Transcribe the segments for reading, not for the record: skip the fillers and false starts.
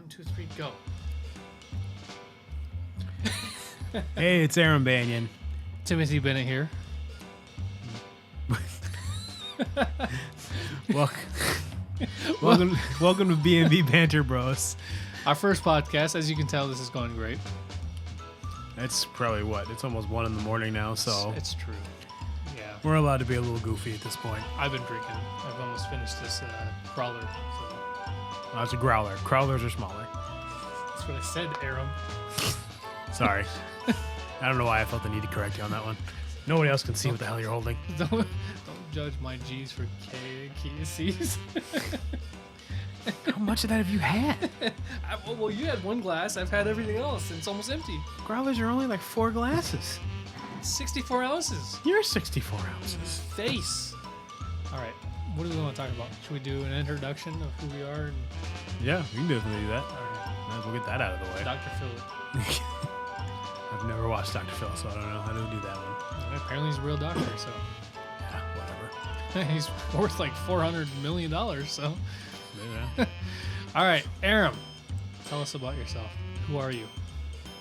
2, 3, go. Hey, it's Aram Banyan. Timothy Bennett here. Welcome to B&B Banter, bros. Our first podcast. As you can tell, this is going great. It's probably what? It's almost 1 a.m. now, so It's true. Yeah. we're allowed to be a little goofy at this point. I've been drinking. I've almost finished this crawler. So Oh, it's a growler. Crawlers are smaller. that's what I said, Aram. Sorry. I don't know why I felt the need to correct you on that one. Nobody else can see what the hell you're holding. Don't judge my G's for C's. How much of that have you had? Well, you had one glass. I've had everything else, and it's almost empty. Growlers are only like 4 glasses. 64 ounces. You're 64 ounces. Face. All right. What do we want to talk about? Should we do an introduction of who we are? And, Yeah, we can definitely do that. all right. Might as well get that out of the way. Dr. Phil. I've never watched Dr. Phil, so I don't know how to do that one. Apparently he's a real doctor, so Yeah, whatever. he's worth like $400 million. So, Yeah. all right, Aram, tell us about yourself. Who are you?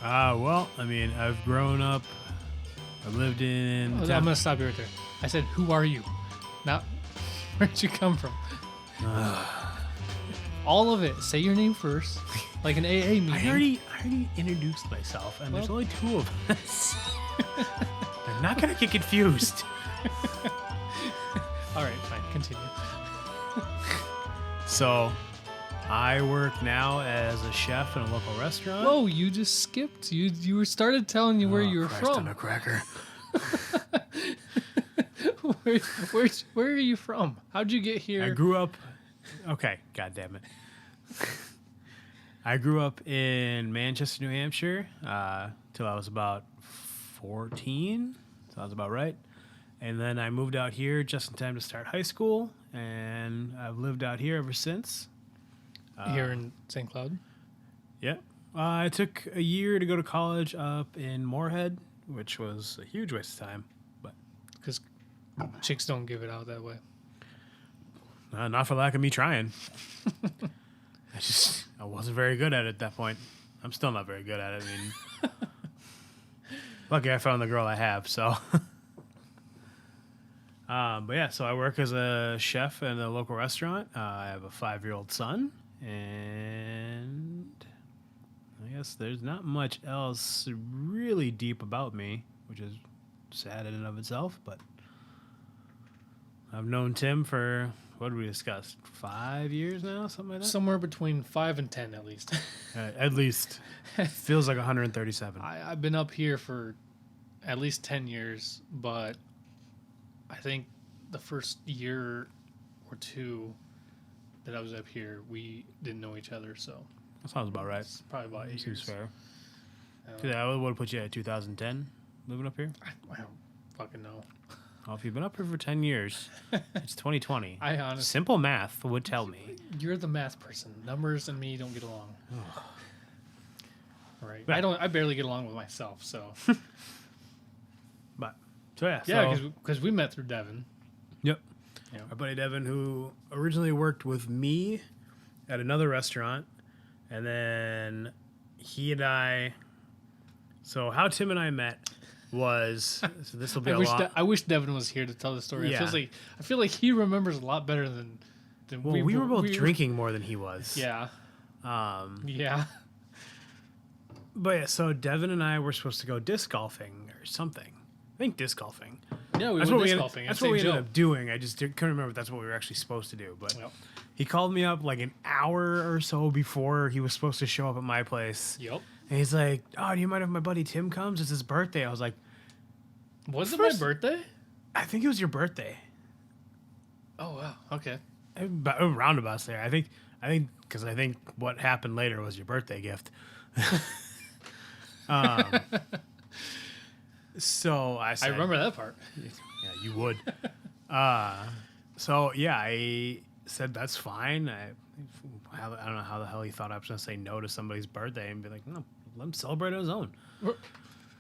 Well, I mean, I've grown up. I've lived in. I'm gonna stop you right there. I said, who are you? Not where'd you come from? All of it. Say your name first, like an AA meeting. I already introduced myself, and there's Well- only 2 of us. They're not gonna get confused. All right, fine. Continue. So, I work now as a chef in a local restaurant. Whoa, you just skipped. You started telling you where you were Christ from. on a cracker. Where are you from? How'd you get here? I grew up. Okay, god damn it. I grew up in Manchester, New Hampshire, till I was about 14. Sounds about right. And then I moved out here just in time to start high school, and I've lived out here ever since. Here in St. Cloud? Yeah. I took a year to go to college up in Moorhead, which was a huge waste of time. But Because chicks don't give it out that way. not for lack of me trying. I wasn't very good at it at that point. I'm still not very good at it. I mean, lucky I found the girl I have, so. But yeah, so I work as a chef in a local restaurant. I have a 5-year-old son, and I guess there's not much else really deep about me, which is sad in and of itself, but I've known Tim for, what did we discuss, 5 years now, something like that? Somewhere between 5 and 10 at least. At least. Feels like 137. I've been up here for at least 10 years, but I think the first year or 2 that I was up here, we didn't know each other, so That sounds about right. it's probably about 8 Seems years. fair. Uh, Yeah, I would have put you at 2010 living up here. I don't fucking know. Well, if you've been up here for 10 years, it's 2020. I honestly, Simple math would tell me. you're the math person. Numbers and me don't get along. Right. Yeah. I barely get along with myself, so. But, so yeah. Yeah, so, because we met through Devin. Yep. Yeah. Our buddy Devin, who originally worked with me at another restaurant, and then he and I. So how Tim and I met was. So this will be a lot. I wish Devin was here to tell the story. Yeah. I feel like he remembers a lot better than Well, we were both drinking more than he was. Yeah, yeah. But yeah, so Devin and I were supposed to go disc golfing or something. I think disc golfing. Yeah, we That's went what we disc ended, golfing. that's what we ended up doing. I just couldn't remember if that's what we were actually supposed to do. But Yep. he called me up like an hour or so before he was supposed to show up at my place. Yep. And he's like, "Oh, do you mind if my buddy Tim comes? It's his birthday." I was like, Was it First- my birthday? "I think it was your birthday." Oh wow. Okay. Roundabouts there. I think because I think what happened later was your birthday gift. So I said, I remember that part. Yeah, you would. So yeah, I said that's fine. I don't know how the hell he thought I was going to say no to somebody's birthday and be like, no, let him celebrate on his own.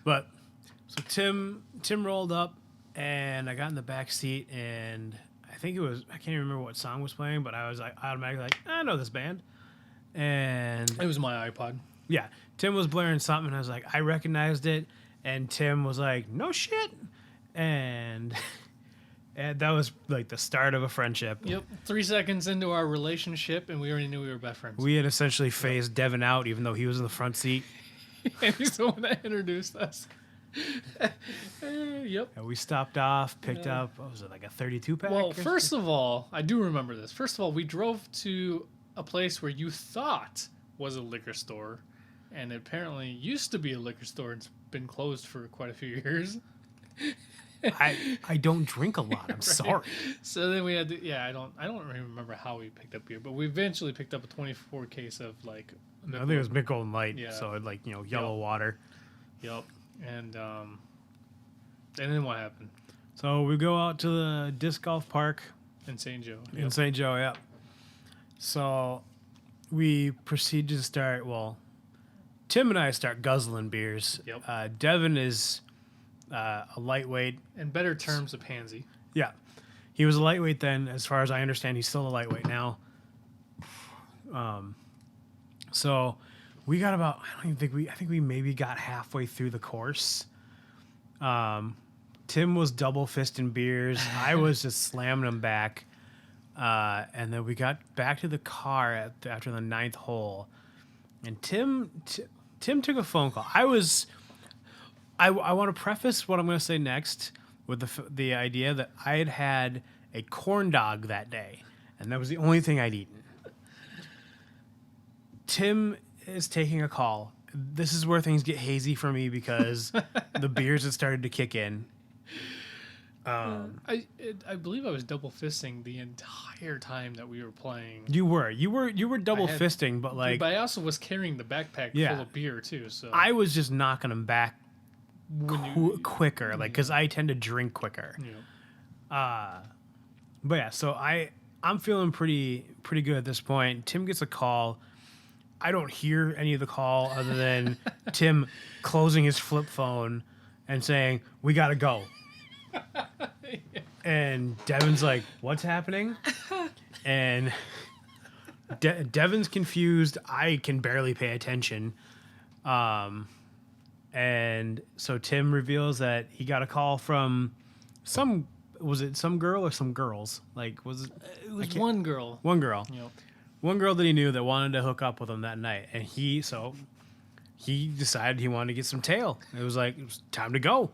But so Tim rolled up, and I got in the back seat, and I think it was, I can't even remember what song was playing, but I was like automatically like, I know this band. and It was my iPod. yeah, Tim was blaring something. And I was like, I recognized it, and Tim was like, no shit, and and that was like the start of a friendship. Yep. 3 seconds into our relationship, and we already knew we were best friends. We had essentially phased Devin out, even though he was in the front seat. And he's the one that introduced us. Yep. And we stopped off, picked up, what was it, like a 32 pack? Well, first of all, I do remember this. First of all, we drove to a place where you thought was a liquor store, and it apparently used to be a liquor store. It's been closed for quite a few years. I don't drink a lot. I'm Right. sorry. So then we had to, I don't really remember how we picked up beer, but we eventually picked up a 24 case of like. I think it was Mick Golden Light, Yeah. so it like yellow water. Yep. And then what happened So we go out to the disc golf park in St. Joe? in St. Joe. Yeah. So we proceed to start. Well, Tim and I start guzzling beers. Yep. Devin is a lightweight. In better terms, a pansy. Yeah, he was a lightweight then. As far as I understand, he's still a lightweight now. So we got about. I think we maybe got halfway through the course. Tim was double fisting beers. I was just slamming them back. And then we got back to the car after the 9th hole, and Tim took a phone call. I want to preface what I'm going to say next with the idea that I had a corn dog that day, and that was the only thing I'd eaten. Tim is taking a call. This is where things get hazy for me because the beers had started to kick in. I believe I was double fisting the entire time that we were playing. You were double I had- fisting, but like But I also was carrying the backpack Yeah. full of beer too. So I was just knocking them back when you, quicker, like because I tend to drink quicker. you know, But yeah, so I'm feeling pretty good at this point. Tim gets a call. I don't hear any of the call other than Tim closing his flip phone and saying, "We gotta go." And Devin's like, "What's happening?" And Devin's confused. I can barely pay attention. And so Tim reveals that he got a call from was it some girl or some girls? Like, was it? it was one girl. One girl. You know, One girl that he knew that wanted to hook up with him that night. And he decided he wanted to get some tail. It was time to go.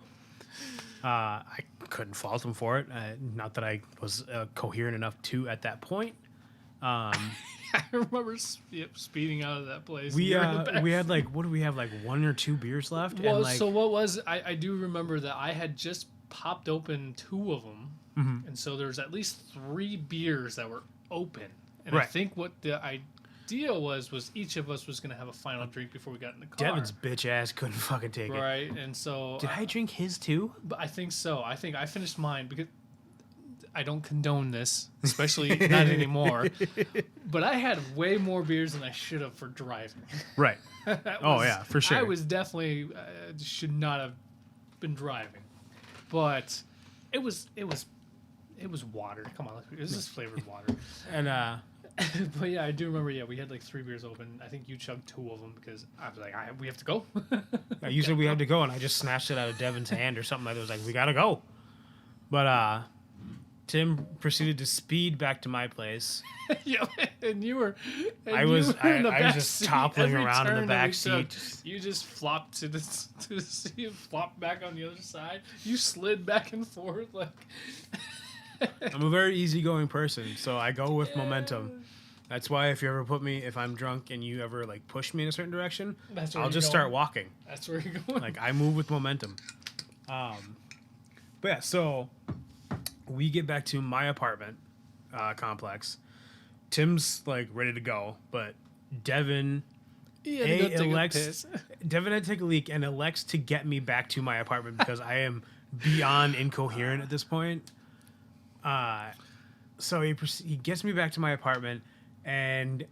I couldn't fault him for it. Not that I was coherent enough at that point. I remember speeding out of that place. We You were in the back. we had what do we have, 1 or 2 beers left? Well, and so what was I do remember that I had just popped open 2 of them, and so there's at least 3 beers that were open. And I Right. think what the idea was each of us was going to have a final drink before we got in the car. Devin's bitch ass couldn't fucking take it. right, and so Did I drink his too? But I think so. I think I finished mine because I don't condone this, especially not anymore. But I had way more beers than I should have for driving. Right. That Oh, was- yeah, for sure. I was definitely should not have been driving, but it was water. Come on, it was just flavored water. And But yeah, I do remember. Yeah, we had 3 beers open. I think you chugged 2 of them because I was like, we have to go. you said we had to go, and I just snatched it out of Devin's hand or something. Like that. Was like, we gotta go. But Tim proceeded to speed back to my place. Yeah, and you were. And I was in the I was back just seat. toppling Every around in the turn back that we took, seat. You just flopped to the seat, flopped back on the other side. You slid back and forth I'm a very easygoing person, so I go with momentum. That's why if I'm drunk and you ever push me in a certain direction, That's where I'll you're just going. start walking. That's where you're going. I move with momentum. But yeah, so we get back to my apartment complex. Tim's ready to go, but Devin Yeah, to go take a elects piss. Devin had to take a leak and elects to get me back to my apartment because I am beyond incoherent at this point. So he gets me back to my apartment, and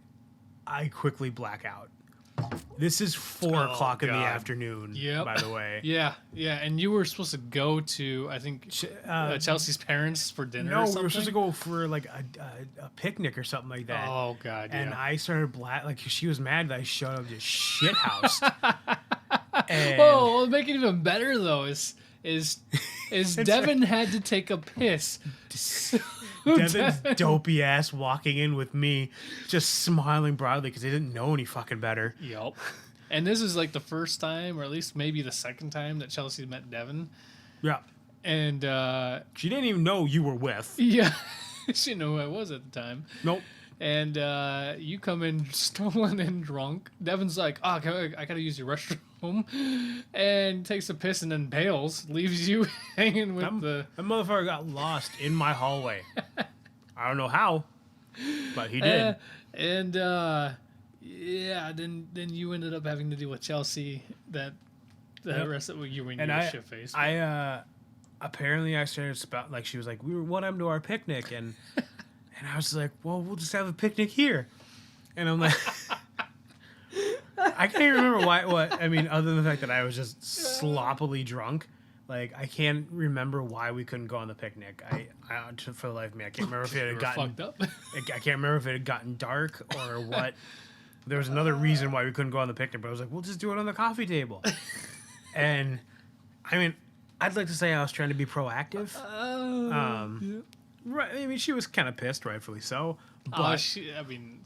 I quickly black out. This is 4:00 in the God. afternoon. Yep. By the way. Yeah, and you were supposed to go to, I think, Chelsea's parents for dinner. No, or we something? were supposed to go for like a picnic or something like that. Oh God, yeah. And I started like she was mad that I showed up just shithoused. And Whoa, what make it even better though is Devin had to take a piss. Devin's dopey ass walking in with me, just smiling broadly because he didn't know any fucking better. Yep. And this is like the first time, or at least maybe the second time, that Chelsea met Devin. Yeah. And She didn't even know you were with. yeah, she didn't know who I was at the time. Nope. And you come in stolen and drunk. Devin's like, "Oh, I gotta use your restroom," and takes a piss and then bails, leaves you hanging with the. That motherfucker got lost in my hallway. I don't know how, but he did. Yeah, then you ended up having to deal with Chelsea the rest of you were in your shit face. Apparently I started like she was like, what happened to our picnic? And I was like, well, we'll just have a picnic here. And I'm like, I can't even remember what I mean, other than the fact that I was just sloppily drunk. Like, I can't remember why we couldn't go on the picnic. I for the life of me, I can't remember if it had gotten fucked up. I can't remember if it had gotten dark or what. There was another reason why we couldn't go on the picnic, but I was like, we'll just do it on the coffee table. And I mean, I'd like to say I was trying to be proactive. Right. I mean, she was kind of pissed, rightfully so. But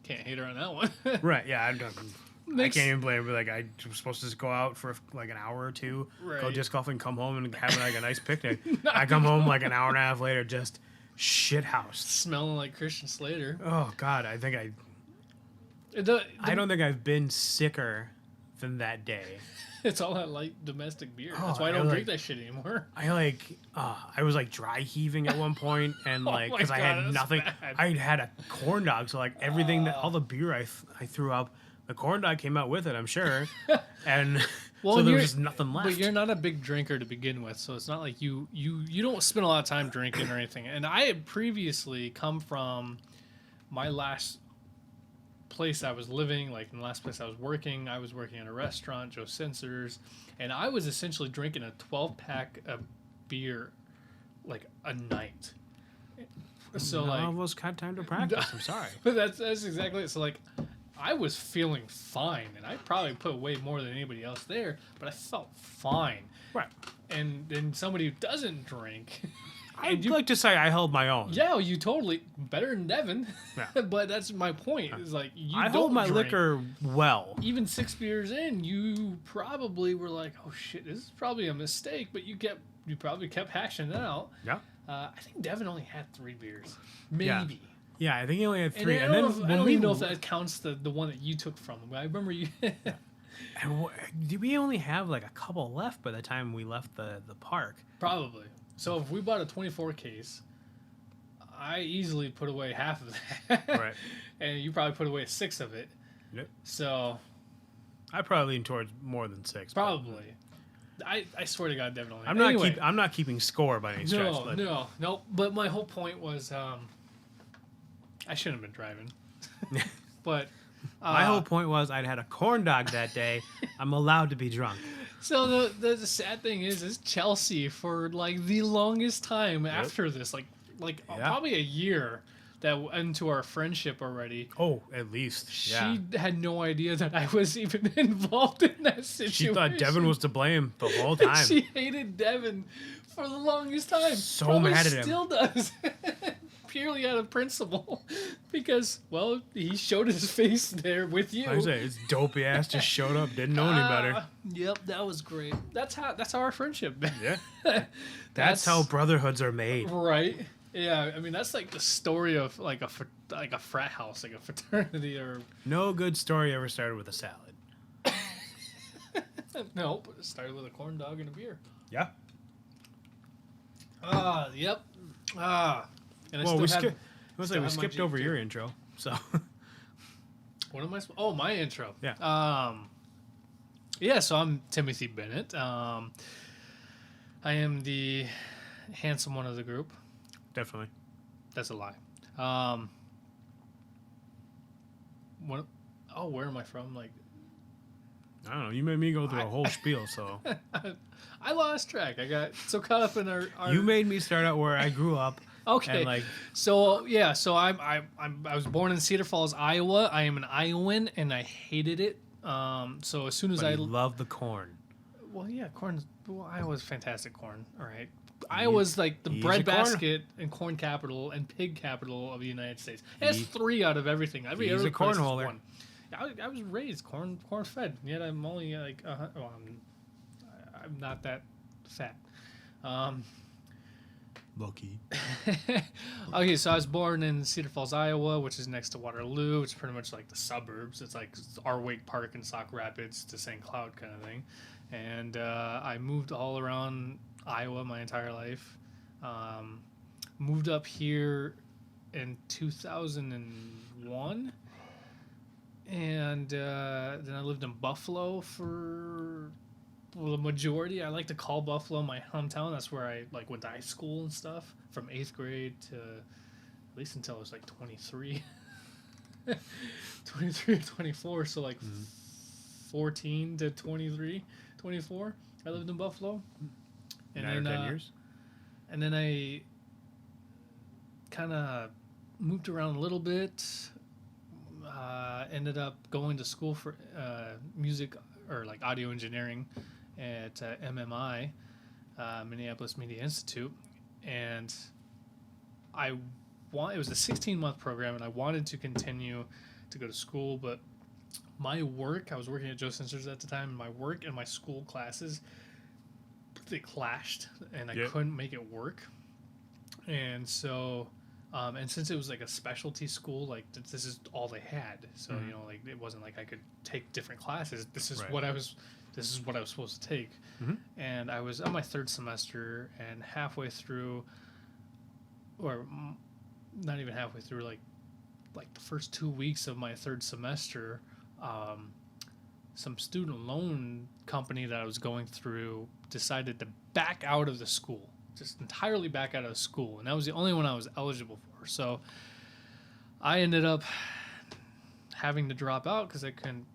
can't hate her on that one. right. Yeah. I can't even blame her. Like, I was supposed to just go out for like an hour or two, go disc golfing, come home and have like a nice picnic. I come home like an hour and a half later, just shithoused, smelling like Christian Slater. Oh God, I think I don't think I've been sicker than that day. It's all that light domestic beer. That's why I don't drink that shit anymore. I was like dry heaving at one point, and like because I had nothing. I had a corn dog, so like everything that all the beer I threw up, the corn dog came out with it, I'm sure, and so there was just nothing left. But you're not a big drinker to begin with, so it's not like you don't spend a lot of time drinking or anything. And I had previously come from my last place I was living, like in the last place I was working at a restaurant, Joe Sensors, and I was essentially drinking a 12-pack of beer like a night. So None like of us had time to practice. I'm sorry. But that's exactly it. So like I was feeling fine, and I probably put way more than anybody else there, but I felt fine. Right. And then somebody who doesn't drink. I'd like to say I held my own. Yeah, you totally better than Devin. Yeah. But that's my point. Is like I hold my liquor well. Even 6 beers in, you probably were like, "Oh shit, this is probably a mistake." But you probably kept hashing it out. Yeah. I think Devin only had 3 beers, maybe. Yeah, I think he only had 3. And I don't even know if that counts the one that you took from him. I remember you. Did we only have like a couple left by the time we left the park? Probably. So if we bought a 24 case, I easily put away half of that. Right. And you probably put away 6 of it. Yep. So I probably lean towards more than 6. Probably. I swear to God, definitely. I'm not keeping score by any stretch. No. But my whole point was, I shouldn't have been driving. But my whole point was I'd had a corn dog that day. I'm allowed to be drunk. So the sad thing is Chelsea for like the longest time after this, probably a year that into our friendship already. Oh, at least. She had no idea that I was even involved in that situation. She thought Devin was to blame the whole time. She hated Devin for the longest time. So Probably mad at him. Still does. Purely out of principle, because he showed his face there with you. I say his dopey ass just showed up, didn't know any better. Yep, that was great. That's how our friendship. Yeah, that's how brotherhoods are made. Right. Yeah, I mean that's like the story of like a frat house, like a fraternity, or no good story ever started with a salad. Nope, it started with a corn dog and a beer. Yeah. Yep. And we skipped over your intro. So. What am I? Oh, my intro. Yeah. Yeah. So I'm Timothy Bennett. I am the handsome one of the group. Definitely. That's a lie. Where am I from? Like, I don't know. You made me go through a whole spiel, so I lost track. I got so caught up in our you made me start out where I grew up. Okay. And like, so yeah, so I was born in Cedar Falls, Iowa. I am an Iowan, and I hated it. So as soon as but I you love the corn. well, yeah, corn. Well, Iowa's fantastic corn. All right, Iowa's like the he's bread a corn- basket and corn capital and pig capital of the United States. It has He- 3 out of everything. Every he's other a place is cornholer. 1. I was raised corn fed, yet I'm only like well, I'm not that fat. Lucky. Okay, so I was born in Cedar Falls, Iowa, which is next to Waterloo. It's pretty much like the suburbs. It's like our Wake Park and Sauk Rapids to St. Cloud kind of thing. And I moved all around Iowa my entire life. Moved up here in 2001. And then I lived in Buffalo for the majority. I like to call Buffalo my hometown. That's where I like went to high school and stuff from 8th grade to at least until I was like 23. 23 or 24, so like 14 to 23, 24. I lived in Buffalo. And 9 or 10 years? And then I kind of moved around a little bit. Ended up going to school for music or like audio engineering at MMI, Minneapolis Media Institute, and it was a 16-month program, and I wanted to continue to go to school, but my work, I was working at Joe Sensors at the time, and my work and my school classes, they clashed, and I couldn't make it work, and so. And since it was like a specialty school, like this is all they had. So you know, like it wasn't like I could take different classes. This is what I was supposed to take. And I was on my 3rd semester, and halfway through, or not even halfway through, like the first 2 weeks of my 3rd semester, some student loan company that I was going through decided to back out of the school. Just entirely back out of school, and that was the only one I was eligible for. So I ended up having to drop out because I couldn't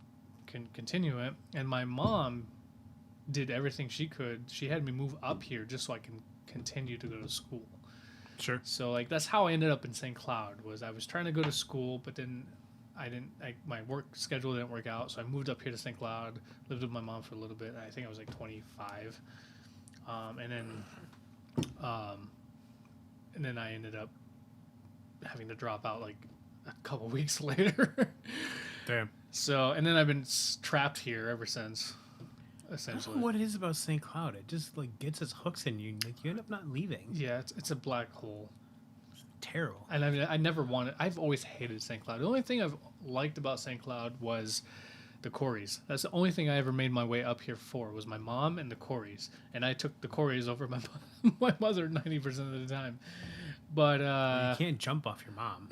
continue it. And my mom did everything she could. She had me move up here just so I can continue to go to school. Sure. So like that's how I ended up in St. Cloud. Was I was trying to go to school, but then my work schedule didn't work out, so I moved up here to St. Cloud. Lived with my mom for a little bit. I think I was like 25, and then I ended up having to drop out like a couple weeks later. Damn. So, and then I've been trapped here ever since, I essentially. don't know what it is about St. Cloud. It just like gets its hooks in you. Like you end up not leaving. Yeah, it's a black hole. It's terrible. And I mean, I've always hated St. Cloud. The only thing I've liked about St. Cloud was the Corys. That's the only thing I ever made my way up here for was my mom and the Corys. And I took the Corys over my mother 90% of the time. But you can't jump off your mom.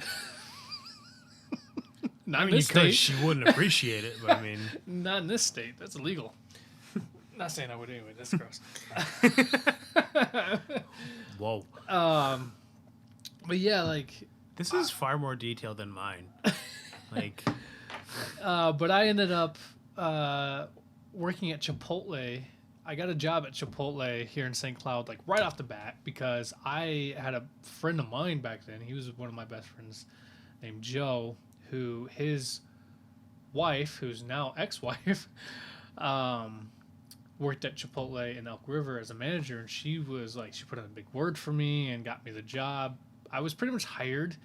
not I in mean, this you could. state. She wouldn't appreciate it, but I mean, Not in this state. That's illegal. Not saying I would anyway. That's gross. whoa. But yeah, like. This is far more detailed than mine. Like. But I ended up working at Chipotle. I got a job at Chipotle here in St. Cloud, like right off the bat, because I had a friend of mine back then. He was one of my best friends named Joe, who his wife, who's now ex-wife, worked at Chipotle in Elk River as a manager. And she was like, she put in a big word for me and got me the job. I was pretty much hired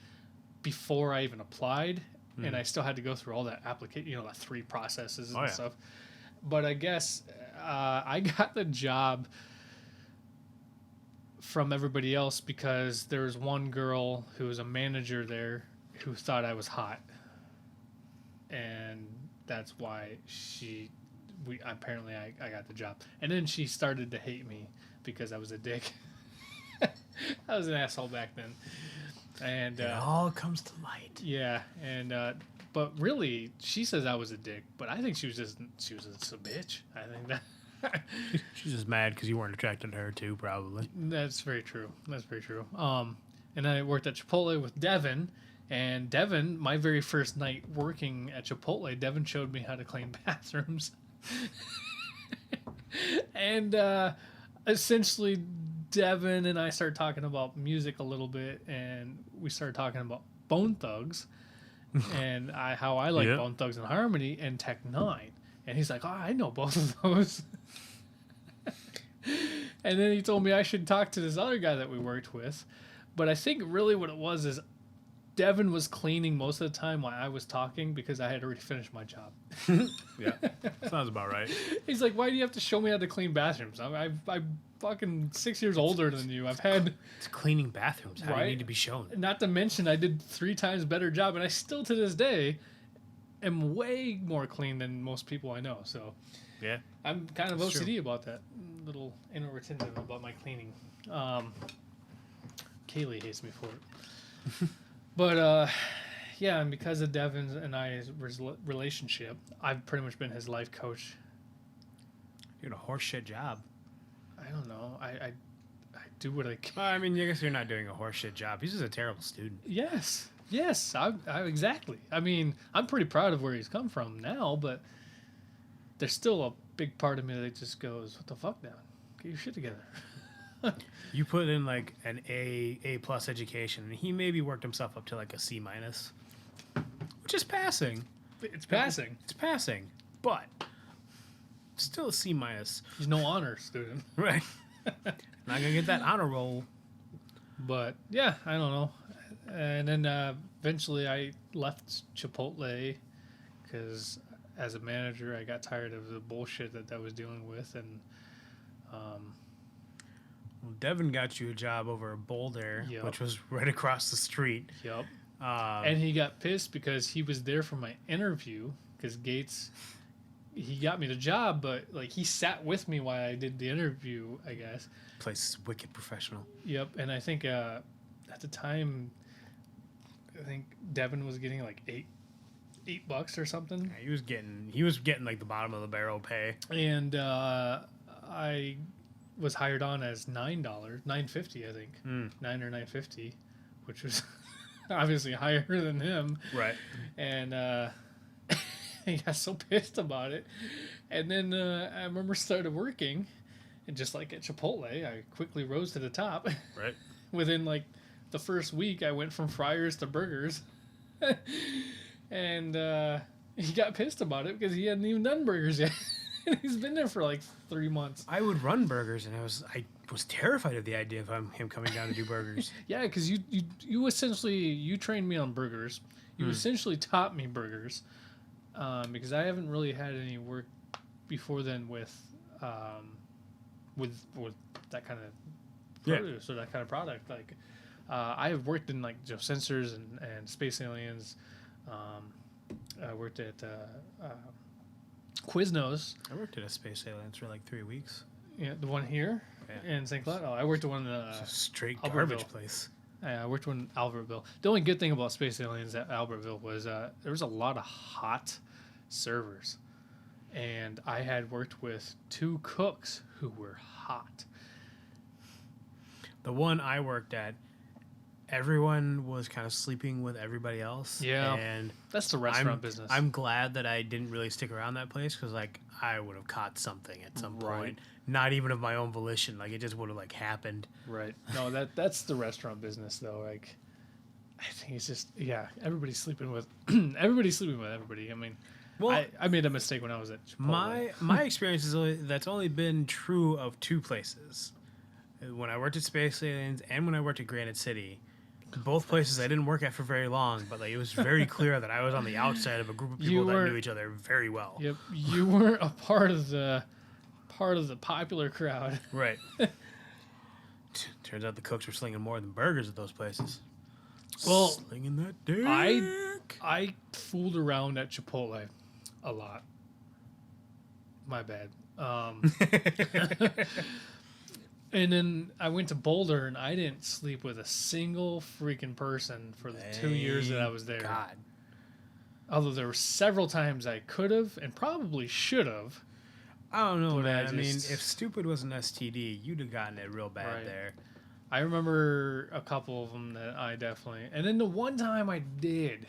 before I even applied. And I still had to go through all that application, that 3 processes and stuff. But I guess I got the job from everybody else because there was one girl who was a manager there who thought I was hot. And that's why I got the job. And then she started to hate me because I was a dick. I was an asshole back then. And it all comes to light. Yeah, and but really, she says I was a dick, but I think she was just a bitch. I think that she's just mad because you weren't attracted to her too, probably. That's very true. And I worked at Chipotle with Devin, and Devin, my very first night working at Chipotle, Devin showed me how to clean bathrooms. And essentially, Devin and I started talking about music a little bit, and we started talking about Bone Thugs and how I like Yep. Bone Thugs and Harmony and Tech Nine. And he's like, "Oh, I know both of those." And then he told me I should talk to this other guy that we worked with. But I think really what it was is Devin was cleaning most of the time while I was talking because I had already finished my job. Yeah, sounds about right. He's like, "Why do you have to show me how to clean bathrooms? I'm fucking 6 years older than you. I've had, It's cleaning bathrooms. How do Right? you need to be shown? not to mention, I did 3 times better job, and I still to this day am way more clean than most people I know. So Yeah. I'm kind of That's OCD true. about that. Little anal retentive about my cleaning. Kaylee hates me for it. But yeah, and because of Devin and I's relationship, I've pretty much been his life coach. You're doing a horseshit job. I don't know. I do what I can. Well, I mean, I guess you're not doing a horseshit job. He's just a terrible student. Yes. I exactly. I mean, I'm pretty proud of where he's come from now, but there's still a big part of me that just goes, "What the fuck, now? Get your shit together." You put in like an A plus education, and he maybe worked himself up to like a C minus, which is passing. It's passing. It's passing, but still a C minus. He's no honor student. Right. Not gonna get that honor roll. But yeah, I don't know. And then eventually I left Chipotle because as a manager I got tired of the bullshit that I was dealing with, and Well, Devin got you a job over at Boulder, Yep. which was right across the street. yep. Um, And he got pissed because he was there for my interview because Gates, he got me the job, but like he sat with me while I did the interview, I guess. place is wicked professional. Yep. And I think at the time, I think Devin was getting like $8 or something. Yeah, he was getting like the bottom of the barrel pay. And I was hired on as $9.50, I think. $9 or $9.50, which was obviously higher than him. Right. And he got so pissed about it. And then I remember started working, and just like at Chipotle, I quickly rose to the top. Right. Within like the first week, I went from fryers to burgers. And he got pissed about it because he hadn't even done burgers yet. And he's been there for like 3 months. I would run burgers, and I was terrified of the idea of him coming down to do burgers. Yeah, because you essentially you trained me on burgers. You essentially taught me burgers, because I haven't really had any work before then with that kind of produce or that kind of product. Like I have worked in like sensors and space aliens. I worked at Quiznos. I worked at a space aliens for like 3 weeks. Yeah, the one here in St. Cloud. Oh, I worked at one in It's a straight Albertville. garbage place. I worked in Albertville. The only good thing about Space Aliens at Albertville was there was a lot of hot servers. And I had worked with 2 cooks who were hot. The one I worked at, everyone was kind of sleeping with everybody else. Yeah. And That's the restaurant business. I'm glad that I didn't really stick around that place because like I would have caught something at some Right. point. Not even of my own volition. Like it just would have like happened. Right. No, that's the restaurant business though. Like I think it's just everybody's sleeping with everybody. I mean, Well, I made a mistake when I was at Chipotle. my experience is that's only been true of 2 places. When I worked at Space Aliens and when I worked at Granite City. Both places I didn't work at for very long, but like it was very clear that I was on the outside of a group of people that knew each other very well. Yep, you weren't a part of the popular crowd. Right. Turns out the cooks were slinging more than burgers at those places. Well, slinging that dick. I fooled around at Chipotle a lot. My bad. And then I went to Boulder, and I didn't sleep with a single freaking person for the 2 years that I was there. God. Although there were several times I could have and probably should have. I don't know, But man. I I mean, just- if stupid was an STD, you'd have gotten it real bad Right. there. I remember a couple of them that I definitely... And then the one time I did,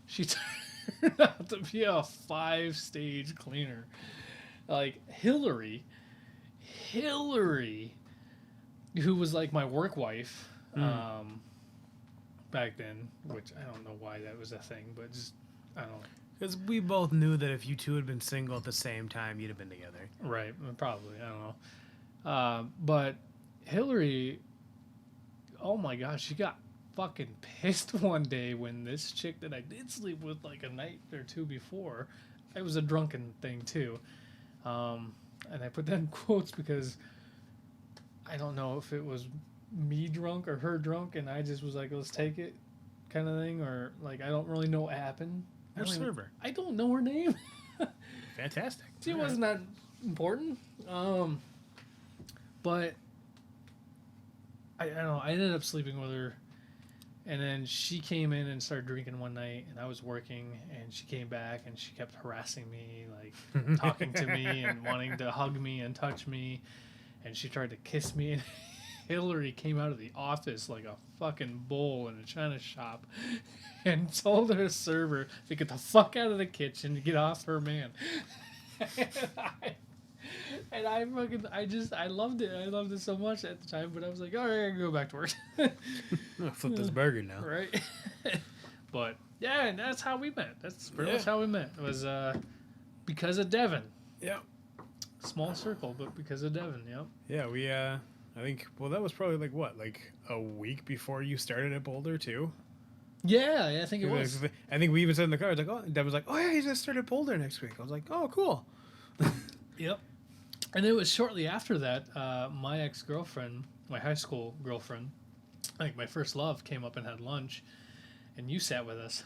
she turned out to be a 5-stage cleaner. like Hillary, who was like my work wife, back then, which I don't know why that was a thing, but just I don't know. Because we both knew that if you two had been single at the same time, you'd have been together. Right, probably. I don't know. But Hillary, oh my gosh, she got fucking pissed one day when this chick that I did sleep with like a night or two before, it was a drunken thing too. And I put that in quotes because I don't know if it was me drunk or her drunk, and I just was like, let's take it kind of thing, or like, I don't really know what happened. I don't know her name. Fantastic. She wasn't that important. But I don't know. I ended up sleeping with her, and then she came in and started drinking one night, and I was working, and she came back, and she kept harassing me, like talking to me and wanting to hug me and touch me, and she tried to kiss me, and Hillary came out of the office like a fucking bull in a china shop and told her server to get the fuck out of the kitchen to get off her man. And I loved it. I loved it so much at the time, but I was like, all right, I can go back to work. I'm gonna flip this burger now. Right? But yeah, and that's how we met. That's pretty much how we met. It was because of Devin. Yeah. Small circle, but because of Devin, yep. Yeah, we I think that was probably like a week before you started at Boulder too. Yeah, I think it was. I think we even said in the car, I was like, oh, Deb was like, oh yeah, he's gonna start at Boulder next week. I was like, oh, cool. Yep. And it was shortly after that, my ex-girlfriend, my high school girlfriend, like my first love, came up and had lunch, and you sat with us.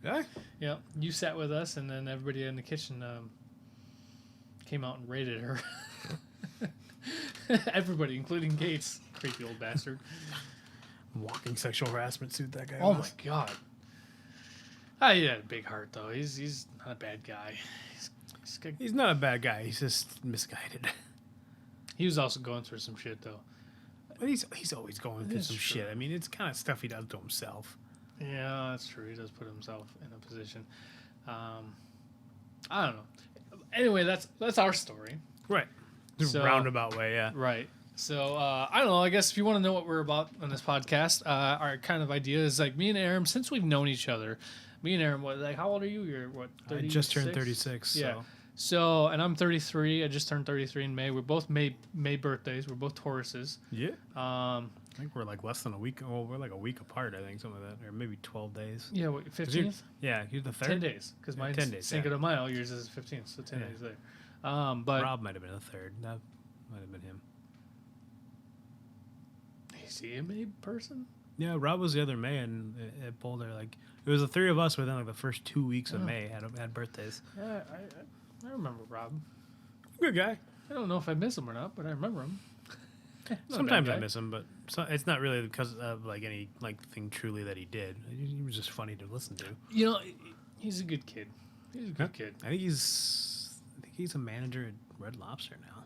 Yeah? Yeah, you sat with us, and then everybody in the kitchen came out and raided her. Everybody, including Gates, creepy old bastard. Walking sexual harassment suit, that guy Oh was. my god. He had a big heart, though. He's not a bad guy. He's not a bad guy. He's just misguided. He was also going through some shit, though. But he's always going through some true. shit. I mean, it's kind of stuff he does to himself. Yeah, that's true. He does put himself in a position. I don't know. Anyway, that's our story. Right. So, roundabout way, yeah. Right. So, I don't know. I guess if you want to know what we're about on this podcast, our kind of idea is like me and Aram, since we've known each other, me and Aram, how old are you? You're what, 36? I just turned 36. Yeah. So. So, and I'm 33. I just turned 33 in May. We're both May birthdays. We're both Tauruses. Yeah. I think we're like less than a week. Oh, we're like a week apart, I think, something like that. Or maybe 12 days. Yeah, what, 15th? Yeah, you're the 3rd. 10 days. Because mine's 10 days, Cinco de Mayo. Yours is 15th, so 10 days later. But Rob might have been the 3rd. That might have been him. Is he a May person? Yeah, Rob was the other May at Boulder. Like, it was the 3 of us within like the first 2 weeks of May had birthdays. Yeah, I remember Rob. Good guy. I don't know if I miss him or not, but I remember him. Sometimes I miss him, but it's not really because of like any like thing truly that he did. He was just funny to listen to. You know, he's a good kid. He's a good kid. I think he's a manager at Red Lobster now.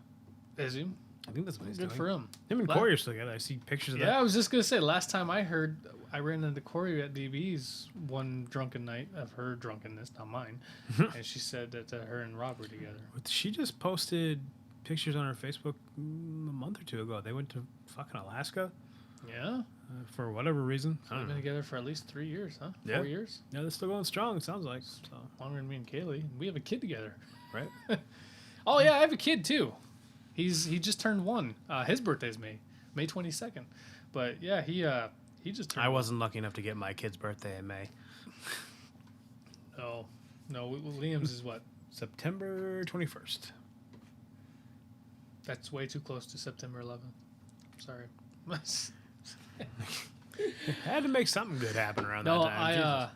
Is he? I think that's what he's good doing. for him. Him and Corey are still together. I see pictures of that. Yeah, I was just gonna say. Last time I heard, I ran into Corey at DB's one drunken night of her drunkenness, not mine, and she said that her and Rob were together. She just posted pictures on her Facebook a month or two ago. They went to fucking Alaska. Yeah. For whatever reason. So they've been together for at least 3 years, huh? Yeah. 4 years? Yeah, they're still going strong, it sounds like. So. Longer than me and Kaylee. We have a kid together. Right. Oh, yeah, I have a kid, too. He just turned 1. His birthday's May 22nd. But, yeah, he just turned I wasn't lucky enough to get my kid's birthday in May. No, Liam's is what? September 21st. That's way too close to September 11th. Sorry. I had to make something good happen around that time.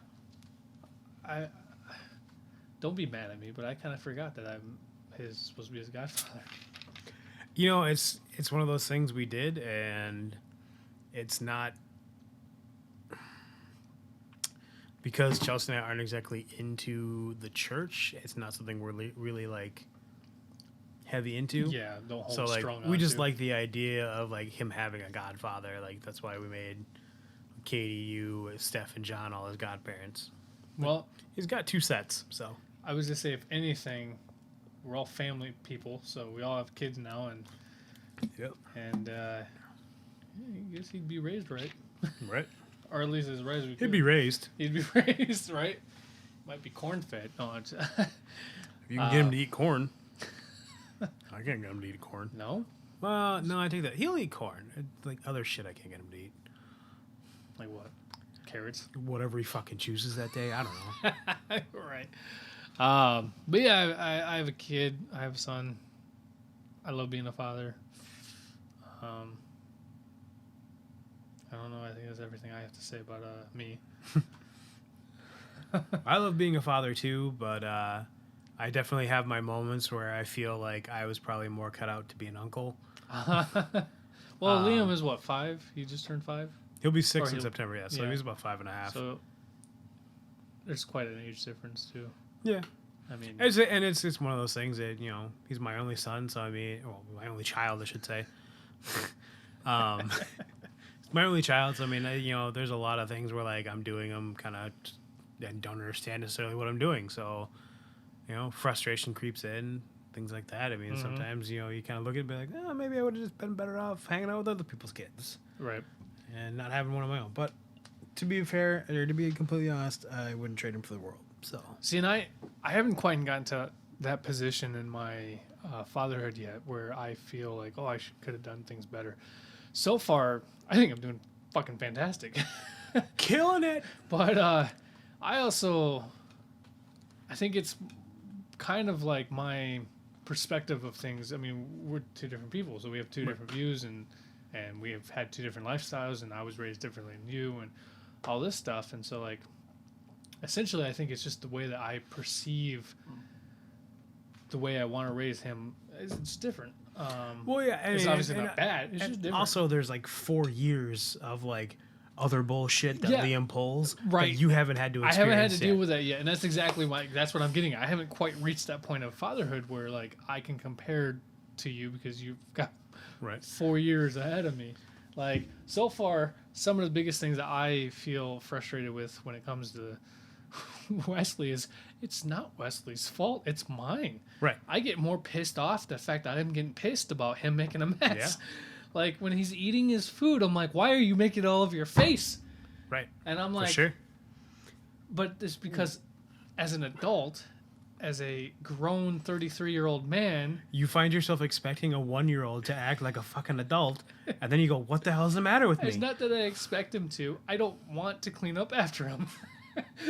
I don't be mad at me, but I kind of forgot that I'm supposed to be his godfather. You know, it's one of those things we did, and it's not because Chelsea and I aren't exactly into the church. It's not something we're really like heavy into. Yeah, don't hold so like strong we just onto. like the idea of like him having a godfather. Like that's why we made Katie, you, Steph, and John all his godparents. Well, he's got 2 sets, so I was gonna say if anything, we're all family people, so we all have kids now, Yep. and I guess he'd be raised right, Right. or at least as right as we could. He'd be raised. He'd be raised right. Might be corn fed. No, it's If you can get him to eat corn. I can't get him to eat corn. no, Well, no, I take that. He'll eat corn. Like other shit I can't get him to eat. like what? Carrots. Whatever he fucking chooses that day. I don't know. Right. But yeah, I have a kid. I have a son. I love being a father. I don't know. I think that's everything I have to say about me. I love being a father too, but I definitely have my moments where I feel like I was probably more cut out to be an uncle. Well, Liam is what, 5? He just turned 5. He'll be 6 Or in September, yeah. So yeah. he's about 5.5. So there's quite an age difference too. Yeah. I mean, It's one of those things that, you know, he's my only son, so I mean, well, my only child, I should say. It's my only child, so I mean, you know, there's a lot of things where like I'm doing them kind of and don't understand necessarily what I'm doing, so you know, frustration creeps in, things like that. I mean, sometimes you know you kind of look at it and be like, oh, maybe I would have just been better off hanging out with other people's kids, right. and not having one of my own. But to be fair, or to be completely honest, I wouldn't trade him for the world. So See, and I haven't quite gotten to that position in my fatherhood yet, where I feel like, oh, I could have done things better. So far, I think I'm doing fucking fantastic. killing it. But I think it's kind of like my perspective of things. I mean, we're two different people, so we have two different views, and we have had two different lifestyles, and I was raised differently than you, and all this stuff. And so, like, essentially, I think it's just the way that I perceive the way I want to raise him. It's different. Well, yeah, it's obviously not bad. It's just different. Also, there's like 4 years of like other bullshit that Yeah. Liam pulls Right. that you haven't had to I experience. haven't had to yet. deal with that yet, and that's exactly that's what I'm getting at. I haven't quite reached that point of fatherhood where like I can compare to you because you've got Right. 4 years ahead of me. Like, so far, some of the biggest things that I feel frustrated with when it comes to Wesley is it's not Wesley's fault, it's mine. Right. I get more pissed off the fact that I'm getting pissed about him making a mess. Yeah. Like, when he's eating his food, I'm like, why are you making it all over your face? Right. And I'm For like, sure. but it's because as an adult, as a grown 33-year-old man, You find yourself expecting a 1-year-old to act like a fucking adult, and then you go, "What the hell's the matter with me?" it's not that I expect him to. I don't want to clean up after him.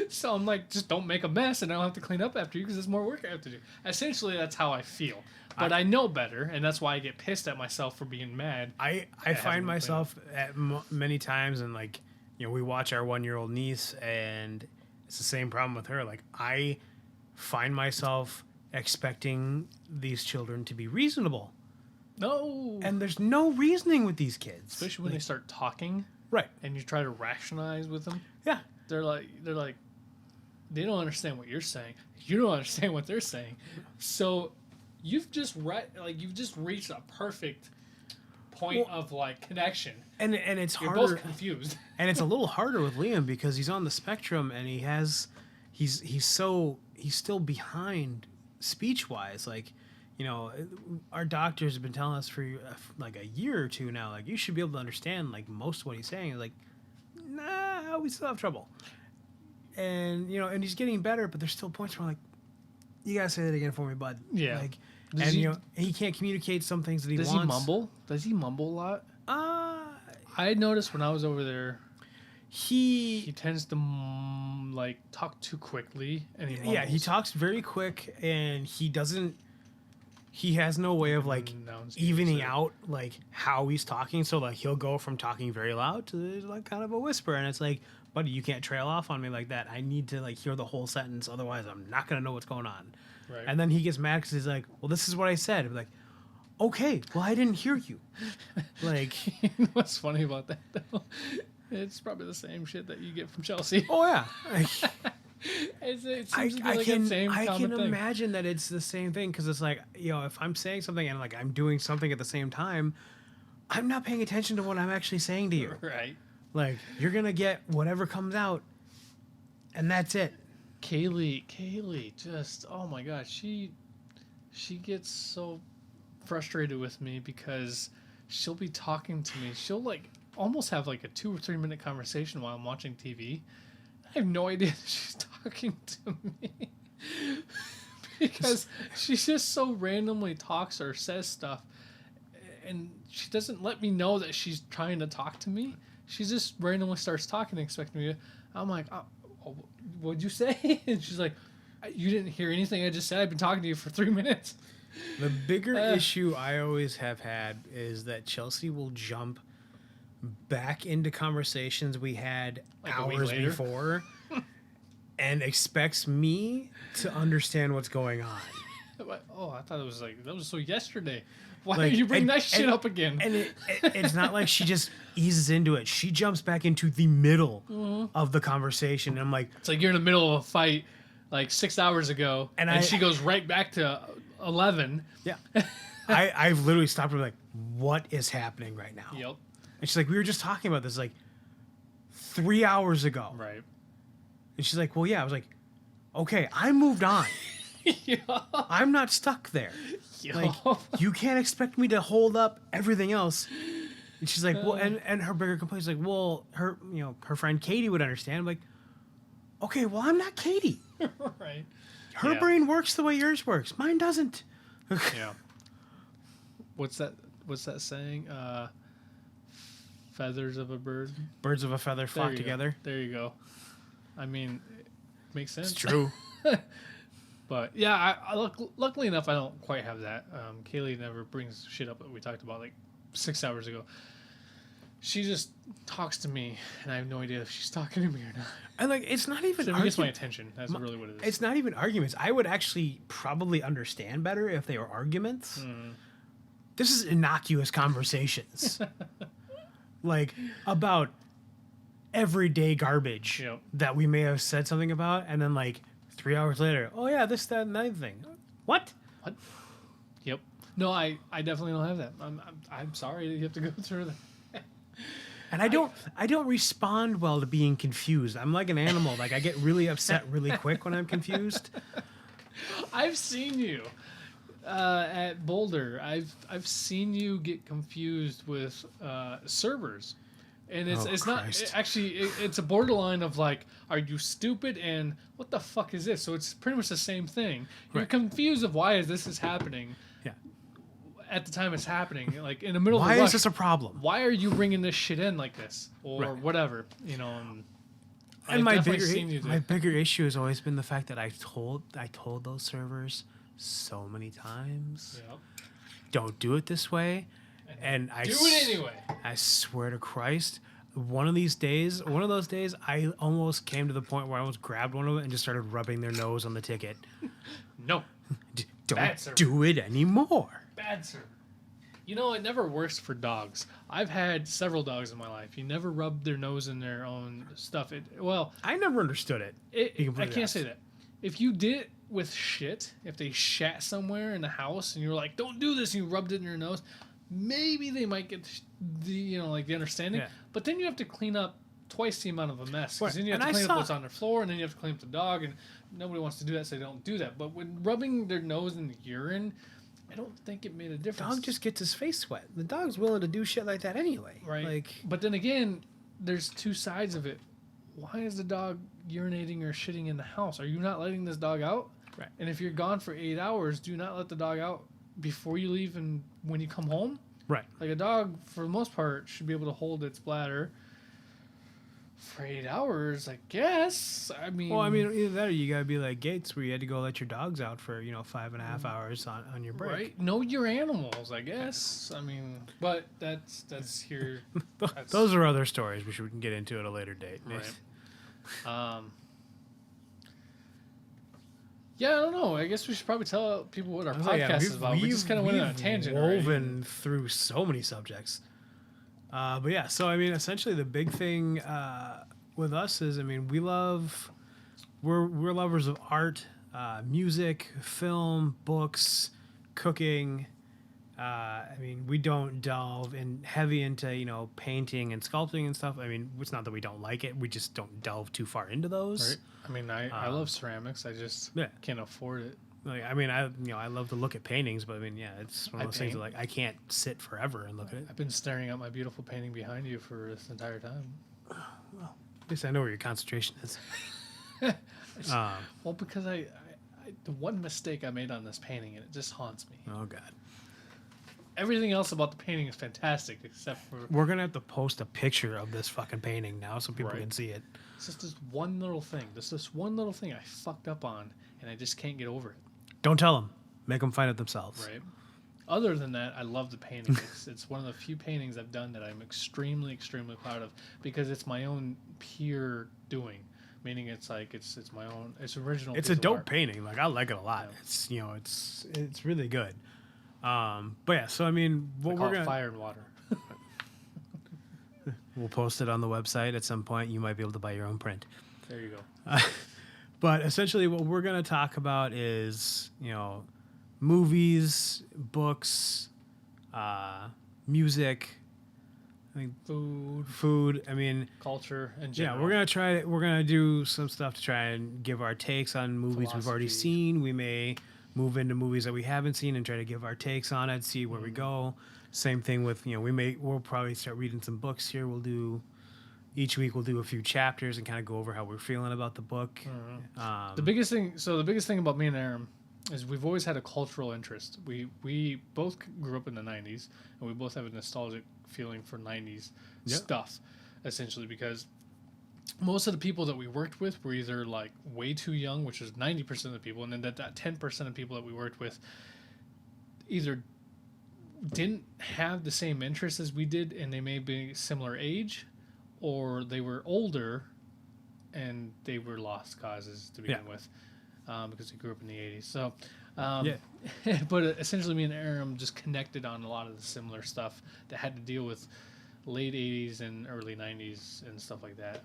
So I'm like, just don't make a mess and I don't have to clean up after you because there's more work I have to do. Essentially, that's how I feel. But I know better, and that's why I get pissed at myself for being mad. I having find to myself at many times, and like, you know, we watch our 1-year-old niece, and it's the same problem with her. Like, I find myself expecting these children to be reasonable, No. and there's no reasoning with these kids. Especially when they start talking Right. and you try to rationalize with them. Yeah. They're like, they don't understand what you're saying. You don't understand what they're saying. So you've just reached a perfect point of like connection. And it's You're harder. both confused. And it's a little harder with Liam because he's on the spectrum and he's still behind speech wise. Like, you know, our doctors have been telling us for like a year or two now, like, you should be able to understand like most of what he's saying. Like, nah, we still have trouble. And, you know, and he's getting better, but there's still points where, like, you gotta say that again for me, bud. Yeah. Like, Does he- you know, he can't communicate some things that he Does wants. he mumble? Does he mumble a lot? I noticed when I was over there, he He tends to like talk too quickly, and he mumbles. yeah, he talks very quick, and he has no way of like Enunciates evening it. out like how he's talking. So like he'll go from talking very loud to like kind of a whisper, and it's like, buddy, you can't trail off on me like that. I need to like hear the whole sentence, otherwise I'm not gonna know what's going on. Right. And then he gets mad because he's like, well, this is what I said. I'm like, okay, well, I didn't hear you. Like, What's funny about that though? It's probably the same shit that you get from Chelsea. oh yeah. It seems I to be like the same can common thing. imagine that it's the same thing because it's like, you know, if I'm saying something and like I'm doing something at the same time, I'm not paying attention to what I'm actually saying to you. Right. Like, you're gonna get whatever comes out, and that's it. Kaylee, just, oh my god, she gets so frustrated with me because she'll be talking to me. She'll like almost have like a 2 or 3 minute conversation while I'm watching TV. I have no idea that she's talking to me because she just so randomly talks or says stuff, and she doesn't let me know that she's trying to talk to me. She just randomly starts talking, expecting me to. I'm like, oh, what'd you say? And she's like, you didn't hear anything I just said. I've been talking to you for 3 minutes. The bigger issue I always have had is that Chelsea will jump back into conversations we had Like a week hours later? before and expects me to understand what's going on. Oh, I thought it was like that was so yesterday. Why Like, are you bringing and- that shit and- up again? And it's not like she just eases into it. She jumps back into the middle of the conversation. And I'm like, It's like you're in the middle of a fight like 6 hours ago, And and I- she goes right back to 11. yeah. I've literally stopped her like, what is happening right now? Yep. And she's like, we were just talking about this like 3 hours ago. Right. And she's like, well, yeah. I was like, okay, I moved on. Yep. I'm not stuck there. Like, you can't expect me to hold up everything else. And she's like, well, and her bigger complaint is like, well, her friend Katie would understand. I'm like, okay, well, I'm not Katie. Right. Her Yeah. brain works the way yours works. Mine doesn't. Yeah. What's that saying? Feathers of a bird. Birds of a feather There flock you go. together. There you go. I mean, it makes sense. It's true. But yeah, luckily enough, I don't quite have that. Kaylee never brings shit up that we talked about like 6 hours ago. She just talks to me, and I have no idea if she's talking to me or not. And like, it's not even. She gets my attention. That's really what it is. It's not even arguments. I would actually probably understand better if they were arguments. This is innocuous conversations. Like, about everyday garbage Yep. that we may have said something about, and then like 3 hours later, oh yeah, this, that, and that thing. What? What? Yep. No, I definitely don't have that. I'm sorry that you have to go through that. And I don't respond well to being confused. I'm like an animal. Like, I get really upset really quick when I'm confused. I've seen you at Boulder. I've seen you get confused with servers, and it's Oh, it's Christ. not it's a borderline of like, are you stupid and what the fuck is this? So it's pretty much the same thing. You're Right. confused of why this is happening Yeah. at the time it's happening, like in the middle Why of a is rush. this a problem? Why are you bringing this shit in like this or Right. whatever? You know. And And I've my definitely seen you do it. bigger issue has always been the fact that I told those servers so many times, Yep. don't do it this way, and I Do it anyway. I swear to Christ, one of those days, I almost came to the point where I almost grabbed one of them and just started rubbing their nose on the ticket. No. Don't Bad server. do it anymore. Bad server. You know, it never works for dogs. I've had several dogs in my life. You never rub their nose in their own stuff. I never understood it. I You can put it can't out. say that. If you did it with shit, if they shat somewhere in the house and you were like, "Don't do this," and you rubbed it in your nose, maybe they might get the the understanding. Yeah. But then you have to clean up twice the amount of a mess. Right. Because then you have And to I clean saw- up what's on their floor, and then you have to clean up the dog, and nobody wants to do that, so they don't do that. But when rubbing their nose in the urine, I don't think it made a difference. Dog just gets his face wet. The dog's willing to do shit like that anyway. Right. Like, But then again, there's two sides of it. Why is the dog urinating or shitting in the house? Are you not letting this dog out? Right. And if you're gone for 8 hours, do not let the dog out before you leave and when you come home. right. Like a dog, for the most part, should be able to hold its bladder for 8 hours, I guess. I mean, Well, I mean, either that or you gotta be like Gates, where you had to go let your dogs out for 5.5 hours on your break. right? Know your animals, I guess. I mean, but that's here. That's- Those are other stories which we can get into at a later date. Right. Yeah, I don't know. I guess we should probably tell people what our I was like, podcast yeah, is about. We just kind of went on a we've tangent. woven through so many subjects. But yeah, so I mean, essentially the big thing with us is, I mean, we're lovers of art, music, film, books, cooking. I mean, we don't delve in heavy into painting and sculpting and stuff. I mean, it's not that we don't like it; we just don't delve too far into those. Right. I mean, I love ceramics. I just Yeah. can't afford it. Like, I mean, I love to look at paintings, but I mean, yeah, it's one of I those things that paint. like I can't sit forever and look at it. I've been staring at my beautiful painting behind you for this entire time. At least I know where your concentration is. Well, because the one mistake I made on this painting, and it just haunts me. Oh God. Everything else about the painting is fantastic, except for We're gonna have to post a picture of this fucking painting now so people Right. can see it. it's just this one little thing. This one little thing I fucked up on, and I just can't get over it. Don't tell them. Make them find it themselves. Right. Other than that, I love the painting. It's one of the few paintings I've done that I'm extremely, extremely proud of because it's my own pure doing. Meaning, it's like it's my own. It's original. It's piece a of dope art. painting. Like I like it a lot. Yeah. It's really good. But yeah, so I mean, I what call we're it gonna fire and water. we'll post it on the website at some point. You might be able to buy your own print. There you go. But essentially, what we're gonna talk about is movies, books, music, I think food. I mean, Culture and yeah, general. we're gonna do some stuff to try and give our takes on movies we've already Philosophy. seen. We may move into movies that we haven't seen and try to give our takes on it, see where we go. Same thing with we'll probably start reading some books here. Each week we'll do a few chapters and kind of go over how we're feeling about the book. The biggest thing about me and Aram is we've always had a cultural interest. We both grew up in the 90s, and we both have a nostalgic feeling for 90s stuff, essentially, because most of the people that we worked with were either like way too young, which is 90% of the people, and then that 10% of people that we worked with either didn't have the same interests as we did, and they may be similar age, or they were older and they were lost causes to begin with, because we grew up in the 80s. So, but essentially me and Aram just connected on a lot of the similar stuff that had to deal with late 80s and early 90s and stuff like that.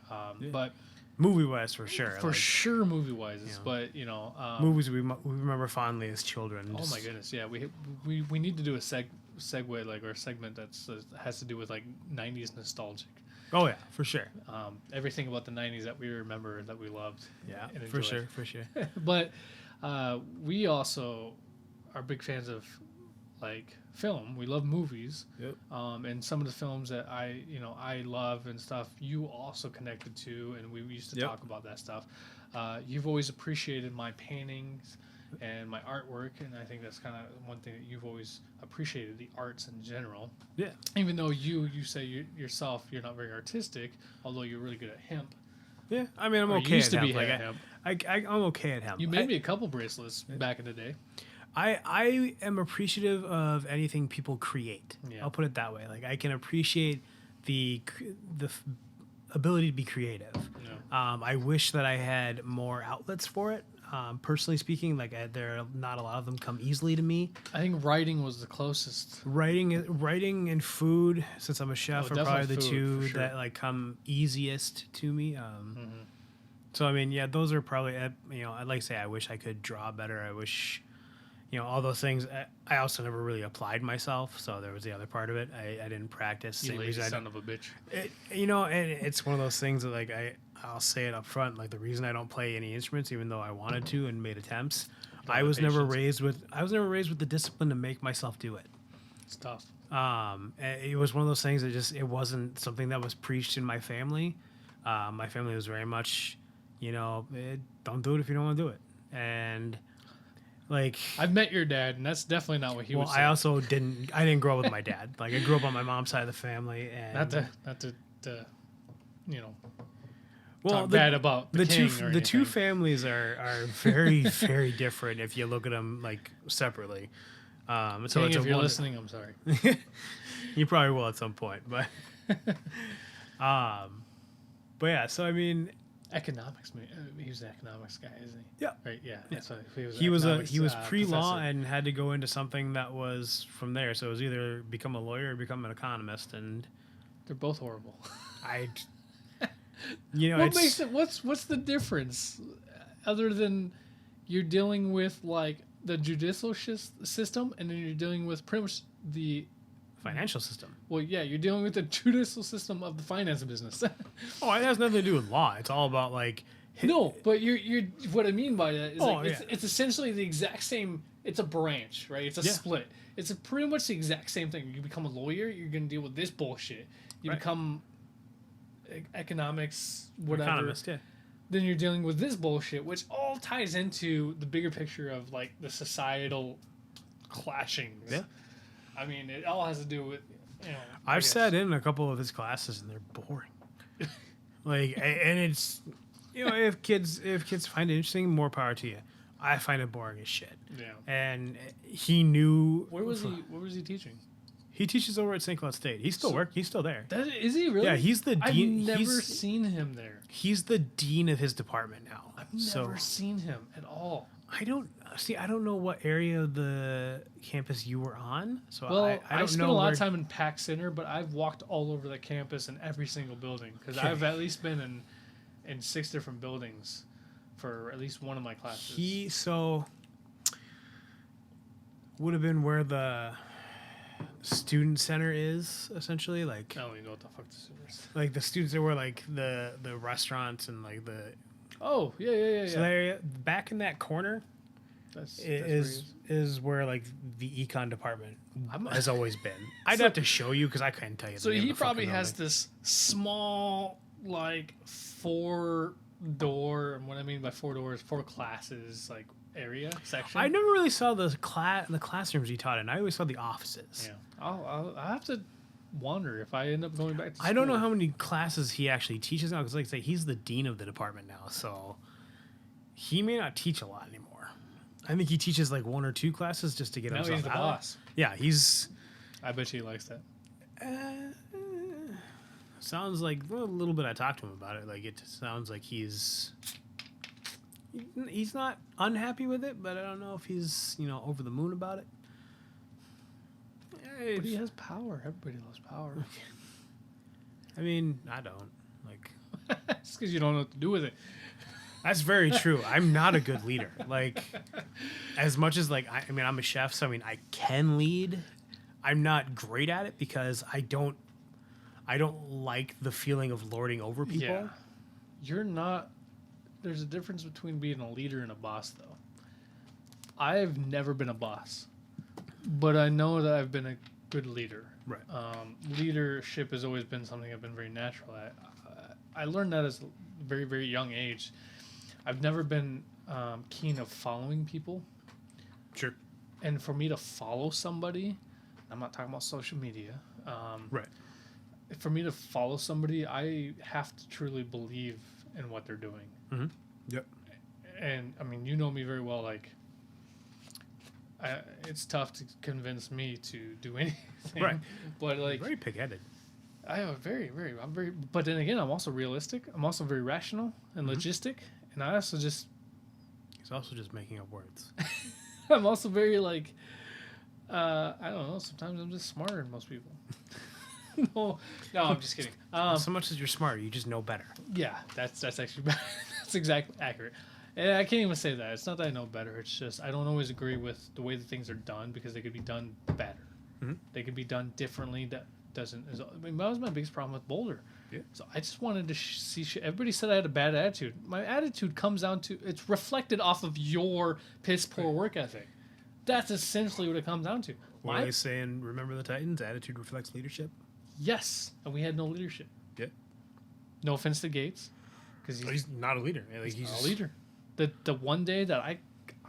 But movie wise, for sure. for sure, movie-wise, Yeah. but, Movies we remember fondly as children. oh my goodness, yeah, we need to do a segue, like, or a segment that's has to do with, like, 90s nostalgic. Oh yeah, for sure. Everything about the 90s that we remember, that we loved. Yeah, and for enjoyed. sure. But we also are big fans of, like, film. We love movies. Yep. And some of the films that I love and stuff, you also connected to, and we used to talk about that stuff. You've always appreciated my paintings and my artwork, and I think that's kind of one thing that you've always appreciated, the arts in general. Yeah. Even though you say yourself you're not very artistic, although you're really good at hemp. Yeah, I mean, I'm Or okay used at to be hemp. Like, at hemp. I'm okay at hemp. You made me a couple bracelets back in the day. I am appreciative of anything people create. Yeah. I'll put it that way. Like I can appreciate the ability to be creative. Yeah. I wish that I had more outlets for it. Personally speaking, like there are not a lot of them come easily to me. I think writing was the closest. Writing and food, since I'm a chef, are probably the definitely food, two for sure. that like come easiest to me. So I mean, yeah, those are probably I'd like to say I wish I could draw better. I wish all those things. I also never really applied myself, so there was the other part of it. I didn't practice. You Same lazy reason I son don't- of a bitch. and it's one of those things that like I'll say it up front. Like the reason I don't play any instruments, even though I wanted to and made attempts, I was never raised with the discipline to make myself do it. It's tough. It was one of those things that just it wasn't something that was preached in my family. My family was very much, don't do it if you don't want to do it, and like I've met your dad, and that's definitely not what he would say. I also didn't grow up with my dad. Like I grew up on my mom's side of the family, and not to well, talk bad about the king or the two anything. families are very very different if you look at them like separately. So King, it's a if you're wonder- listening, I'm sorry. You probably will at some point, but yeah. So I mean, Economics, man. He was an economics guy, isn't he? Yeah. Right. Yeah. That's what, he was. he was economics, pre-law professor. and had to go into something that was from there. So it was either become a lawyer or become an economist, and They're both horrible. I, What it's, makes it? What's the difference, other than you're dealing with like the judicial system, and then you're dealing with pretty much the financial system. well, yeah, you're dealing with the judicial system of the finance business. Oh, it has nothing to do with law. It's all about like No, but you're what I mean by that is Oh, like yeah. it's essentially the exact same. It's a branch, right? It's a Yeah. split. It's pretty much the exact same thing. You become a lawyer, you're gonna deal with this bullshit. You Right. become economics, whatever. Economist, yeah. Then you're dealing with this bullshit, which all ties into the bigger picture of like the societal clashings. Yeah. I mean, it all has to do with I I've guess. sat in a couple of his classes and they're boring. Like, and it's, if kids find it interesting, more power to you. I find it boring as shit. Yeah. And he knew. Where was he? What was he teaching? He teaches over at St. Cloud State. He's still He's still there. Is he really? Yeah, he's the dean. I've never seen him there. He's the dean of his department now. I've never seen him at all. I don't know what area of the campus you were on. So Well, I don't spent know a lot where- of time in Pack Center, but I've walked all over the campus in every single building because Okay. I've at least been in 6 different buildings for at least one of my classes. He would have been where the student center is, essentially. Like, I don't even know what the fuck this is. like the students that were like the restaurants and like the Oh, yeah. so that area back in that corner That's where he is where like the econ department I'm- has always been. I'd So- have to show you because I couldn't tell you. So the name he of the probably fucking has building. this small, like 4-door. And what I mean by 4 doors, 4 classes, like area section. I never really saw the classrooms he taught in. I always saw the offices. Yeah, I'll have to wonder if I end up going back to. I don't know school. how many classes he actually teaches now because, like I say, he's the dean of the department now, so he may not teach a lot anymore. I think he teaches like 1 or 2 classes just to get Now himself he's the out. boss. Yeah, he's. I bet he likes that. Sounds like a little bit. I talked to him about it. Like it sounds like he's not unhappy with it, but I don't know if he's over the moon about it. But he has power. Everybody loves power. I mean, I don't like. It's because you don't know what to do with it. That's very true. I'm not a good leader. Like, as much as like I mean, I'm a chef, so I mean, I can lead. I'm not great at it because I don't like the feeling of lording over people. Yeah. You're not. There's a difference between being a leader and a boss, though. I've never been a boss, but I know that I've been a good leader. Right. Leadership has always been something I've been very natural at. I learned that as a very, very young age. I've never been keen of following people. Sure. And for me to follow somebody, I'm not talking about social media. Right. For me to follow somebody, I have to truly believe in what they're doing. Mm-hmm. Yep. And I mean, you know me very well. Like, it's tough to convince me to do anything. Right. But like, Very pig-headed. I am I'm very. But then again, I'm also realistic. I'm also very rational and logistic, and I also just. He's also just making up words. I'm also very like. I don't know. Sometimes I'm just smarter than most people. no, I'm just kidding. So much as you're smart, you just know better. Yeah, that's actually that's exactly accurate. And I can't even say that. It's not that I know better. It's just I don't always agree with the way that things are done because they could be done better. Mhm. They could be done differently. That doesn't. I mean, that was my biggest problem with Boulder. Yeah. So I just wanted to see. Everybody said I had a bad attitude. My attitude comes down to it's reflected off of your piss poor work ethic. That's essentially what it comes down to. What are they saying? Remember the Titans? Attitude reflects leadership. Yes, and we had no leadership. Yeah. No offense to Gates, because He's not a leader. Like, he's not a leader. The one day that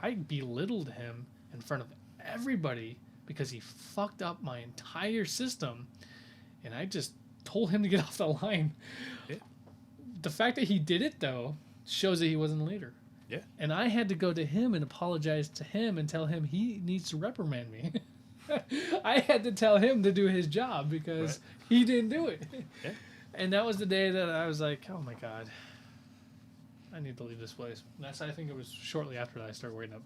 I belittled him in front of everybody because he fucked up my entire system, and I just told him to get off the line. Yeah. The fact that he did it though shows that he wasn't a leader. Yeah. And I had to go to him and apologize to him and tell him he needs to reprimand me. I had to tell him to do his job because he didn't do it. Yeah. And that was the day that I was like, oh my God, I need to leave this place. And I think it was shortly after that I started working at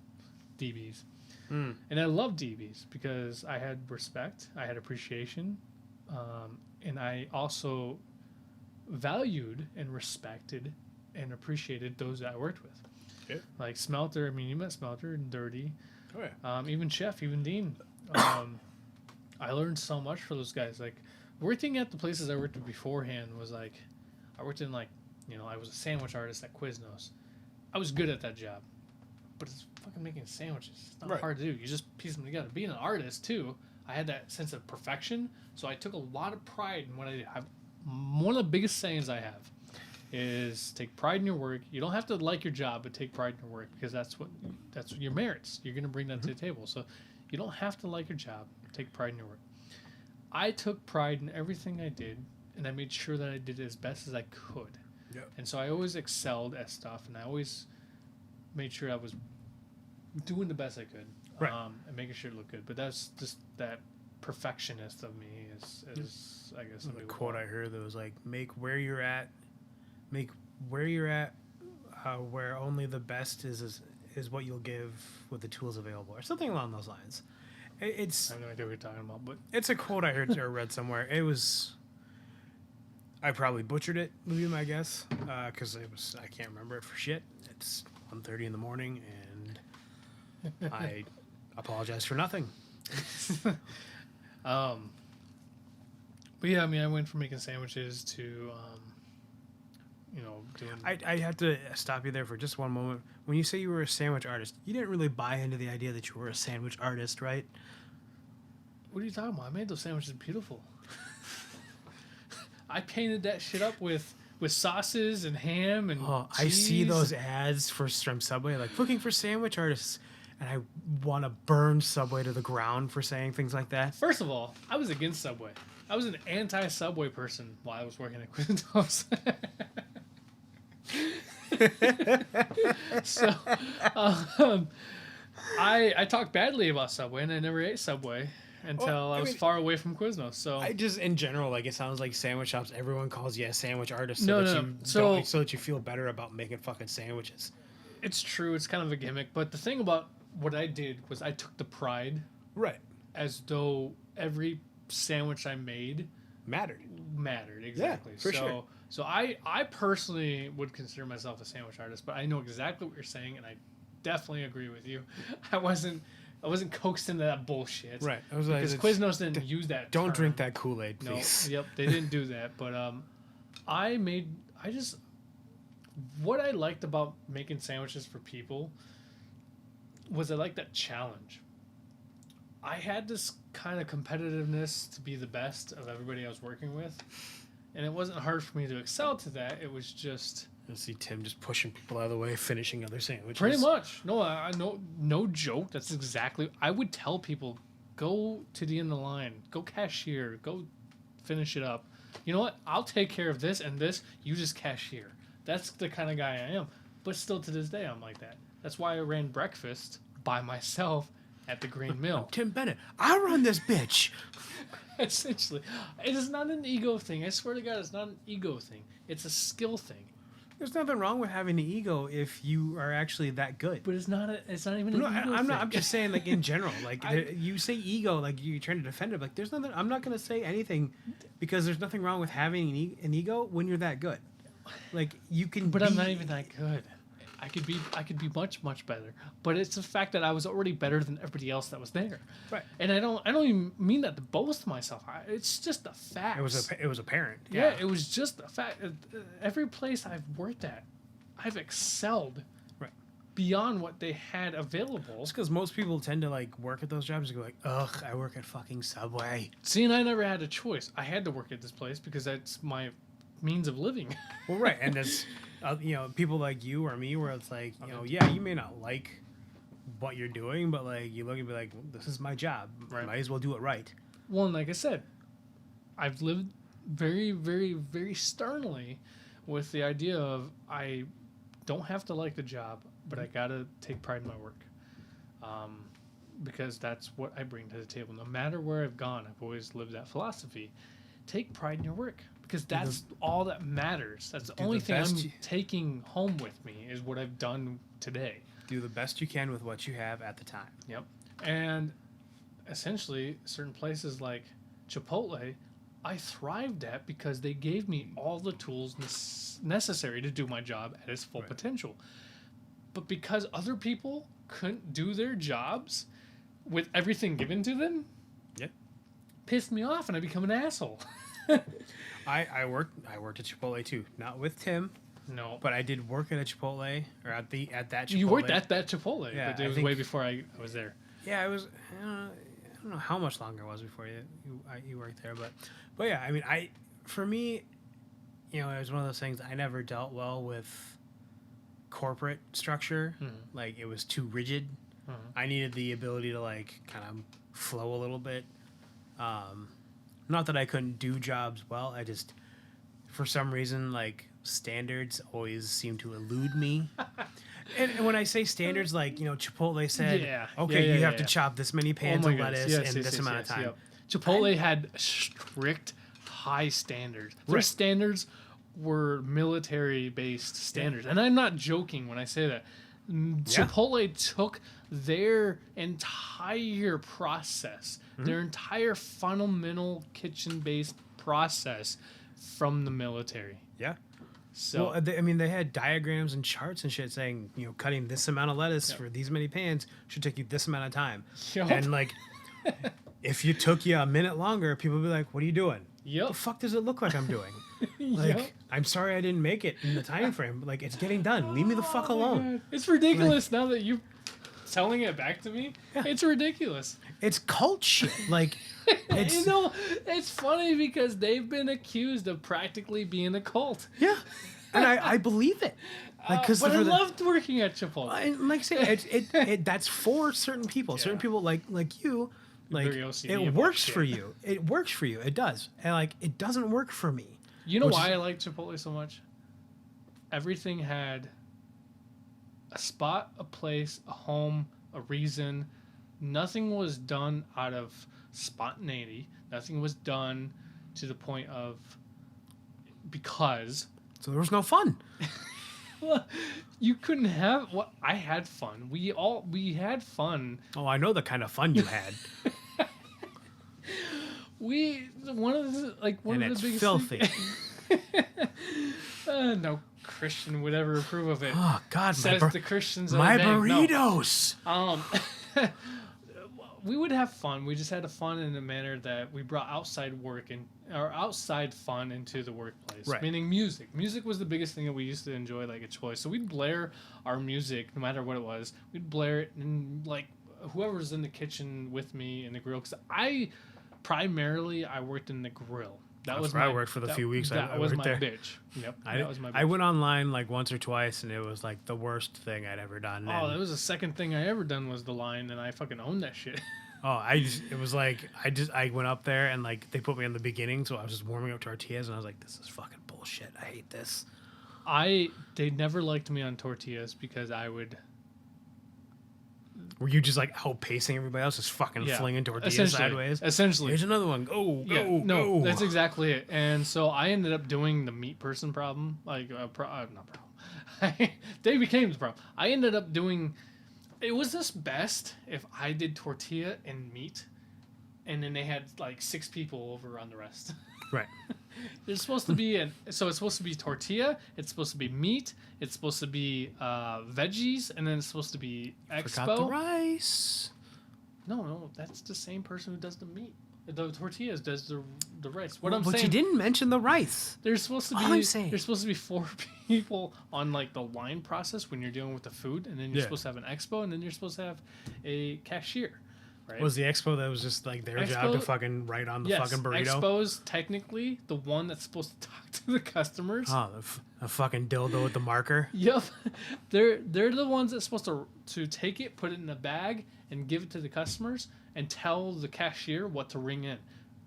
DBs. Mm. And I loved DBs because I had respect, I had appreciation, and I also valued and respected and appreciated those that I worked with. Yeah. Like Smelter, I mean, you met Smelter and Dirty. Oh, yeah. Even Chef, even Dean. I learned so much for those guys. Like, working at the places I worked at beforehand was like, I worked in like I was a sandwich artist at Quiznos. I was good at that job, but it's fucking making sandwiches. It's not hard to do. You just piece them together. Being an artist too, I had that sense of perfection, so I took a lot of pride in what I did. One of the biggest sayings I have is take pride in your work. You don't have to like your job, but take pride in your work, because that's what your merits. You're going to bring that to the table. So you don't have to like your job. Take pride in your work. I took pride in everything I did, and I made sure that I did it as best as I could. Yep. And so I always excelled at stuff, and I always made sure I was doing the best I could, and making sure it looked good. But that's just that perfectionist of me is I guess. The quote I heard that was like, make where you're at, where only the best is what you'll give with the tools available, or something along those lines. It's I have no idea what you're talking about, but it's a quote I heard or read somewhere. It was, I probably butchered it, would be my guess, because I can't remember it for shit. It's 1:30 in the morning, and I apologize for nothing. But yeah, I mean, I went from making sandwiches to doing. I have to stop you there for just one moment. When you say you were a sandwich artist, you didn't really buy into the idea that you were a sandwich artist, right? What are you talking about? I made those sandwiches beautiful. I painted that shit up with sauces and ham and cheese. I see those ads from Subway, like looking for sandwich artists, and I want to burn Subway to the ground for saying things like that. First of all, I was against Subway. I was an anti-Subway person while I was working at Quiznos. So, I talked badly about Subway, and I never ate Subway until I was far away from Quiznos. So I just, in general, like, it sounds like sandwich shops, everyone calls you a sandwich artist so that you feel better about making fucking sandwiches. It's true. It's kind of a gimmick. But the thing about what I did was I took the pride, right, as though every sandwich I made mattered. Exactly. Yeah, for sure. So I personally would consider myself a sandwich artist, but I know exactly what you're saying, and I definitely agree with you. I wasn't coaxed into that bullshit. Right. I was because Quiznos didn't use that Don't term. drink that Kool-Aid, please. No. Yep. They didn't do that. But what I liked about making sandwiches for people was I liked that challenge. I had this kind of competitiveness to be the best of everybody I was working with, and it wasn't hard for me to excel to that. It was just I see Tim just pushing people out of the way, finishing other sandwiches. pretty much. No joke. That's exactly. I would tell people, go to the end of the line, go cashier, go finish it up. You know what? I'll take care of this and this. You just cashier. That's the kind of guy I am. But still, to this day, I'm like that. That's why I ran breakfast by myself at the Green Mill. Tim Bennett, I run this bitch. Essentially, it is not an ego thing. I swear to God, it's not an ego thing. It's a skill thing. There's nothing wrong with having an ego if you are actually that good. But it's not even an ego thing. I'm just saying, like, in general, like, you say ego, like, you're trying to defend it. Like, there's nothing. I'm not going to say anything because there's nothing wrong with having an ego when you're that good. Like, you can. But I'm not even that good. I could be much, much better. But it's the fact that I was already better than everybody else that was there. Right. And I don't even mean that to boast myself. It's just a fact. It was apparent. Yeah, it was just a fact. Every place I've worked at, I've excelled. Right. Beyond what they had available. It's because most people tend to, like, work at those jobs and go like, ugh, I work at fucking Subway. See, and I never had a choice. I had to work at this place because that's my means of living. Well, right, and that's people like you or me, where it's like, yeah, you may not like what you're doing, but, like, you look and be like, well, this is my job. Right. Might as well do it right. Well, and like I said, I've lived very, very, very sternly with the idea of I don't have to like the job, but I gotta take pride in my work, because that's what I bring to the table. No matter where I've gone, I've always lived that philosophy. Take pride in your work, because that's all that matters. That's the only thing I'm taking home with me is what I've done today. Do the best you can with what you have at the time. Yep. And essentially, certain places like Chipotle, I thrived at because they gave me all the tools necessary to do my job at its full potential. But because other people couldn't do their jobs with everything given to them, pissed me off, and I become an asshole. I worked at Chipotle too, not with Tim, No. but I did work at a Chipotle or at that Chipotle. You worked at that Chipotle, Yeah, but it I was think- way before I was there. Yeah, it was. I don't know how much longer it was before you worked there, but yeah, I mean, for me, it was one of those things. I never dealt well with corporate structure. Like, it was too rigid. I needed the ability to like kind of flow a little bit. Not that I couldn't do jobs well. I just, for some reason, like standards always seem to elude me. And when I say standards, like, Chipotle said, you have to chop this many pans of lettuce in this amount of time. Yep. Chipotle had strict, high standards. Their standards were military-based standards. And I'm not joking when I say that. Chipotle took their entire process, their entire fundamental kitchen-based process from the military. Yeah. So Well, they had diagrams and charts and shit saying, cutting this amount of lettuce for these many pans should take you this amount of time. Yup. And like, if you took you a minute longer, people would be like, "What are you doing? Yep. The fuck does it look like I'm doing?" Like, Yep. I'm sorry I didn't make it in the time frame, but like, it's getting done. Leave me the fuck alone. God. It's ridiculous now that you're telling it back to me. Yeah. It's ridiculous. It's cult shit. Like, it's It's funny because they've been accused of practically being a cult. yeah, and I believe it. Like, But I loved working at Chipotle. And like I say, it that's for certain people. Yeah. Certain people like you, like Very OCD it about works shit. for you. It works for you. It does. And like, it doesn't work for me. You know Which why is- I like Chipotle so much? Everything had a spot, a place, a home, a reason. Nothing was done out of spontaneity. Nothing was done to the point of because So there was no fun. you couldn't have what I had fun. We had fun. Oh, I know the kind of fun you had, One of the and biggest it's filthy. no Christian would ever approve of it. Oh God, Says the Christians. my of the day. No. burritos. We would have fun. We just had a fun in a manner that we brought outside work and or outside fun into the workplace. Right. Meaning music. Music was the biggest thing that we used to enjoy, like at Chipotle. So we'd blare our music, no matter what it was. We'd blare it, and like whoever's in the kitchen with me in the grill, because I worked in the grill. That was where my, I worked for the that- few weeks That I was worked my there. bitch. Yep. I that was my bitch. I went online like once or twice, and it was like the worst thing I'd ever done. Oh, And- that was the second thing I ever done was the line, and I fucking owned that shit. Oh, it was like, I went up there and like they put me in the beginning, so I was just warming up tortillas and I was like, this is fucking bullshit. I hate this. They never liked me on tortillas because I would Were you just like outpacing everybody else, just fucking flinging tortillas sideways? Essentially. Here's another one. Go, Yeah, go, no, go. that's exactly it. And so I ended up doing the meat person problem, not problem. They became the problem. I ended up doing. It was just best if I did tortilla and meat, and then they had like 6 people over on the rest. Right. There's supposed to be so it's supposed to be tortilla, it's supposed to be meat, it's supposed to be veggies, and then it's supposed to be Forgot the expo. rice. No, that's the same person who does the meat. The tortillas does the rice. What I'm But saying, you didn't mention the rice. there's supposed to be All I'm saying- there's supposed to be 4 people on like the line process when you're dealing with the food, and then you're Yeah. supposed to have an expo, and then you're supposed to have a cashier. Right? Was the expo that was just like their job to Expo- fucking write on the yes, fucking burrito? expo's technically the one that's supposed to talk to the customers. Oh, the fucking dildo with the marker. Yep, they're the ones that's supposed to take it, put it in a bag, and give it to the customers, and tell the cashier what to ring in.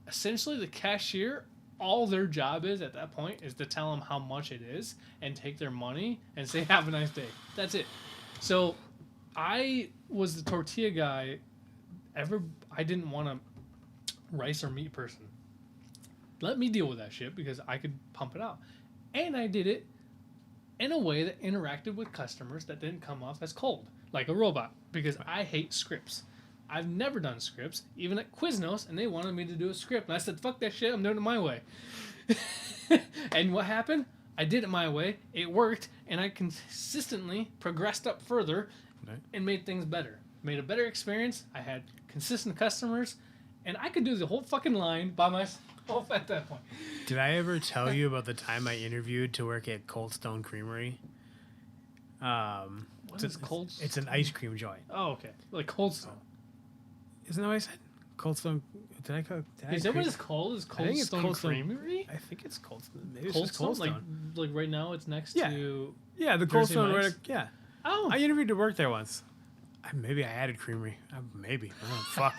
Essentially, the cashier, all their job is at that point is to tell them how much it is and take their money and say have a nice day. That's it. So, I was the tortilla guy. I didn't want a rice or meat person. Let me deal with that shit because I could pump it out, and I did it in a way that interacted with customers that didn't come off as cold, like a robot, because I hate scripts. I've never done scripts, even at Quiznos, and they wanted me to do a script. And I said, fuck that shit, I'm doing it my way. And what happened? I did it my way, it worked, and I consistently progressed up further Right. and made things better. Made a better experience. I had consistent customers, and I could do the whole fucking line by myself at that point. Did I ever tell you about the time I interviewed to work at Cold Stone Creamery? What is Cold Stone? It's an ice cream joint. Oh, okay. Like Cold Stone. Isn't that what I said? Cold Stone. Did I go? Is that what it's called? Is Cold Stone Cold Stone Creamery? I think it's Cold Stone. Maybe it's Cold just Cold Stone? Stone. Like right now it's next Yeah. to... Yeah, the Cold Jersey Stone. Mike's? Right, yeah. Oh. I interviewed to work there once. Maybe I added creamery. Maybe. Oh, fuck.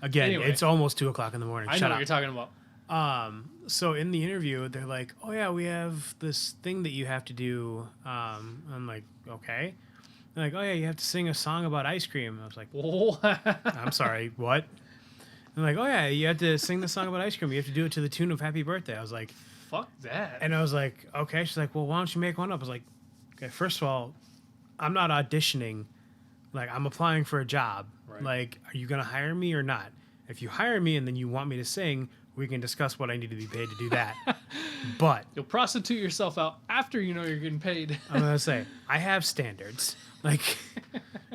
Again, Anyway. it's almost 2:00 in the morning. I know Shut what up. you're talking about. So in the interview, they're like, "Oh yeah, we have this thing that you have to do." I'm like, "Okay." They're like, "Oh yeah, you have to sing a song about ice cream." I was like, What? "I'm sorry, what?" They're like, "Oh yeah, you have to sing the song about ice cream. You have to do it to the tune of Happy Birthday." I was like, Fuck that. and I was like, "Okay." She's like, "Well, why don't you make one up?" I was like, "Okay, first of all, I'm not auditioning. Like, I'm applying for a job. Right. Like, are you gonna hire me or not? If you hire me and then you want me to sing, we can discuss what I need to be paid to do that. But You'll prostitute yourself out after you know you're getting paid. I'm gonna say I have standards. Like,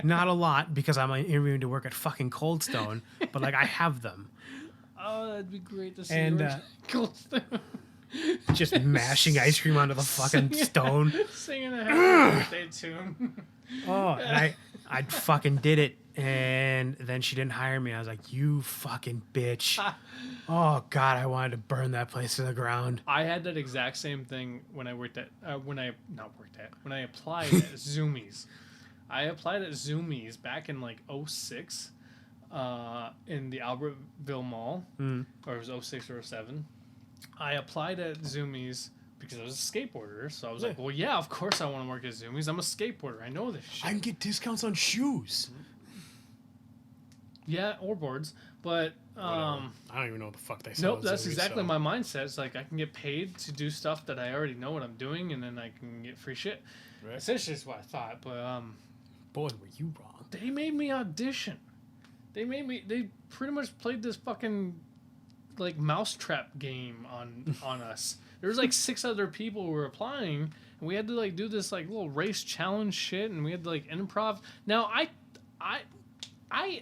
not a lot because I'm interviewing to work at fucking Cold Stone, but like I have them. Oh, that'd be great to see. And, you Cold Stone. Just mashing ice cream onto the fucking stone. Singing a happy birthday tune. Oh, and I fucking did it. And then she didn't hire me. I was like, you fucking bitch. Oh, God, I wanted to burn that place to the ground. I had that exact same thing when I worked at, when I applied at Zoomies. I applied at Zoomies back in like 06 in the Albertville Mall, or it was 06 or 07. I applied at Zoomies because I was a skateboarder, so I was like, well, yeah, of course I want to work at Zoomies. I'm a skateboarder. I know this shit. I can get discounts on shoes. Yeah, or boards, but I don't even know what the fuck they said. nope, that's exactly my mindset. It's like I can get paid to do stuff that I already know what I'm doing, and then I can get free shit. Right. Essentially, that's what I thought. But boy, were you wrong. they made me audition. They pretty much played this fucking like mousetrap game on us. There was like 6 other people who were applying, and we had to like do this like little race challenge shit, and we had to like improv. Now I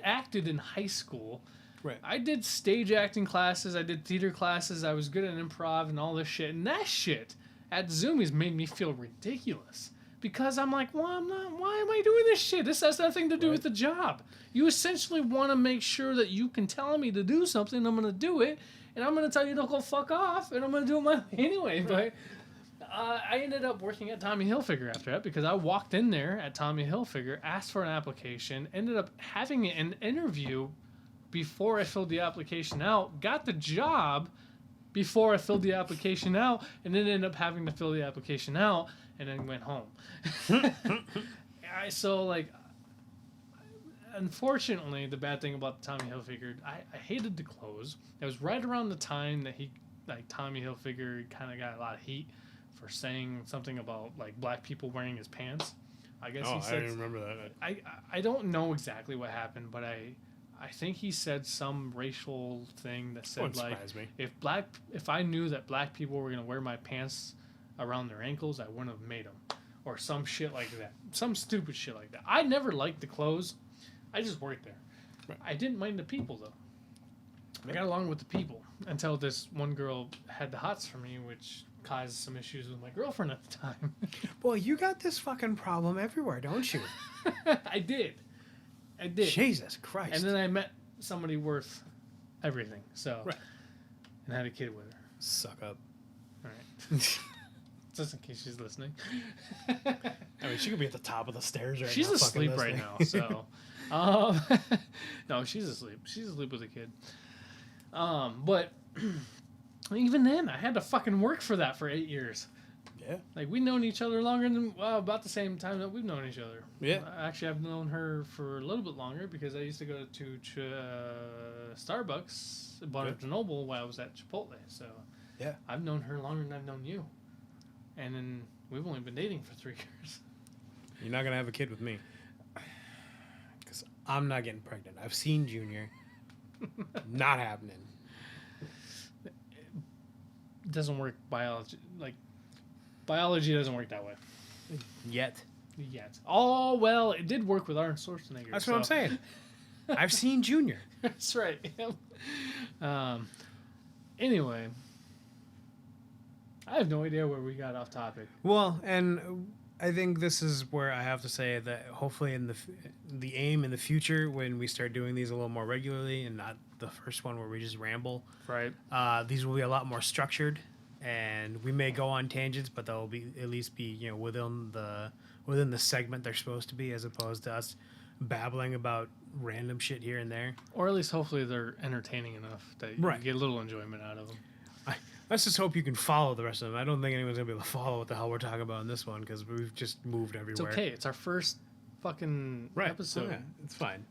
acted in high school. Right. I did stage acting classes. I did theater classes. I was good at improv and all this shit. And that shit at Zoomies made me feel ridiculous. Because I'm like, well, why am I doing this shit? This has nothing to do with the job. You essentially want to make sure that you can tell me to do something, I'm going to do it, and I'm going to tell you to go fuck off, and I'm going to do it my way anyway. Right. But I ended up working at Tommy Hilfiger after that because I walked in there at Tommy Hilfiger, asked for an application, ended up having an interview before I filled the application out, got the job before I filled the application out, and then ended up having to fill the application out, and then went home. Unfortunately, the bad thing about Tommy Hilfiger, I hated the clothes. It was right around the time that Tommy Hilfiger kind of got a lot of heat for saying something about like black people wearing his pants. I guess he said. I didn't remember that. I don't know exactly what happened, but I think he said some racial thing that said like if I knew that black people were gonna wear my pants around their ankles, I wouldn't have made them, or some shit like that, some stupid shit like that. I never liked the clothes. I just worked there. Right. I didn't mind the people though. I got along with the people until this one girl had the hots for me, which caused some issues with my girlfriend at the time. Well, you got this fucking problem everywhere, don't you? I did. Jesus Christ. And then I met somebody worth everything. So, right. And had a kid with her. Suck up. All right. Just in case she's listening. I mean, she could be at the top of the stairs right she's now. She's asleep right now, so. No, she's asleep. She's asleep with a kid. But even then, I had to fucking work for that for 8 years. Yeah. Like, we've known each other longer than, about the same time that we've known each other. Yeah. Actually, I've known her for a little bit longer because I used to go to Starbucks, Barnes & Noble, while I was at Chipotle. So, yeah. I've known her longer than I've known you. And then we've only been dating for 3 years. You're not going to have a kid with me. Because I'm not getting pregnant. I've seen Junior. Not happening. It doesn't work biology doesn't work that way. Yet. Oh, well, it did work with Arnold Schwarzenegger. That's what I'm saying. I've seen Junior. That's right. Yep. Anyway, I have no idea where we got off topic. Well, and I think this is where I have to say that hopefully in the aim in the future, when we start doing these a little more regularly and not the first one where we just ramble, Right. these will be a lot more structured, and we may go on tangents, but they'll be at least be within the segment they're supposed to be, as opposed to us babbling about random shit here and there. Or at least hopefully they're entertaining enough that you Right. get a little enjoyment out of them. Let's just hope you can follow the rest of them. I don't think anyone's gonna be able to follow what the hell we're talking about in this one because we've just moved everywhere. It's okay. It's our first fucking episode Yeah, it's fine.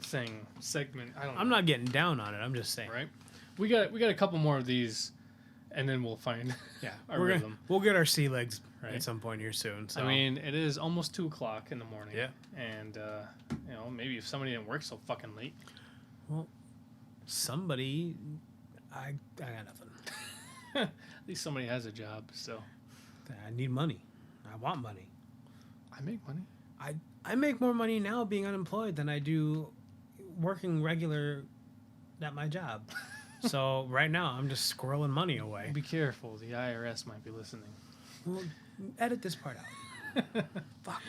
segment. I don't know. I'm not getting down on it. I'm just saying. Right. We got a couple more of these, and then we'll find Yeah, our rhythm. we'll get our sea legs Right. at some point here soon. So. I mean, it is almost 2:00 in the morning. Yeah. And maybe if somebody didn't work so fucking late. well, somebody, I got nothing. At least somebody has a job. So I need money. I want money. I make money. I make more money now being unemployed than I do working regular at my job. So right now I'm just squirreling money away. Be careful. The IRS might be listening. Well, edit this part out. Fuck.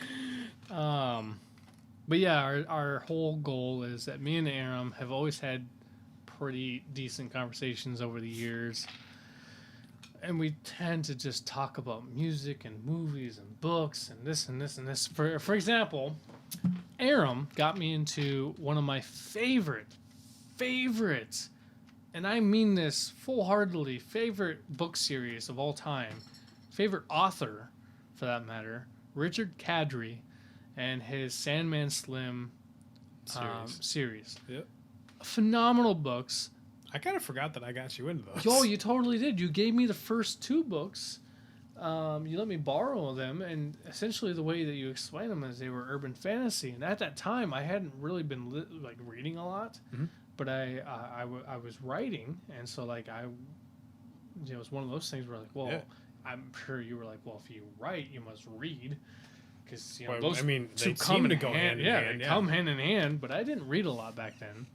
But yeah, our whole goal is that me and Aram have always had pretty decent conversations over the years. And we tend to just talk about music and movies and books and this and this and this. For example, Aram got me into one of my favorites, and I mean this full-heartedly, favorite book series of all time, favorite author, for that matter, Richard Kadri, and his Sandman Slim series. Yep. Phenomenal books. I kind of forgot that I got you into those. Yo, you totally did. You gave me the first 2 books. You let me borrow them, and essentially the way that you explained them is they were urban fantasy. And at that time, I hadn't really been reading a lot, but I was writing, and so it was one of those things where well, I'm sure you were like, well, if you write, you must read, because those two come to go hand in hand. They come hand in hand. But I didn't read a lot back then.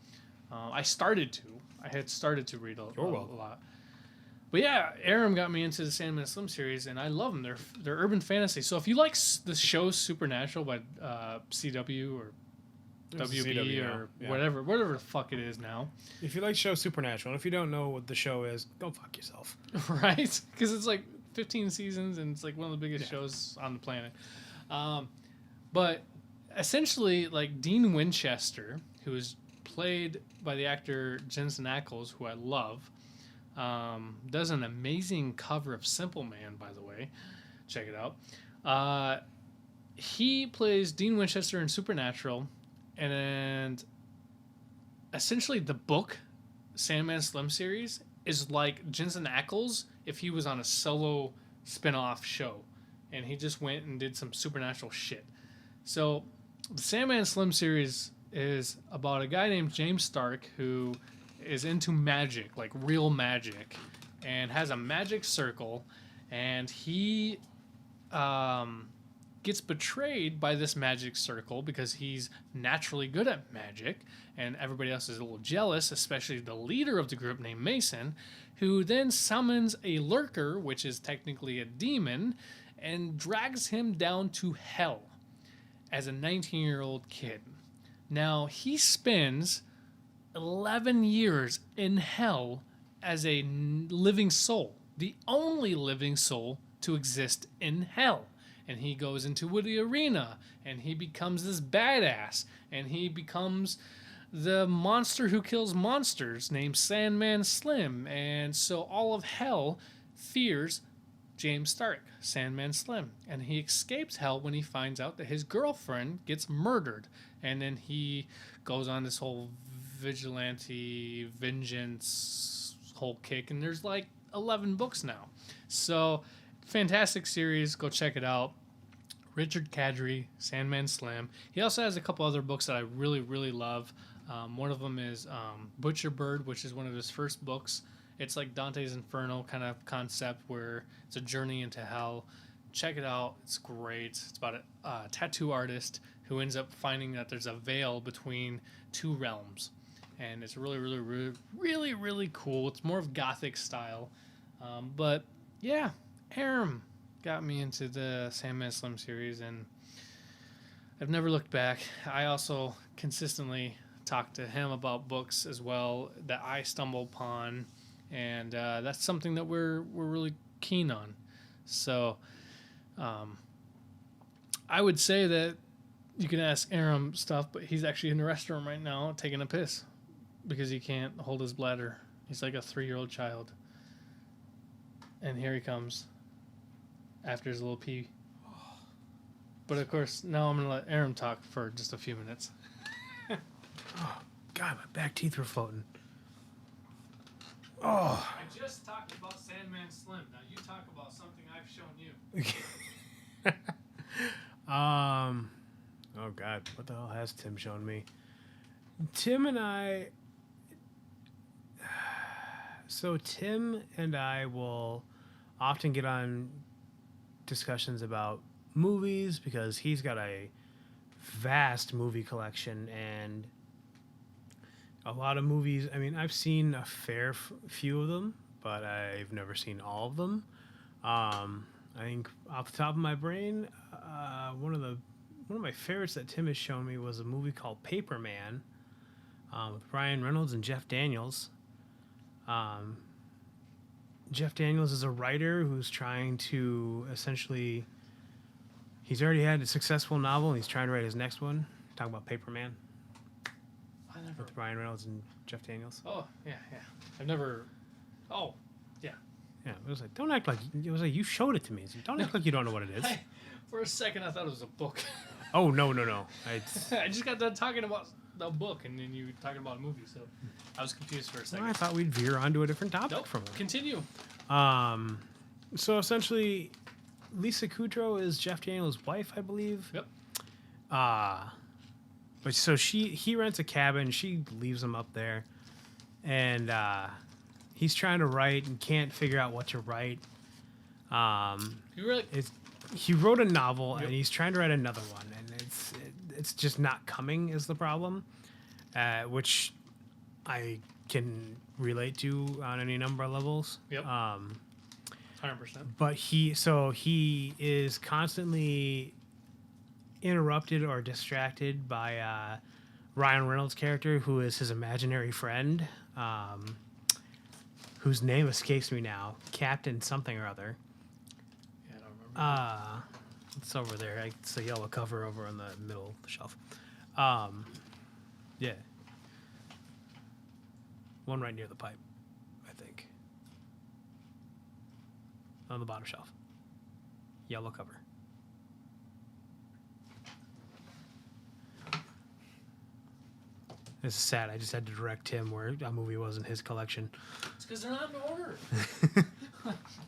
I had started to read a lot. But yeah, Aram got me into the Sandman Slim series, and I love them. They're urban fantasy. So if you like the show Supernatural by CW or WB or whatever the fuck it is now. If you like show Supernatural, and if you don't know what the show is, go fuck yourself. Right? Because it's 15 seasons, and it's one of the biggest shows on the planet. But essentially, Dean Winchester, who is played by the actor Jensen Ackles, who I love, does an amazing cover of Simple Man, by the way. Check it out. He plays Dean Winchester in Supernatural, and essentially the book Sandman Slim series is like Jensen Ackles if he was on a solo spin-off show, and he just went and did some supernatural shit. So the Sandman Slim series is about a guy named James Stark who is into magic, real magic, and has a magic circle, and he gets betrayed by this magic circle because he's naturally good at magic, and everybody else is a little jealous, especially the leader of the group named Mason, who then summons a lurker, which is technically a demon, and drags him down to hell as a 19-year-old kid. Now, he spends 11 years in hell as a living soul, the only living soul to exist in hell. And he goes into the arena, and he becomes this badass, and he becomes the monster who kills monsters named Sandman Slim. And so all of hell fears James Stark, Sandman Slim. And he escapes hell when he finds out that his girlfriend gets murdered. And then he goes on this whole vigilante vengeance whole kick, and there's 11 books now. So fantastic series, go check it out. Richard Kadri, Sandman Slim. He also has a couple other books that I really, really love. One of them is Butcher Bird, which is one of his first books. It's like Dante's Inferno kind of concept where it's a journey into hell. Check it out. It's great. It's about a tattoo artist who ends up finding that there's a veil between 2 realms. and it's really cool. It's more of gothic style, but yeah, Aram got me into the Sandman Slim series, and I've never looked back. I also consistently talk to him about books as well that I stumble upon, and that's something that we're really keen on. So I would say that you can ask Aram stuff, but he's actually in the restroom right now taking a piss because he can't hold his bladder. He's like a 3-year-old child. And here he comes after his little pee. But of course, now I'm going to let Aram talk for just a few minutes. Oh, God, my back teeth were floating. Oh. I just talked about Sandman Slim. Now you talk about something I've shown you. Oh God, what the hell has Tim shown me? Tim and I. So Tim and I will often get on discussions about movies because he's got a vast movie collection and a lot of movies. I mean, I've seen a fair few of them, but I've never seen all of them. I think off the top of my brain, one of my favorites that Tim has shown me was a movie called Paper Man with Ryan Reynolds and Jeff Daniels. Jeff Daniels is a writer who's trying to essentially. He's already had a successful novel, and he's trying to write his next one. Talking about Paper Man. With Ryan Reynolds and Jeff Daniels. Oh, yeah. I've never... Oh, yeah. Yeah, it was like, don't act like... It was like, you showed it to me. Don't act like you don't know what it is. For a second, I thought it was a book. Oh, no. I just got done talking about the book, and then you were talking about a movie, so I was confused for a second. Well, I thought we'd veer onto a different topic from it. Continue. So essentially, Lisa Kudrow is Jeff Daniels' wife, I believe. Yep. But so he rents a cabin. She leaves him up there, and he's trying to write and can't figure out what to write. He wrote a novel, and he's trying to write another one, and it's just not coming is the problem, which I can relate to on any number of levels. Yep. 100%. But he is constantly interrupted or distracted by Ryan Reynolds' character, who is his imaginary friend, whose name escapes me now, Captain something or other. Yeah, I don't remember. It's over there. It's the yellow cover over on the middle of the shelf. Yeah. One right near the pipe, I think. On the bottom shelf. Yellow cover. This is sad. I just had to direct him where a movie wasn't his collection. It's because they're not in order.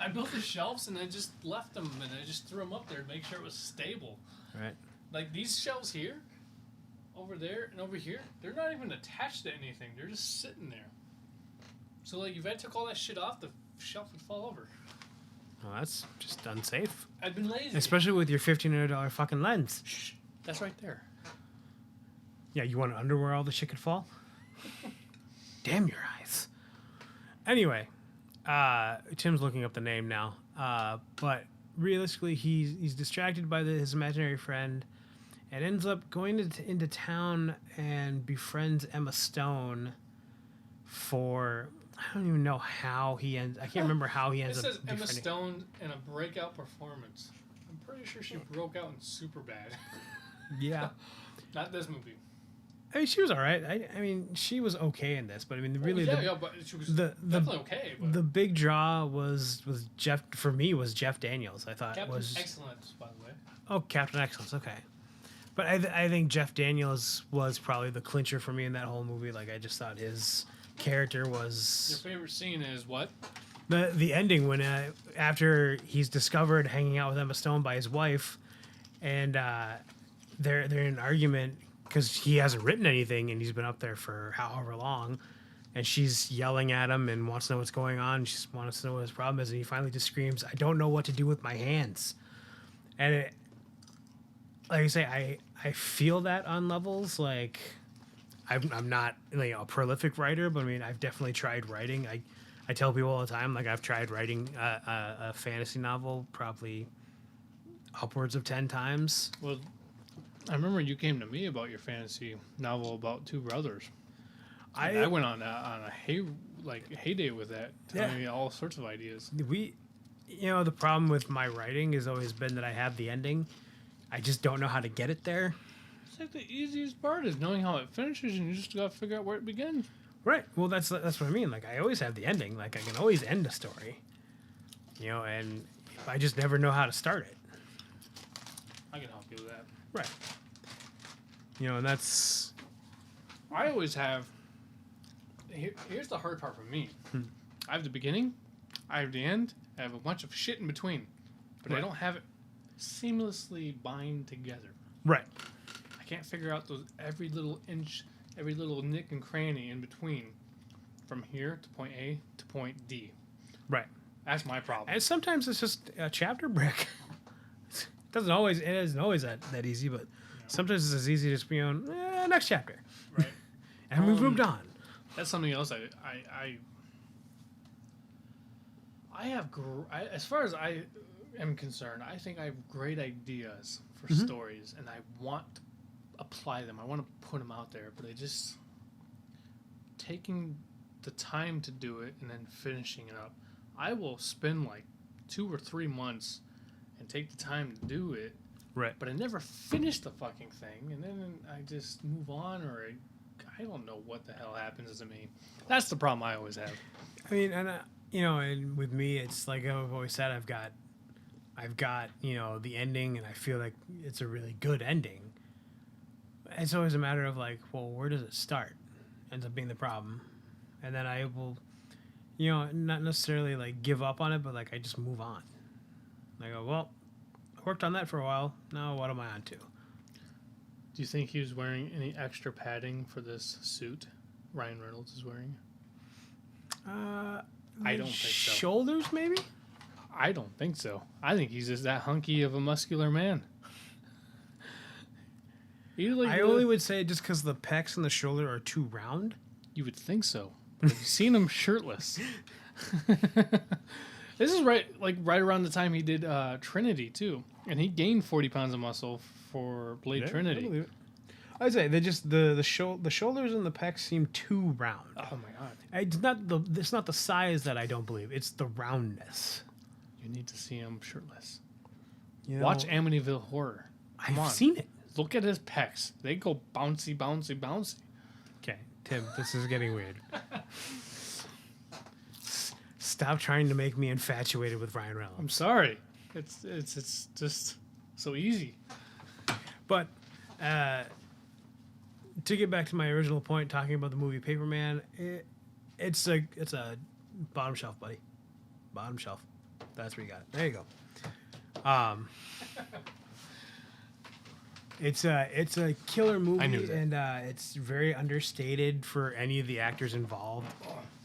I built the shelves and I just left them and I just threw them up there to make sure it was stable. Right. Like these shelves here, over there, and over here, they're not even attached to anything. They're just sitting there. So like if I took all that shit off, the shelf would fall over. Well, that's just unsafe. I've been lazy. Especially with your $1,500 fucking lens. Shh. That's right there. Yeah, you want underwear all the shit could fall? Damn your eyes. Anyway, Tim's looking up the name now. But realistically, he's distracted by his imaginary friend and ends up going into town and befriends Emma Stone for... I don't even know how he ends... I can't remember how he ends up... It says Emma Stone in a breakout performance. I'm pretty sure she broke out in Superbad. Yeah. Not this movie. I mean, she was all right. I mean, she was okay in this, but I mean, really, but she was definitely okay. But the big draw was Jeff for me was Jeff Daniels. I thought Captain was Excellence, by the way. Oh, Captain Excellence. Okay, but I think Jeff Daniels was probably the clincher for me in that whole movie. Like I just thought his character was. Your favorite scene is what? The ending when after he's discovered hanging out with Emma Stone by his wife, and they're in an argument. Because he hasn't written anything and he's been up there for however long, and she's yelling at him and wants to know what's going on. She just wants to know what his problem is, and he finally just screams, "I don't know what to do with my hands." And like I say, I feel that on levels. Like I'm not a prolific writer, but I mean, I've definitely tried writing. I tell people all the time, like, I've tried writing a fantasy novel probably upwards of 10 times. Well, I remember you came to me about your fantasy novel about two brothers. I went on a heyday with that, telling me all sorts of ideas. The problem with my writing has always been that I have the ending. I just don't know how to get it there. It's like the easiest part is knowing how it finishes, and you just gotta figure out where it begins. Right. Well, that's what I mean. Like, I always have the ending. Like, I can always end a story. And I just never know how to start it. I can help you with that. Right. And that's... I always have... Here's the hard part for me. I have the beginning, I have the end, I have a bunch of shit in between. But I don't have it seamlessly bind together. Right. I can't figure out every little inch, every little nick and cranny in between from here to point A to point D. Right. That's my problem. And sometimes it's just a chapter break. It isn't always that easy, but sometimes it's as easy as just being next chapter. Right. And we've moved on. That's something else I have, as far as I am concerned, I think I have great ideas for stories, and I want to apply them. I want to put them out there, but I just taking the time to do it and then finishing it up. I will spend like 2 or 3 months and take the time to do it, right? But I never finish the fucking thing, and then I just move on, or I don't know what the hell happens to me. That's the problem I always have. I mean, and and with me, it's like I've always said, I've got the ending, and I feel like it's a really good ending. It's always a matter of like, well, where does it start? Ends up being the problem, and then I will, not necessarily like give up on it, but like I just move on. I go, well, I worked on that for a while. Now what am I on to? Do you think he was wearing any extra padding for this suit Ryan Reynolds is wearing? I don't think so. Shoulders, maybe? I don't think so. I think he's just that hunky of a muscular man. I only would say just because the pecs and the shoulder are too round. You would think so. But have you seen him shirtless? This is right around the time he did Trinity too, and he gained 40 pounds of muscle for Blade Trinity. I believe it. I'd say they just the shoulders and the pecs seem too round. Oh my god! It's not the size that I don't believe. It's the roundness. You need to see him shirtless. Watch Amityville Horror. I've seen it. Look at his pecs. They go bouncy, bouncy, bouncy. Okay, Tim, this is getting weird. Stop trying to make me infatuated with Ryan Reynolds. I'm sorry. It's just so easy. But to get back to my original point, talking about the movie Paperman, it's a bottom shelf, buddy. Bottom shelf. That's where you got it. There you go. It's a killer movie, I knew that. and it's very understated for any of the actors involved.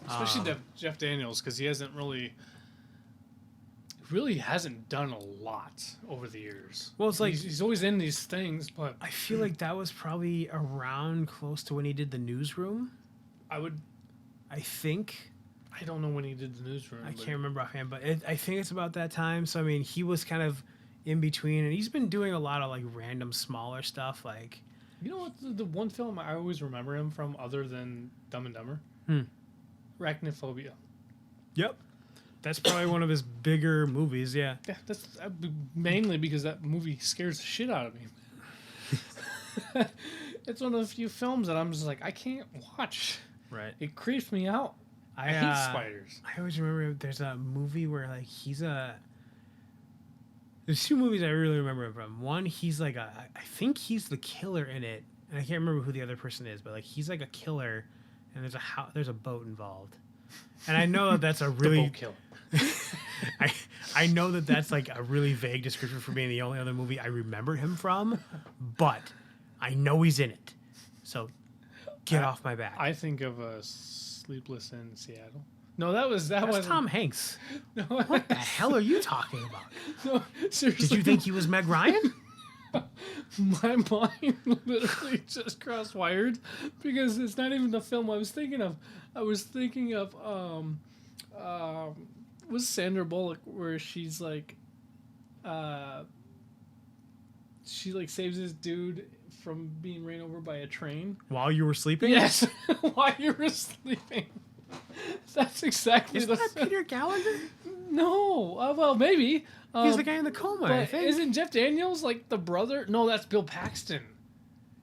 Especially Jeff Daniels, because he hasn't really hasn't done a lot over the years. Well, it's like he's always in these things, but I feel like that was probably around close to when he did The Newsroom. I think. I don't know when he did The Newsroom. I can't remember offhand, but I think it's about that time. So I mean, he was kind of in between, and he's been doing a lot of like random smaller stuff. Like, you know what? The one film I always remember him from, other than Dumb and Dumber, Arachnophobia. Yep. That's probably one of his bigger movies, yeah. Yeah, that's mainly because that movie scares the shit out of me. It's one of the few films that I'm just like, I can't watch. Right. It creeps me out. I hate spiders. I always remember there's a movie where like there's 2 movies I really remember him from. One, he's like I think he's the killer in it, and I can't remember who the other person is, but like he's like a killer, and there's a boat involved. And I know that that's a really boat killer. I know that that's like a really vague description for being the only other movie I remember him from, but I know he's in it. So get off my back. I think of Sleepless in Seattle. No, that's Tom Hanks. No, what the hell are you talking about? No, seriously. Did you think he was Meg Ryan? My mind literally just cross-wired because it's not even the film I was thinking of. I was thinking of was Sandra Bullock where she's like she like saves this dude from being ran over by a train. While you were sleeping? Yes, while you were sleeping. That's exactly Isn't that Peter Gallagher? No, well maybe. He's the guy in the coma, I But think. isn't Jeff Daniels like the brother? No, that's Bill Paxton.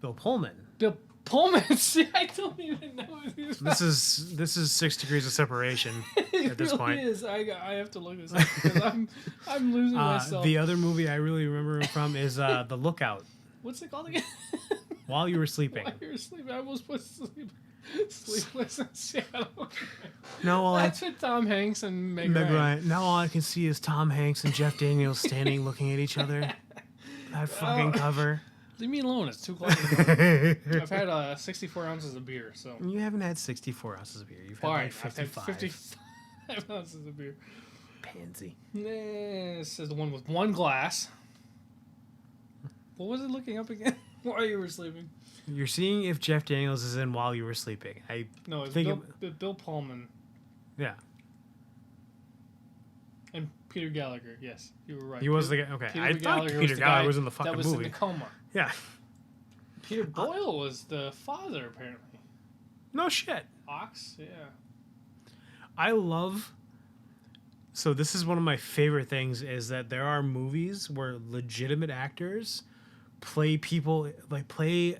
Bill Pullman. Bill Pullman. See, I don't even know who he's This is 6 degrees of separation at this really point. Is. I have to look this up because I'm losing myself. The other movie I really remember him from is The Lookout. What's it called again? While you were sleeping. While you were sleeping, I almost put Sleepless in Seattle. No, well, That's with Tom Hanks and Meg Ryan. Now all I can see is Tom Hanks and Jeff Daniels standing looking at each other. That fucking cover. Leave me alone. It's too close. I've had 64 ounces of beer, so. You haven't had 64 ounces of beer. You've had Fine, like 55. I've had 55 ounces of beer. Pansy. This is the one with one glass. What was it looking up again while you were sleeping? You're seeing if Jeff Daniels is in While You Were Sleeping. No, it's think Bill Pullman Yeah. and Peter Gallagher. Yes, you were right. He was the guy. Okay. Peter I thought Gallagher Peter was the Gallagher guy was in the fucking that was movie. in the coma. Yeah. Peter Boyle was the father, apparently. No shit. Ox, yeah. I love. So this is one of my favorite things is that there are movies where legitimate actors play people like play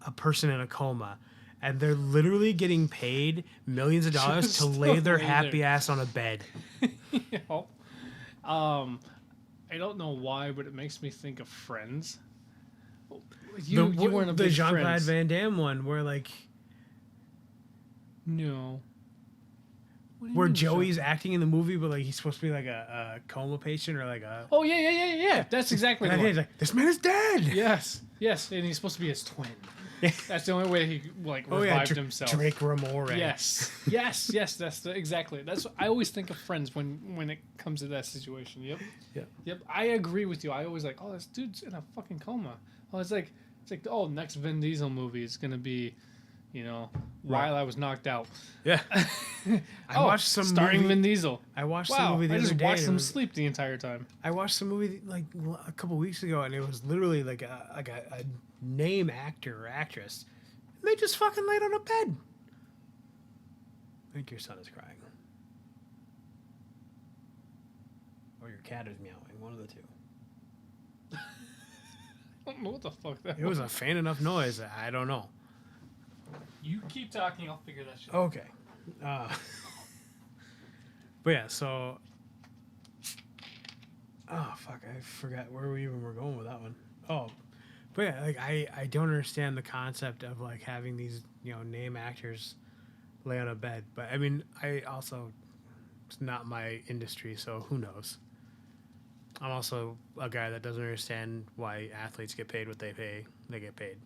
a person in a coma, and they're literally getting paid millions of dollars Just to lay their lay happy there. ass on a bed. Yep. I don't know why, but it makes me think of Friends. You weren't a the big Jean-Claude Friends. Van Damme one where like No. What do you where mean, Joey's acting in the movie, but like he's supposed to be like a coma patient or like a. Oh yeah. That's exactly And the then one. he's like, this man is dead. Yes, and he's supposed to be his twin. That's the only way he like revived himself. Drake Ramore. Yes. That's exactly. That's I always think of Friends when it comes to that situation. Yep. I agree with you. I always like, oh, this dude's in a fucking coma. Oh, it's like oh, next Vin Diesel movie is gonna be, While I Was Knocked Out. Yeah. I watched some starring movie. Vin Diesel. I watched Wow, the movie the I other just day. watched and it him was- sleep the entire time. I watched the movie like a couple weeks ago, and it was literally like a name actor or actress. And they just fucking laid on a bed. I think your son is crying, or your cat is meowing. One of the two. I don't know what the fuck that It was a faint enough noise. I don't know. You keep talking, I'll figure that shit out. Okay. But yeah, so. Oh fuck! I forgot where we even were going with that one. Oh, but yeah, like I don't understand the concept of like having these name actors lay on a bed. But I mean, I also it's not my industry, so who knows? I'm also a guy that doesn't understand why athletes get paid what they get paid.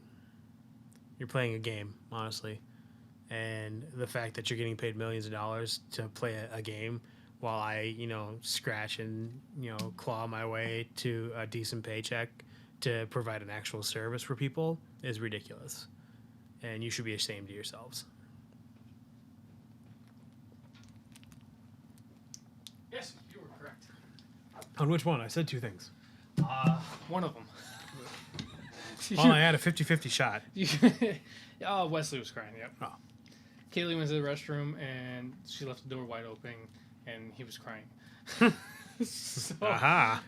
You're playing a game, honestly. And the fact that you're getting paid millions of dollars to play a game while I, scratch and, claw my way to a decent paycheck to provide an actual service for people is ridiculous. And you should be ashamed of yourselves. Yes, you were correct. On which one? I said two things. One of them. Well, I had a 50-50 shot. Oh, Wesley was crying, yep. Oh. Kaylee went to the restroom and she left the door wide open and he was crying. So, Aha.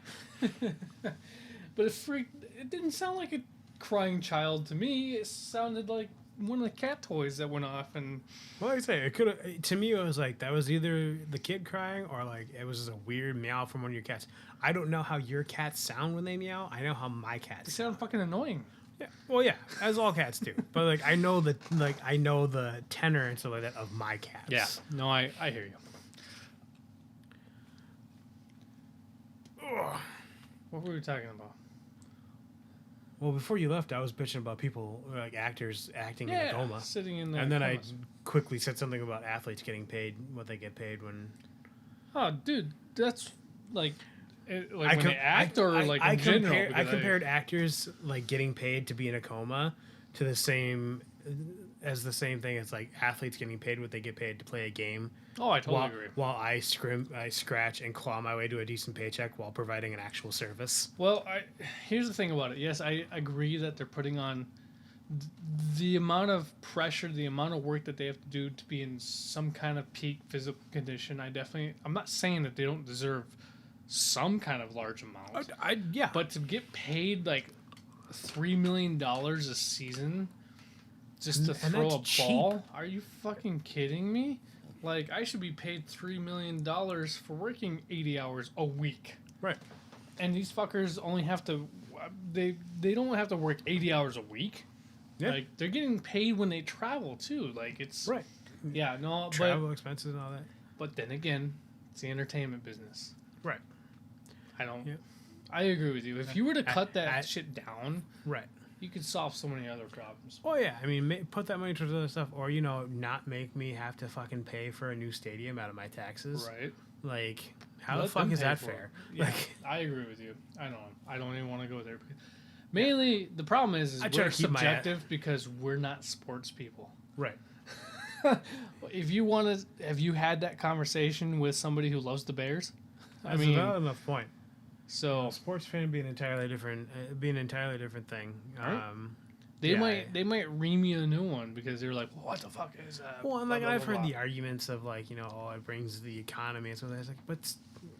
but it didn't sound like a crying child to me. It sounded like one of the cat toys that went off and Well, like I say, it could have. To me, it was like that was either the kid crying or like it was just a weird meow from one of your cats. I don't know how your cats sound when they meow. I know how my they cats sound fucking annoying. Yeah. Well, yeah, as all cats do. But like I know the tenor and stuff like that of my cats. Yeah. No, I hear you. Ugh. What were we talking about? Well, before you left, I was bitching about people like actors acting in a coma, sitting in the and then comas. I quickly said something about athletes getting paid what they get paid when. Oh, dude, that's like Like when they act, or like in general? I compared actors like getting paid to be in a coma to the same thing as like athletes getting paid what they get paid to play a game. Oh, I totally agree. While I scratch and claw my way to a decent paycheck while providing an actual service. Well, here's the thing about it. Yes, I agree that they're putting on the amount of pressure, the amount of work that they have to do to be in some kind of peak physical condition. I'm not saying that they don't deserve some kind of large amount. Yeah. But to get paid like $3 million a season just to throw a ball? Are you fucking kidding me? Like, I should be paid $3 million for working 80 hours a week. Right. And these fuckers only have to... They don't have to work 80 hours a week. Yeah. Like, they're getting paid when they travel, too. Like, it's... Right. Yeah, no, travel expenses and all that. But then again, it's the entertainment business. Right. I don't... Yeah. I agree with you. If you were to cut that shit down... Right. You could solve so many other problems. Oh, yeah. I mean, put that money towards other stuff. Or, you know, not make me have to fucking pay for a new stadium out of my taxes. Right. Like, how the fuck is that fair? Yeah, like, I agree with you. I don't even want to go there. Mainly, the problem is we're subjective because we're not sports people. Right. If you want to... Have you had that conversation with somebody who loves the Bears? That's a valid enough point. So sports fan being an entirely different thing. Right? They might ream you a new one because they're like, well, what the fuck is that? Well, and like I've heard the arguments of like, you know, it brings the economy and so that's like, but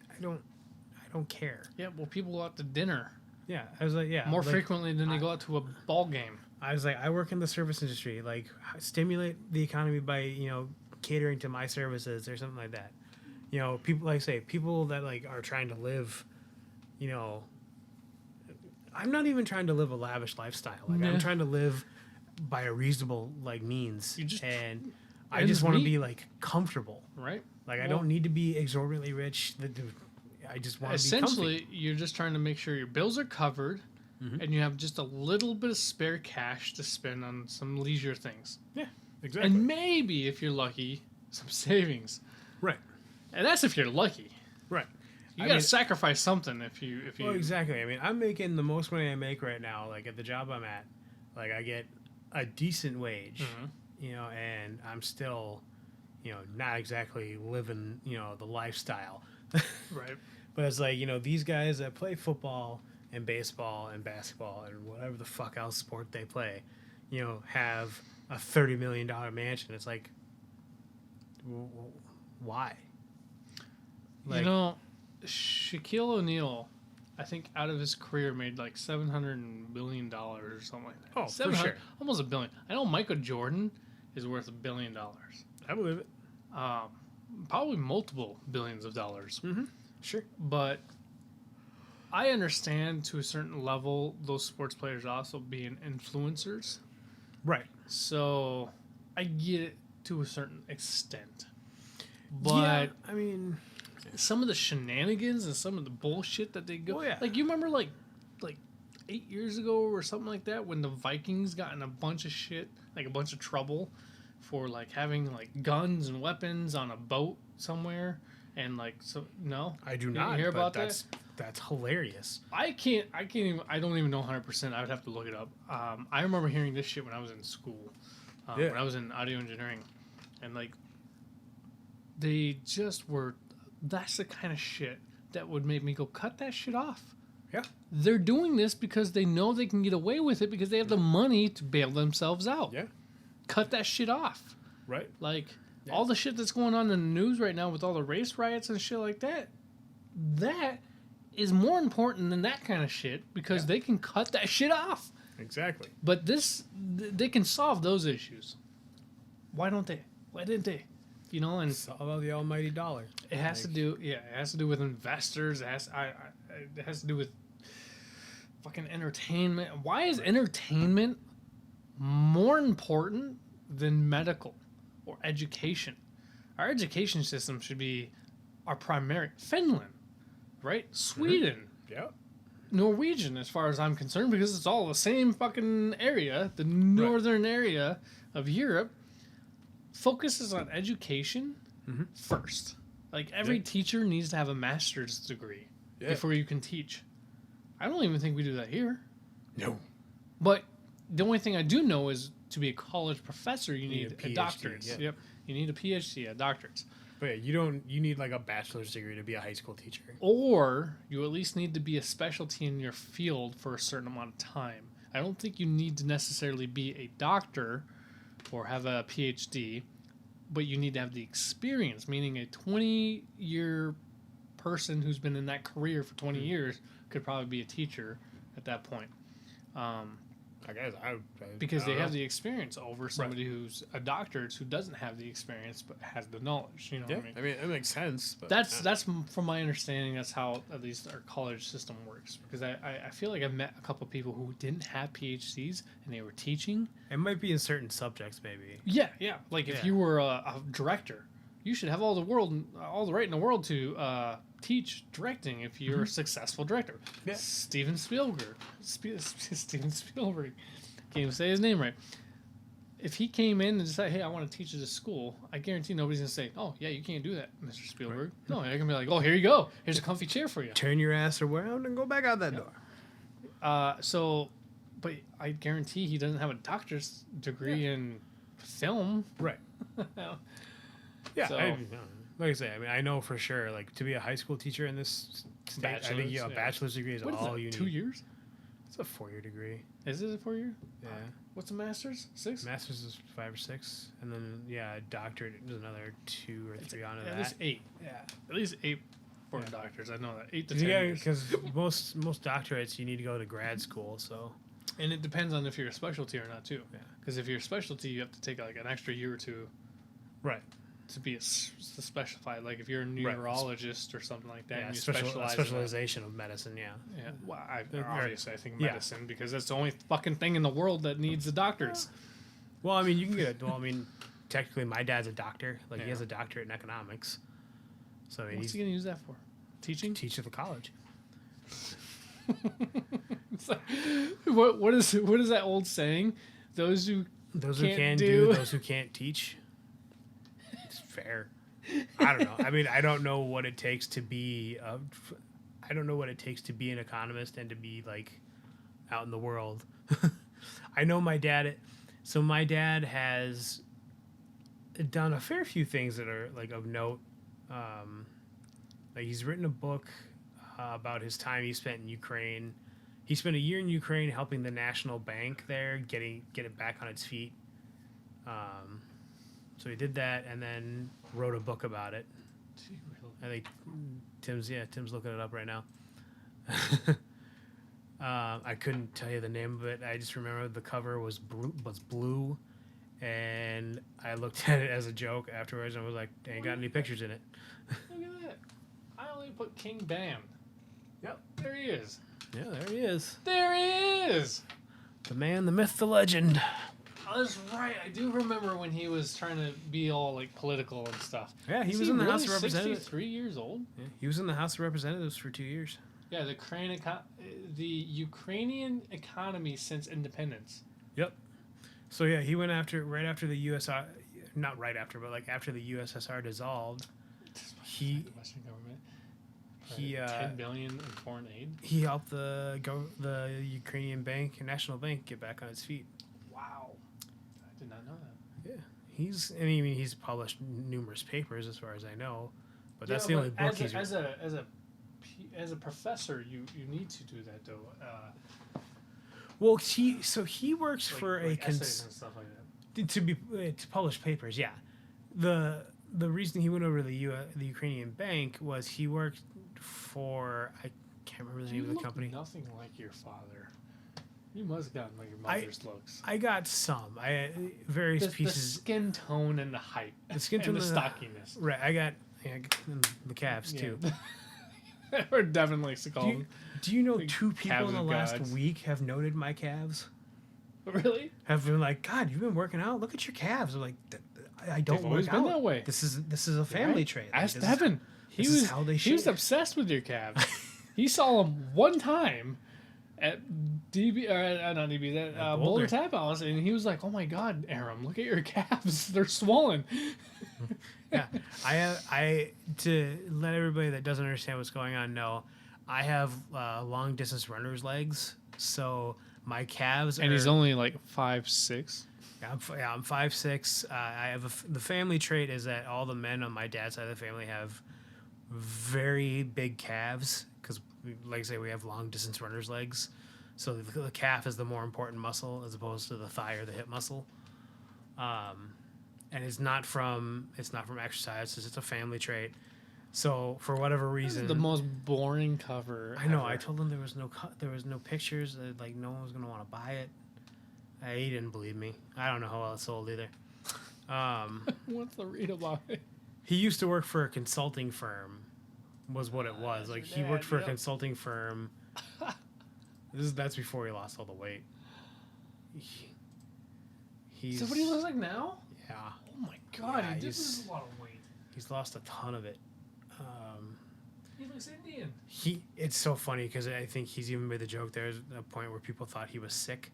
I don't care. Yeah, well, people go out to dinner. Yeah, I was like, yeah, more frequently than they go out to a ball game. I was like, I work in the service industry. Like, stimulate the economy by, you know, catering to my services or something like that. You know, people people that like are trying to live. You know, I'm not even trying to live a lavish lifestyle. Like, I'm trying to live by a reasonable like means, I just want to be like comfortable. Right. Like, I don't need to be exorbitantly rich. I just want to be comfy. Essentially, you're just trying to make sure your bills are covered, and you have just a little bit of spare cash to spend on some leisure things. Yeah, exactly. And maybe, if you're lucky, some savings. Right. And that's if you're lucky. Right. You gotta sacrifice something if you. Well, exactly. I mean, I'm making the most money I make right now. Like at the job I'm at, like I get a decent wage, you know, and I'm still, you know, not exactly living, you know, the lifestyle. Right. But it's like, you know, these guys that play football and baseball and basketball and whatever the fuck else sport they play, you know, have a $30 million mansion. It's like, why? Like, you know. Shaquille O'Neal, I think out of his career made like $700 million or something like that. Oh, for sure. Almost $1 billion. I know Michael Jordan is worth $1 billion. I believe it. Probably multiple billions of dollars. Mm-hmm. Sure. But I understand to a certain level those sports players also being influencers. Right. So I get it to a certain extent. But yeah, I mean, some of the shenanigans and some of the bullshit that they go... Oh, yeah. Like, you remember, like 8 years ago or something like that when the Vikings got in a bunch of shit, like a bunch of trouble for, like, having, like, guns and weapons on a boat somewhere? And, like, so... No? I do not. Hear about that? That's hilarious. I don't even know 100%. I would have to look it up. I remember hearing this shit when I was in school. When I was in audio engineering. And, like, they just were... That's the kind of shit that would make me go, cut that shit off. Yeah. They're doing this because they know they can get away with it because they have the money to bail themselves out. Yeah. Cut that shit off. Right. Like, all the shit that's going on in the news right now with all the race riots and shit like that, that is more important than that kind of shit because they can cut that shit off. Exactly. But they can solve those issues. Why don't they? Why didn't they? You know, and it's all about the almighty dollar. It has to do, it has to do with investors. It has to do with fucking entertainment. Why is entertainment more important than medical or education? Our education system should be our primary. Finland, right? Sweden. Yeah. Norwegian, as far as I'm concerned, because it's all the same fucking area, the northern area of Europe. Focuses on education first. Like, every teacher needs to have a master's degree. before you can teach. I don't even think we do that here. No. But the only thing I do know is to be a college professor, you need a PhD, doctorate. yeah. Yep. You need a PhD, a doctorate. But yeah, you need like a bachelor's degree to be a high school teacher. Or you at least need to be a specialty in your field for a certain amount of time. I don't think you need to necessarily be a doctor or have a PhD, but you need to have the experience, meaning a 20-year person who's been in that career for 20 years could probably be a teacher at that point. I guess Because I they don't have know. the experience over somebody who's a doctorate who doesn't have the experience but has the knowledge. You know what I mean? I mean, it makes sense. But That's from my understanding. That's how at least our college system works. Because I feel like I've met a couple of people who didn't have PhDs and they were teaching. it might be in certain subjects, maybe. Yeah. Like if Yeah. you were a director, you should have all the right in the world to teach directing if you're a successful director. Yeah. Steven Spielberg. Steven Spielberg. Can't even say his name right. If he came in and said, "Hey, I want to teach at this school," I guarantee nobody's gonna say, "Oh, yeah, you can't do that, Mr. Spielberg." Right. No, they're gonna be like, "Oh, here you go. Here's a comfy chair for you." Turn your ass around and go back out that door. But I guarantee he doesn't have a doctor's degree in film. Right. Yeah. So- Like I say, I mean, I know for sure, like, to be a high school teacher in this state, I think Bachelor's, a yeah. bachelor's degree is What is all that, you need. 2 years? It's a 4-year degree. Is it a 4 year? Yeah. What's a master's? 6? Master's is 5 or 6, and then a doctorate is another 2 or 3 onto At that. least 8. Yeah. At least 8 for Yeah. doctors. I know that 8 to 10 Yeah, years. because most doctorates you need to go to grad school. So And it depends on if you're a specialty or not too. Yeah. Because if you're a specialty, you have to take like an extra year or two right, to be to specify. Like if you're a Right. neurologist or something like that, yeah, and you special, specialize. specialization of medicine. Yeah. In that. Yeah. Well, Right. obviously, I think Yeah. medicine because that's the only fucking thing in the world that needs the doctors. Well, I mean, you can get it. Well, I mean, technically, my dad's a doctor. Like, he Yeah. has a doctorate in economics. So I mean, What's he's he gonna use that for? Teaching? teach at the college. It's like, what is that old saying? Those who Those who Can't can do. do, those who can't teach. It's fair. I don't know. I mean, I don't know what it takes to be. I don't know what it takes to be an economist and to be like out in the world. I know my dad. So my dad has done a fair few things that are like of note. Like he's written a book about his time he spent in Ukraine. He spent a year in Ukraine helping the national bank there get it back on its feet. So he did that and then wrote a book about it. I think Tim's looking it up right now. I couldn't tell you the name of it. I just remember the cover was blue, and I looked at it as a joke afterwards and was like, "Ain't got any pictures in it." Look at that. I only put King Bam. Yep. There he is. Yeah, there he is. There he is. The man, the myth, the legend. Oh, that's right. I do remember when he was trying to be all like political and stuff. Yeah, he Is was in the really House of Representatives. 63 years old. Yeah, he was in the House of Representatives for 2 years. Yeah, the Ukrainian economy since independence. Yep. So yeah, he went right after the USSR, not right after, but like after the USSR dissolved. He The Western government. he 10 billion in foreign aid. he helped the Ukrainian National Bank get back on its feet. Wow, I did not know that. Yeah, he's published numerous papers as far as I know, but that's the only book he's written. As a professor, you need to do that though. Well, he works for essays and stuff like that. to publish papers. Yeah, the reason he went over to the Ukrainian bank was he worked for, I can't remember the name of the company. Nothing like your father. You must have gotten like your mother's looks. I got some. Various The pieces. skin tone and the height. The skin and tone the and stockiness. Right. I got the calves too. Or Devin likes to call them. Do you know Big 2 people calves in the of last gods. week have noted my calves? Really? Have been like, God, you've been working out. Look at your calves. I'm like, I don't They've always work been out. that way. This is a family Right? trait. Like, Ask this is- Devin. this is how they he was shave. obsessed with your calves. He saw them one time at DB, or not DB, that Boulder Boulder. Tap House, and he was like, "Oh my God, Aram, look at your calves. They're swollen." Yeah, I to let everybody that doesn't understand what's going on know, I have long distance runner's legs, so my calves And are. he's only like 5'6". Yeah, I'm 5'6". I have the family trait is that all the men on my dad's side of the family have very big calves because, like I say, we have long distance runner's legs. So the calf is the more important muscle as opposed to the thigh or the hip muscle. And it's not from exercise. It's just a family trait. So for whatever This reason, is the most boring cover. I know. ever. I told him there was no pictures. Like no one was gonna want to buy it. He didn't believe me. I don't know how well it sold either. What's the read about it? He used to work for a consulting firm, was what it was. Like your he worked dad, for a yep. consulting firm. That's before he lost all the weight. He's So what he looks like now? yeah. Oh my god, Yeah, he did he's- lose a lot of weight. He's lost a ton of it. He looks Indian. It's so funny because I think he's even made the joke. There's a point where people thought he was sick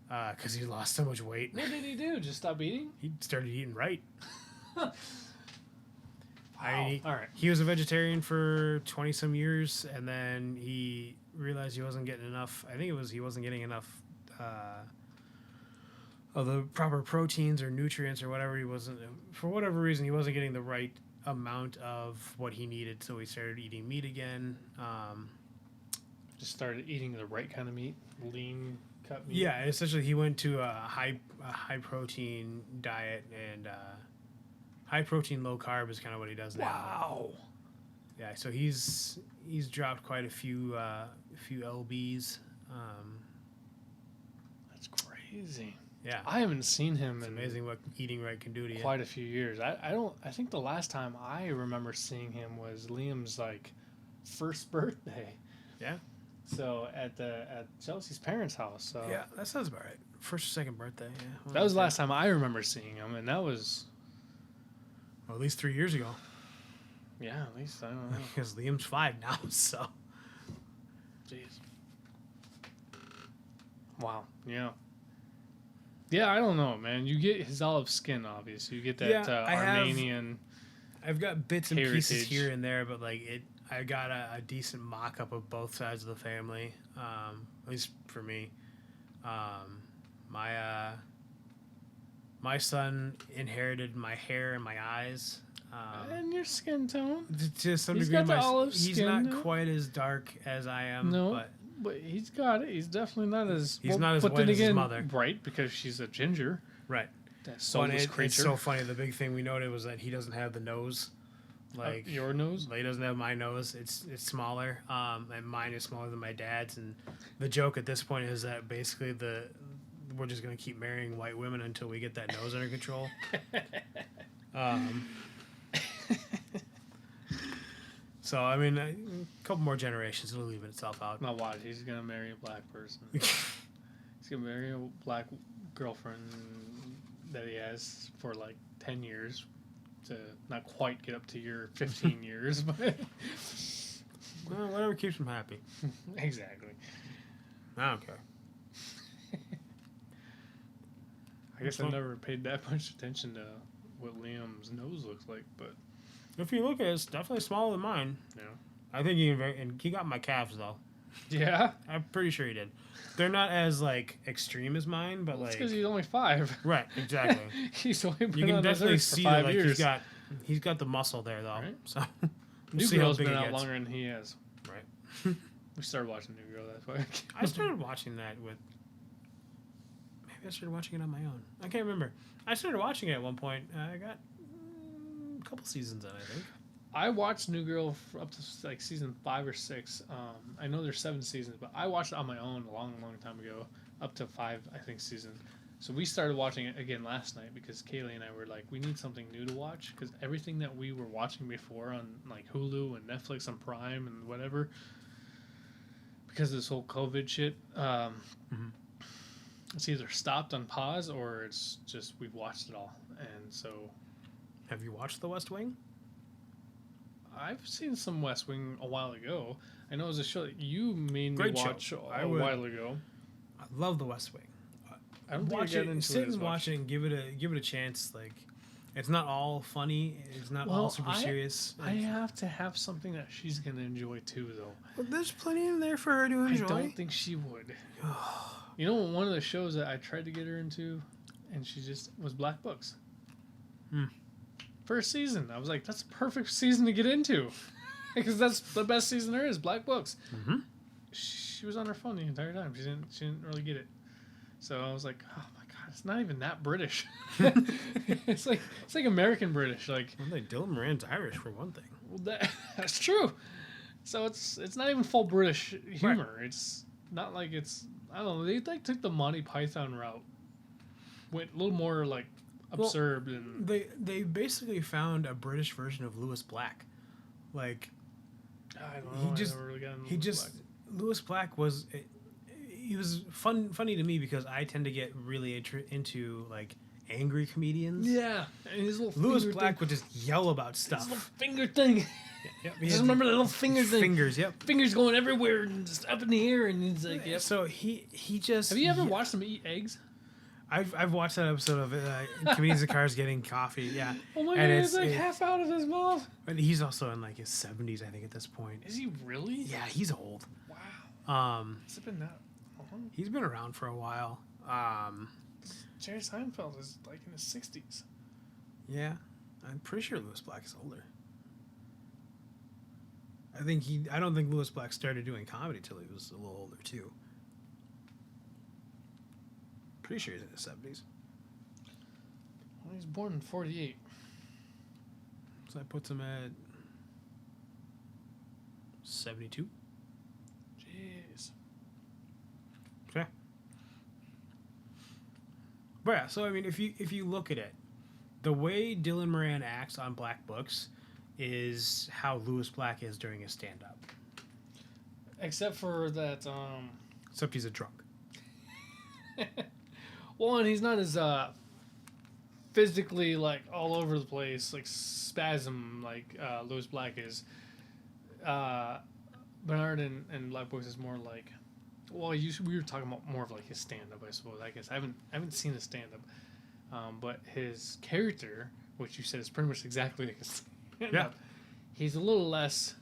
because he lost so much weight. What did he do? Just stop eating? He started eating right. Wow. All right. He was a vegetarian for 20 some years, and then he realized he wasn't getting enough. I think it was he wasn't getting enough of the proper proteins or nutrients or whatever. He wasn't, for whatever reason, he wasn't getting the right amount of what he needed. So he started eating meat again. Just started eating the right kind of meat, lean cut meat. Yeah, essentially, he went to a high protein diet and high protein, low carb is kind of what he does now. Wow. Yeah, so he's dropped quite a few lbs. That's crazy. Yeah, I haven't seen him it's in amazing what eating right can do to you. quite a few years. I think the last time I remember seeing him was Liam's like first birthday. Yeah. So at Chelsea's parents' house. So Yeah, that sounds about right. First or second birthday. Yeah, that was the last time I remember seeing him, and that was well, at least 3 years ago. yeah, at least I don't know. Because Liam's 5 now, so Jeez. Wow. Yeah. Yeah, I don't know, man. You get his olive skin, obviously. You get that Yeah, I have- Armenian. I've got bits and pieces Heritage. here and there, but like I got a decent mock-up of both sides of the family, at least for me. My son inherited my hair and my eyes. And your skin tone. To some He's degree, got the olive he's skin, not though. quite as dark as I am. No, but but he's got it. He's definitely not as. He's not as white as his mother. Right, because she's a ginger. right. That But soulless it's creature. so funny. The big thing we noted was that he doesn't have the nose, like your nose. he doesn't have my nose. It's smaller, and mine is smaller than my dad's. And the joke at this point is that basically we're just gonna keep marrying white women until we get that nose under control. So I mean, a couple more generations, it'll even itself out. Now watch, he's gonna marry a black person. He's gonna marry a black girlfriend that he has for like 10 years to not quite get up to your 15 years, but Well, whatever keeps him happy. exactly. I don't care. I guess I never paid that much attention to what Liam's nose looks like, but If you look at it, it's definitely smaller than mine. you know. I think and he got my calves though. Yeah, I'm pretty sure he did. They're not as like extreme as mine, but that's like because he's only 5. right, exactly. He's only been You can on this definitely earth for see 5 that like years. he's got the muscle there though. Right. So New see how Girl's big been it out gets. longer than he has. Right. We started watching New Girl, that's why. I started watching that with. Maybe I started watching it on my own. I can't remember. I started watching it at one point. I got a couple seasons in, I think. I watched New Girl up to like season 5 or 6. I know there's 7 seasons, but I watched it on my own a long, long time ago, up to 5, I think, seasons. So we started watching it again last night because Kaylee and I were like, we need something new to watch because everything that we were watching before on like Hulu and Netflix and Prime and whatever, because of this whole COVID shit, it's either stopped on pause or it's just we've watched it all. And so Have you watched The West Wing? I've seen some West Wing a while ago. I know it was a show that you made me Great show. watch I a would- while ago. I love The West Wing. I don't think I Watch got it, into sit it as and much. watch it, and give it a chance. Like, It's not all funny. It's not all super serious. I have to have something that she's gonna enjoy too, though. Well, there's plenty in there for her to enjoy. I don't think she would. You know, one of the shows that I tried to get her into, and she just was Black Books. First season, I was like, that's a perfect season to get into, because that's the best season there is. Black Books. Mm-hmm. She was on her phone the entire time. She didn't really get it. So I was like, oh my god, it's not even that British. it's like American British. Like, well, Dylan Moran's Irish for one thing. Well, that's true. So it's not even full British humor. Right. It's not like it's, I don't know. They like took the Monty Python route, went a little more like absurd. Well, and they basically found a British version of Lewis Black. Like, I don't know. Lewis Black was. He was funny to me because I tend to get really into like angry comedians. Yeah, and his little Lewis Black would just yell about stuff. His little finger thing. Yep. Just remember the little finger thing. Fingers, yep. Fingers going everywhere and just up in the air, and he's like, yep. So he just. Have you ever watched him eat eggs? I've watched that episode of Comedians in Cars Getting Coffee. Yeah. Oh my god, it's like half out of his mouth. And he's also in like his 70s, I think, at this point. Is he really? Yeah, he's old. Wow. Has it been that? He's been around for a while. Jerry Seinfeld is like in his 60s. Yeah, I'm pretty sure Lewis Black is older. I don't think Lewis Black started doing comedy till he was a little older too. Pretty sure he's in his 70s. Well, he was born in 48. So that puts him at 72. Jeez. Okay. But yeah, so I mean, if you look at it, the way Dylan Moran acts on Black Books is how Lewis Black is during his stand-up. Except for that. Except he's a drunk. Well, and he's not as physically like all over the place, like spasm like Lewis Black is. Bernard and Black Books is more like. Well, we were talking about more of like his stand-up, I suppose. I guess I haven't seen his stand-up, but his character, which you said is pretty much exactly like his stand-up, yeah. He's a little less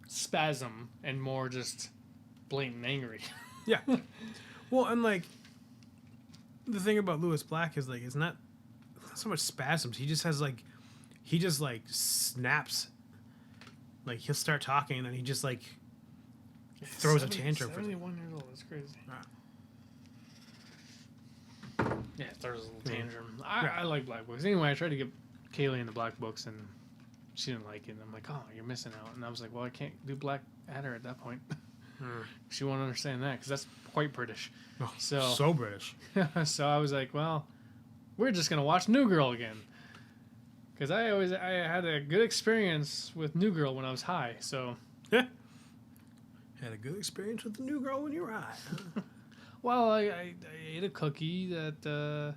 spasm and more just blatant angry. Yeah. Well, and like the thing about Lewis Black is like it's not so much spasms. He just snaps. Like he'll start talking and then he just like. Throws a tantrum. 71 years old. That's crazy. Yeah, throws a little tantrum. I like Black Books. Anyway, I tried to get Kaylee into Black Books, and she didn't like it. And I'm like, oh, you're missing out. And I was like, well, I can't do Black Adder at that point. She won't understand that because that's quite British. Oh, so British. So I was like, well, we're just gonna watch New Girl again. Because I had a good experience with New Girl when I was high. So yeah. Had a good experience with the New Girl when you were high. Huh? Well, I ate a cookie that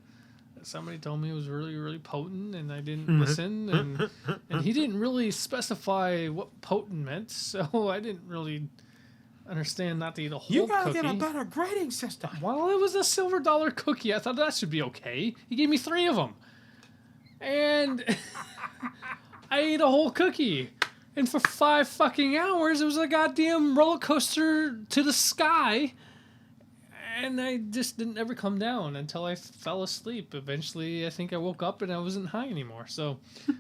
somebody told me was really, really potent, and I didn't listen. And he didn't really specify what potent meant, so I didn't really understand not to eat a whole cookie. You gotta get a better grading system. Well, it was a silver dollar cookie. I thought that should be okay. He gave me 3 of them. And I ate a whole cookie. And for 5 fucking hours, it was a goddamn roller coaster to the sky. And I just didn't ever come down until I fell asleep. Eventually, I think I woke up and I wasn't high anymore. So,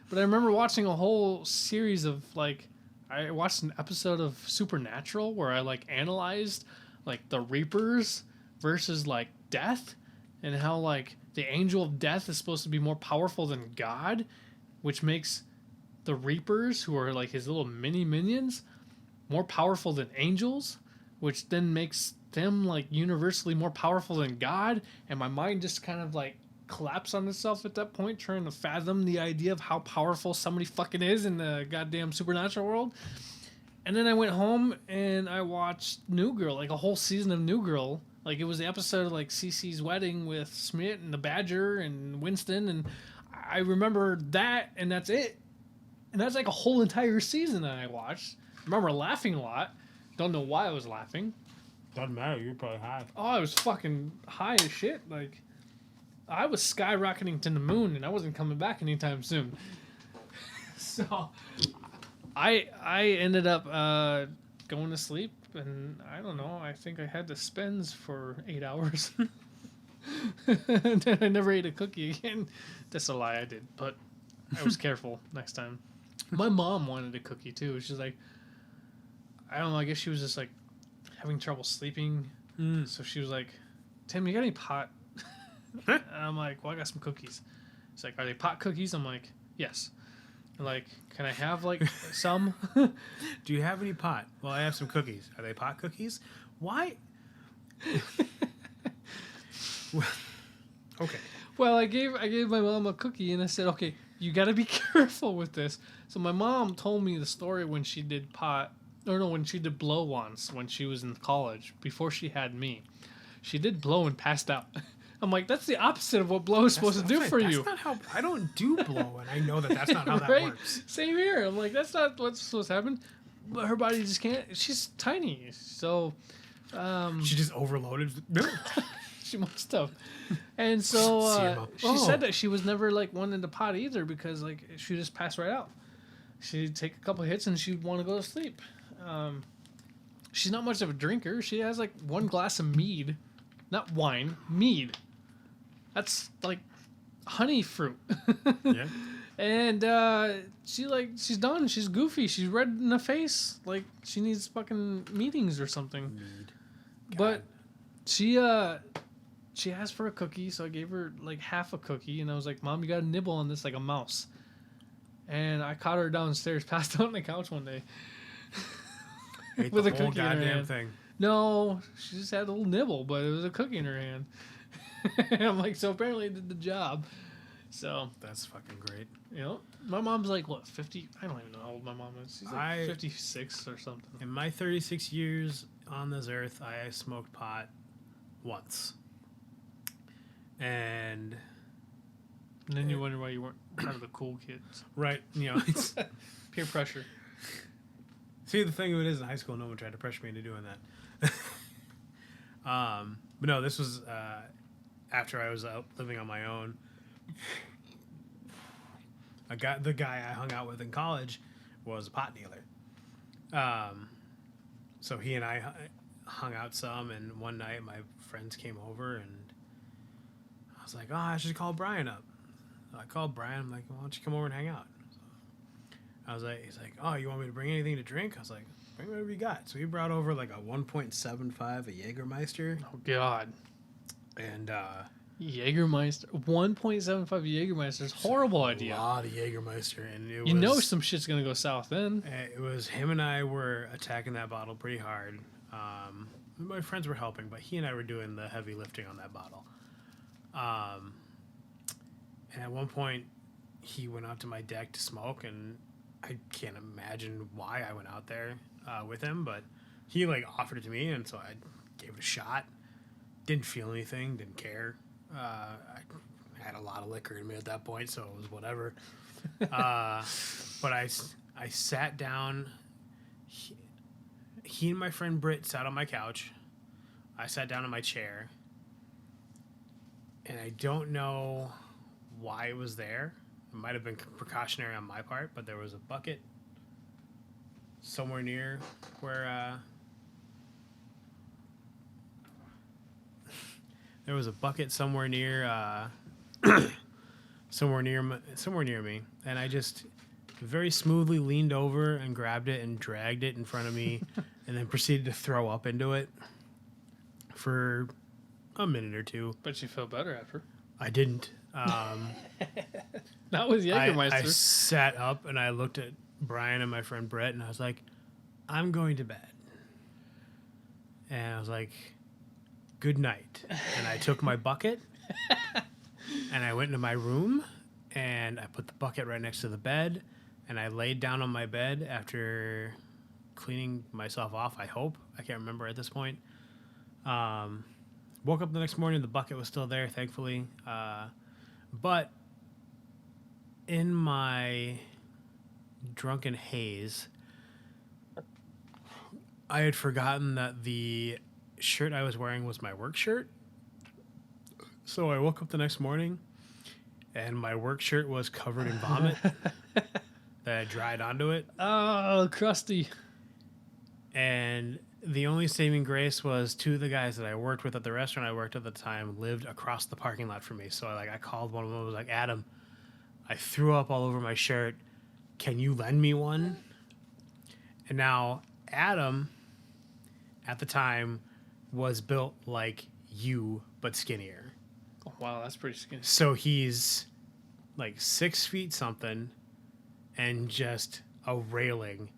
but I remember watching a whole series of like, I watched an episode of Supernatural where I like analyzed like the Reapers versus like death and how like the angel of death is supposed to be more powerful than God, which makes the Reapers, who are like his little mini minions, more powerful than angels, which then makes them like universally more powerful than God. And my mind just kind of like collapsed on itself at that point, trying to fathom the idea of how powerful somebody fucking is in the goddamn supernatural world. And then I went home and I watched New Girl, like a whole season of New Girl. Like it was the episode of like Cece's wedding with Smith and the Badger and Winston, and I remember that, and that's it. And that's like a whole entire season that I watched. I remember laughing a lot. Don't know why I was laughing. Doesn't matter. You're probably high. Oh, I was fucking high as shit. Like, I was skyrocketing to the moon, and I wasn't coming back anytime soon. So, I ended up going to sleep, and I don't know. I think I had the spins for 8 hours. And then I never ate a cookie again. That's a lie, I did, but I was careful next time. My mom wanted a cookie too. She's like, I don't know. I guess she was just like having trouble sleeping. So she was like, Tim, you got any pot? And I'm like, well, I got some cookies. She's like, are they pot cookies? I'm like, yes. I'm like, can I have like some? Do you have any pot? Well, I have some cookies. Are they pot cookies? Why? Okay. Well, I gave my mom a cookie, and I said, okay, you got to be careful with this. So my mom told me the story when she did pot, or no, when she did blow once when she was in college before she had me. She did blow and passed out. I'm like, that's the opposite of what blow is supposed to do for you. That's not how. I don't do blow, and I know that's not how that Right? works. Same here. I'm like, that's not what's supposed to happen. But her body just can't. She's tiny, so She just overloaded. she must have. And so CMO. she said that she was never like one in the pot either because like she just passed right out. She'd take a couple hits and she'd want to go to sleep. She's not much of a drinker. She has like one glass of mead, not wine, mead. That's like honey fruit. Yeah. And she's done. She's goofy. She's red in the face. Like she needs fucking meetings or something. But she asked for a cookie, so I gave her like half a cookie, and I was like, "Mom, you got to nibble on this like a mouse." And I caught her downstairs, passed out on the couch one day. Ate With the a whole cookie in her goddamn hand. thing. No, she just had a little nibble, but it was a cookie in her hand. And I'm like, so apparently it did the job. So, That's fucking great. you know, my mom's like, what, 50? I don't even know how old my mom is. She's like 56 or something. In my 36 years on this earth, I smoked pot once. And And then you wonder why you weren't kind of the cool kids. right, it's Peer pressure. see, the thing of it is, in high school, no one tried to pressure me into doing that. But no, this was after I was out living on my own. The guy I hung out with in college was a pot dealer. So he and I hung out some, and one night my friends came over, and I was like, oh, I should call Brian up. So I called Brian. I'm like, why don't you come over and hang out? He's like, oh, you want me to bring anything to drink? I was like, bring whatever you got. So he brought over like a 1.75, a Jägermeister. Oh, God. And Jägermeister. 1.75 Jägermeister is a horrible idea. a lot of Jägermeister. And You know some shit's going to go south then. It was him and I were attacking that bottle pretty hard. My friends were helping, but he and I were doing the heavy lifting on that bottle. And at one point, he went out to my deck to smoke, and I can't imagine why I went out there with him, but he like offered it to me, and so I gave it a shot. Didn't feel anything, didn't care. I had a lot of liquor in me at that point, so it was whatever. But I sat down. He and my friend Britt sat on my couch. I sat down in my chair. And I don't know why it was there. It might have been precautionary on my part, but there was a bucket somewhere near where... there was a bucket somewhere near... somewhere near me. And I just very smoothly leaned over and grabbed it and dragged it in front of me and then proceeded to throw up into it for a minute or two. But you feel better after. I didn't. Not with Jägermeister. I sat up and I looked at Brian and my friend Brett and I was like, I'm going to bed. And I was like, good night. And I took my bucket and I went into my room and I put the bucket right next to the bed and I laid down on my bed after cleaning myself off, I hope. I can't remember at this point. Woke up the next morning, the bucket was still there, thankfully. But in my drunken haze, I had forgotten that the shirt I was wearing was my work shirt. So I woke up the next morning, and my work shirt was covered in vomit that had dried onto it. Oh, crusty. And the only saving grace was two of the guys that I worked with at the restaurant I worked at the time lived across the parking lot from me. So I called one of them. I was like, Adam, I threw up all over my shirt. Can you lend me one? And now Adam, at the time, was built like you, but skinnier. Oh, wow, that's pretty skinny. So he's like 6 feet something and just a railing.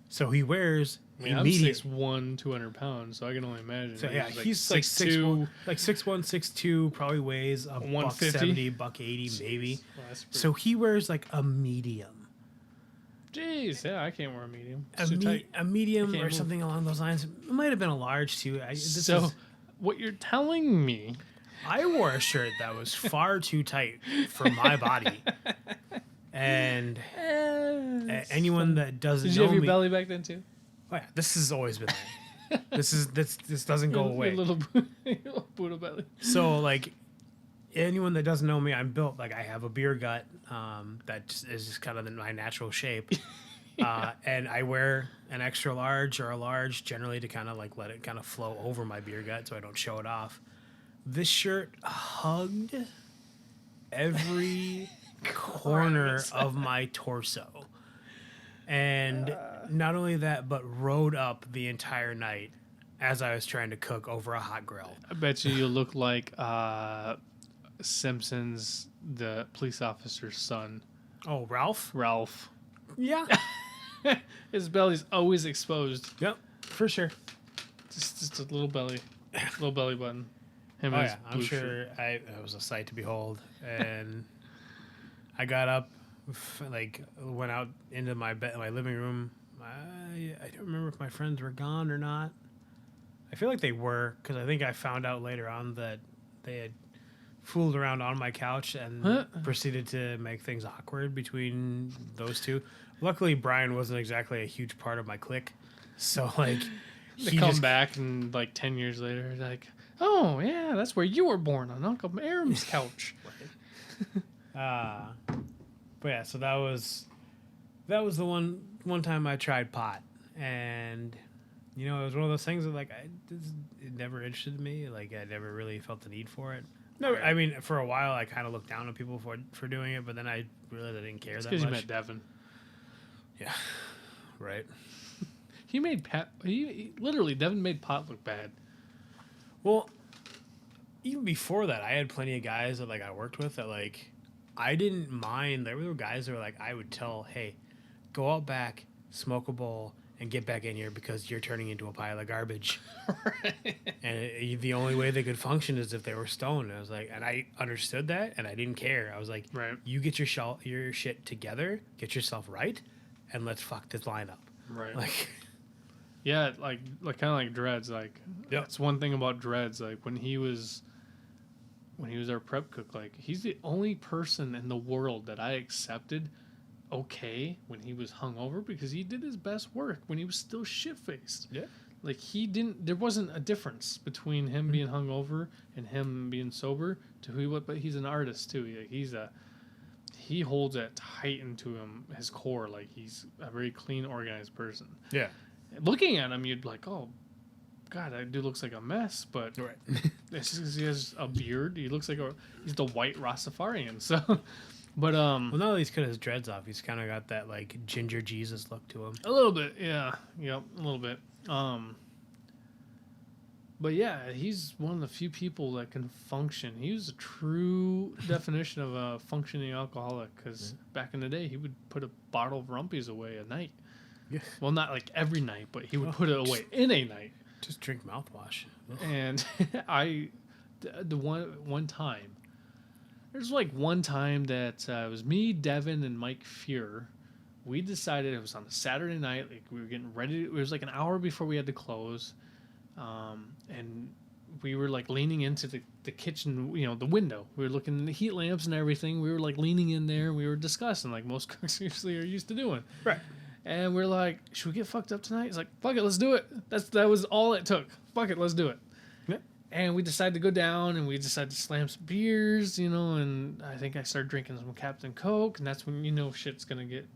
So he wears I mean, I'm 6'1", 200 pounds, so I can only imagine. So yeah, he's like 6'1", 6'2", probably weighs a $170, $180 maybe. Well, so he wears like a medium. Jeez, yeah, I can't wear a medium. A medium or something along those lines. It might have been a large too. What you're telling me, I wore a shirt that was far too tight for my body. And anyone that doesn't know me... Did you have your belly back then too? Oh yeah, this has always been there. This doesn't go away. Your little Buddha belly. So like, anyone that doesn't know me, I'm built like I have a beer gut that is just kind of my natural shape. And I wear an extra large or a large generally to kind of like let it kind of flow over my beer gut so I don't show it off. This shirt hugged every corner of my torso. And not only that, but rode up the entire night as I was trying to cook over a hot grill. I bet you look like Simpsons, the police officer's son. Oh, Ralph? Ralph. Yeah. His belly's always exposed. Yep, for sure. Just a little belly button. I'm sure it was a sight to behold. And I got up, went out into my living room. I don't remember if my friends were gone or not. I feel like they were, because I think I found out later on that they had fooled around on my couch and proceeded to make things awkward between those two. Luckily, Brian wasn't exactly a huge part of my clique. So, like... They come back and, 10 years later, like, oh, yeah, that's where you were born, on Uncle Aram's couch. But yeah, so that was the one time I tried pot, and it was one of those things that it never interested me. Like I never really felt the need for it. No, I mean for a while I kind of looked down on people for doing it, but then I realized I didn't care that much. Because you met Devin. Yeah, right. Literally Devin made pot look bad. Well, even before that, I had plenty of guys that I worked with that I didn't mind. There were guys that were I would tell, hey, go out back, smoke a bowl, and get back in here because you're turning into a pile of garbage. Right. And the only way they could function is if they were stoned. And I was and I understood that, and I didn't care. I was like, right. You get your shit together, get yourself right, and let's fuck this line up. Right. Yeah, kind of like Dreads. That's one thing about Dreads. When he was our prep cook, he's the only person in the world that I accepted okay when he was hungover because he did his best work when he was still shit-faced. Yeah. There wasn't a difference between him being hungover and him being sober to who he was, but he's an artist too. He holds that tight into his core. He's a very clean, organized person. Yeah. Looking at him, you'd be like, oh, God, that dude looks like a mess, but right. It's just because he has a beard. He looks like he's the white Rastafarian. So, but well, now that he's cut his dreads off, he's kind of got that ginger Jesus look to him. A little bit, yeah, yep, a little bit. But yeah, he's one of the few people that can function. He was a true definition of a functioning alcoholic because back in the day, he would put a bottle of Rumpies away a night. Yeah. Well, not every night, but he would put it away in a night. Just drink mouthwash. And the one time, there's one time that it was me, Devin, and Mike Fuhr. We decided it was on a Saturday night. We were getting ready. It was an hour before we had to close, and we were leaning into the kitchen, the window. We were looking at the heat lamps and everything. We were leaning in there. We were discussing most cooks usually are used to doing. Right. And we're like, should we get fucked up tonight? He's like, fuck it, let's do it. That was all it took. Fuck it, let's do it. Yeah. And we decided to go down and we decided to slam some beers, and I think I started drinking some Captain Coke, and that's when shit's gonna get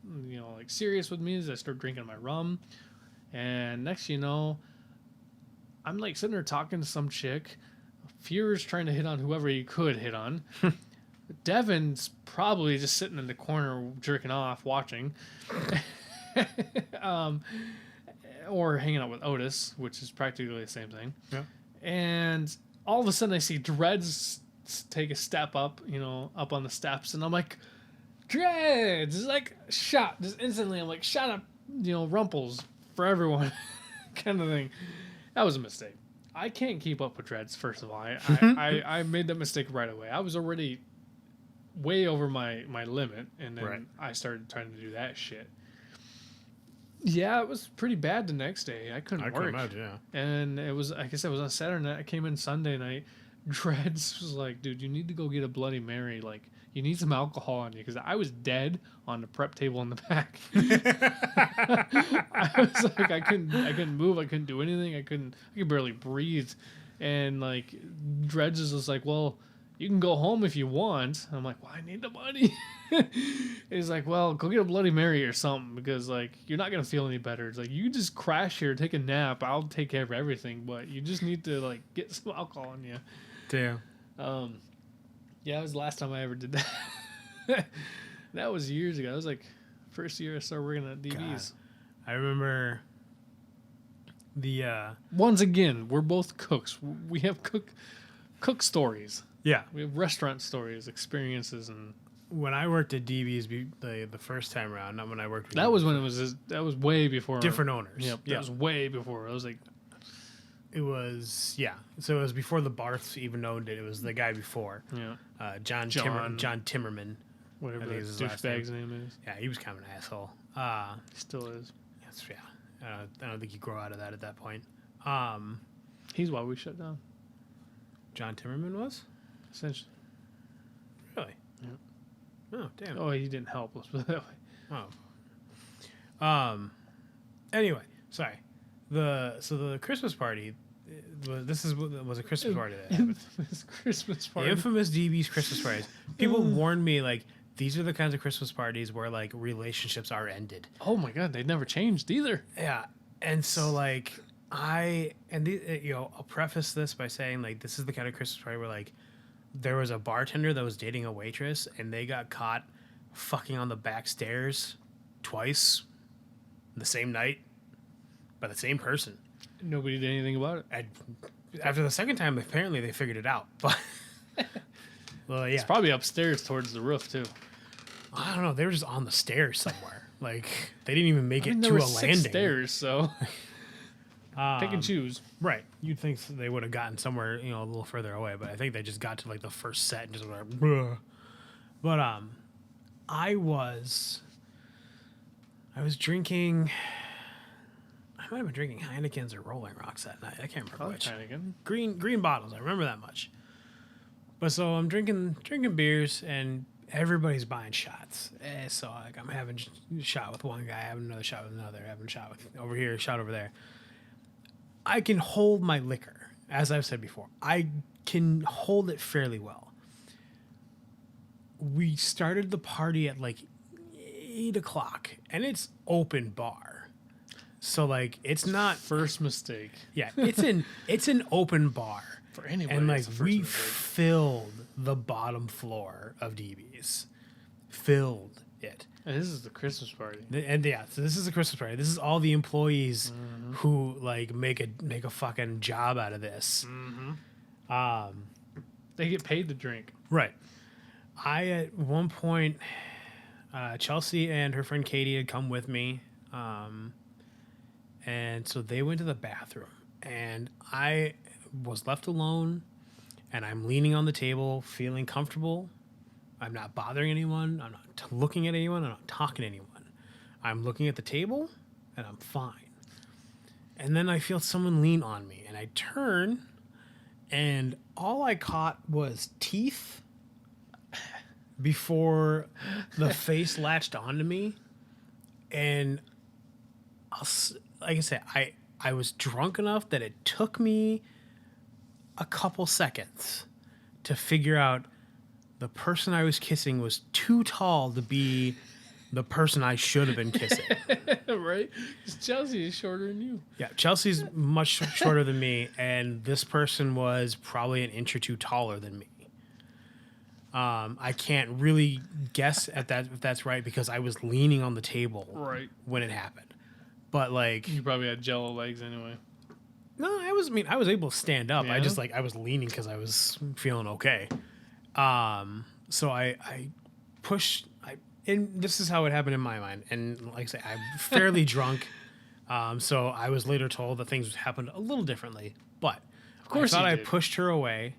like serious with me as I start drinking my rum. And next I'm like sitting there talking to some chick. Fear's trying to hit on whoever he could hit on. Devin's probably just sitting in the corner jerking off, watching. Or hanging out with Otis, which is practically the same thing. Yeah. And all of a sudden I see Dreads take a step up, up on the steps. And I'm like, Dreads! It's like, shot. Just instantly, I'm like, shut up, Rumples for everyone kind of thing. That was a mistake. I can't keep up with Dreads, first of all. I made that mistake right away. I was already way over my limit, and then I started trying to do that shit. Yeah, it was pretty bad the next day. I couldn't work. Imagine, yeah. And it was, I guess it was on Saturday night. I came in Sunday night. Dreads was like, dude, you need to go get a Bloody Mary. Like, you need some alcohol on you. Because I was dead on the prep table in the back. I was like, I couldn't move. I couldn't do anything. I could barely breathe. And like, Dreads is just like, well, you can go home if you want. I'm like, well, I need the money. He's like, well, go get a Bloody Mary or something, because like you're not gonna feel any better. It's like, you just crash here, take a nap. I'll take care of everything, but you just need to like get some alcohol on you. Damn. Yeah, it was the last time I ever did that. That was years ago. That was like first year I started working at DB's. God. I remember the once again, we're both cooks. We have cook stories. Yeah. We have restaurant stories, experiences, and when I worked at DB's the first time around, not when I worked with that was when it was that was way before different owners. Yep, that was way before. I was like, it was so it was before the Barths even owned it. It was the guy before. Yeah. John Timmerman. Whatever that his last douchebag's name is. Yeah, he was kind of an asshole. He still is. I don't think you grow out of that at that point. He's why we shut down. John Timmerman was? Essentially. Really? Yeah. Oh, damn. Oh, he didn't help. Let's put it that way. Oh. Anyway, sorry. The Christmas party. Was a Christmas party that happened. Infamous Christmas party. The infamous DB's Christmas parties. People warned me, like, these are the kinds of Christmas parties where like relationships are ended. Oh my god, they never changed either. Yeah, and so like I'll preface this by saying like this is the kind of Christmas party where like there was a bartender that was dating a waitress and they got caught fucking on the back stairs twice the same night by the same person. Nobody did anything about it. And after the second time, apparently they figured it out. But well, yeah, it's probably upstairs towards the roof too. I don't know. They were just on the stairs somewhere. Like they didn't even make it there to were a landing. 6 stairs, so pick and choose. Right. You'd think they would have gotten somewhere, a little further away, but I think they just got to like the first set and just went like, bruh. But I was drinking. I might have been drinking Heinekens or Rolling Rocks that night. I can't remember which. Heineken. Green bottles. I remember that much. But so I'm drinking beers and everybody's buying shots. So like I'm having a shot with one guy, having another shot with another, having a shot with over here, a shot over there. I can hold my liquor, as I've said before. I can hold it fairly well. We started the party at like 8 o'clock, and it's open bar. So like it's not First mistake. yeah, it's an open bar. For anybody, And like it's the first we mistake. filled the bottom floor of DB's. Filled it. And this is the Christmas party. And yeah, so this is a Christmas party. This is all the employees who like make a fucking job out of this. They get paid to drink. Right. I at one point, Chelsea and her friend Katie had come with me, and so they went to the bathroom, and I was left alone, and I'm leaning on the table, feeling comfortable. I'm not bothering anyone. I'm not looking at anyone. I'm not talking to anyone. I'm looking at the table, and I'm fine. And then I feel someone lean on me, and I turn, and all I caught was teeth before the face latched onto me. And like I said, I was drunk enough that it took me a couple seconds to figure out the person I was kissing was too tall to be the person I should have been kissing. Right? 'Cause Chelsea is shorter than you. Yeah, Chelsea's much shorter than me, and this person was probably an inch or two taller than me. I can't really guess at that if that's right because I was leaning on the table Right. when it happened. But like, You probably had jello legs anyway. no, I was able to stand up. I Yeah? just I was leaning because I was feeling okay. So I pushed. And this is how it happened in my mind. And like I say, I'm fairly drunk. So I was later told that things happened a little differently. But Of course I thought you I did. pushed her away.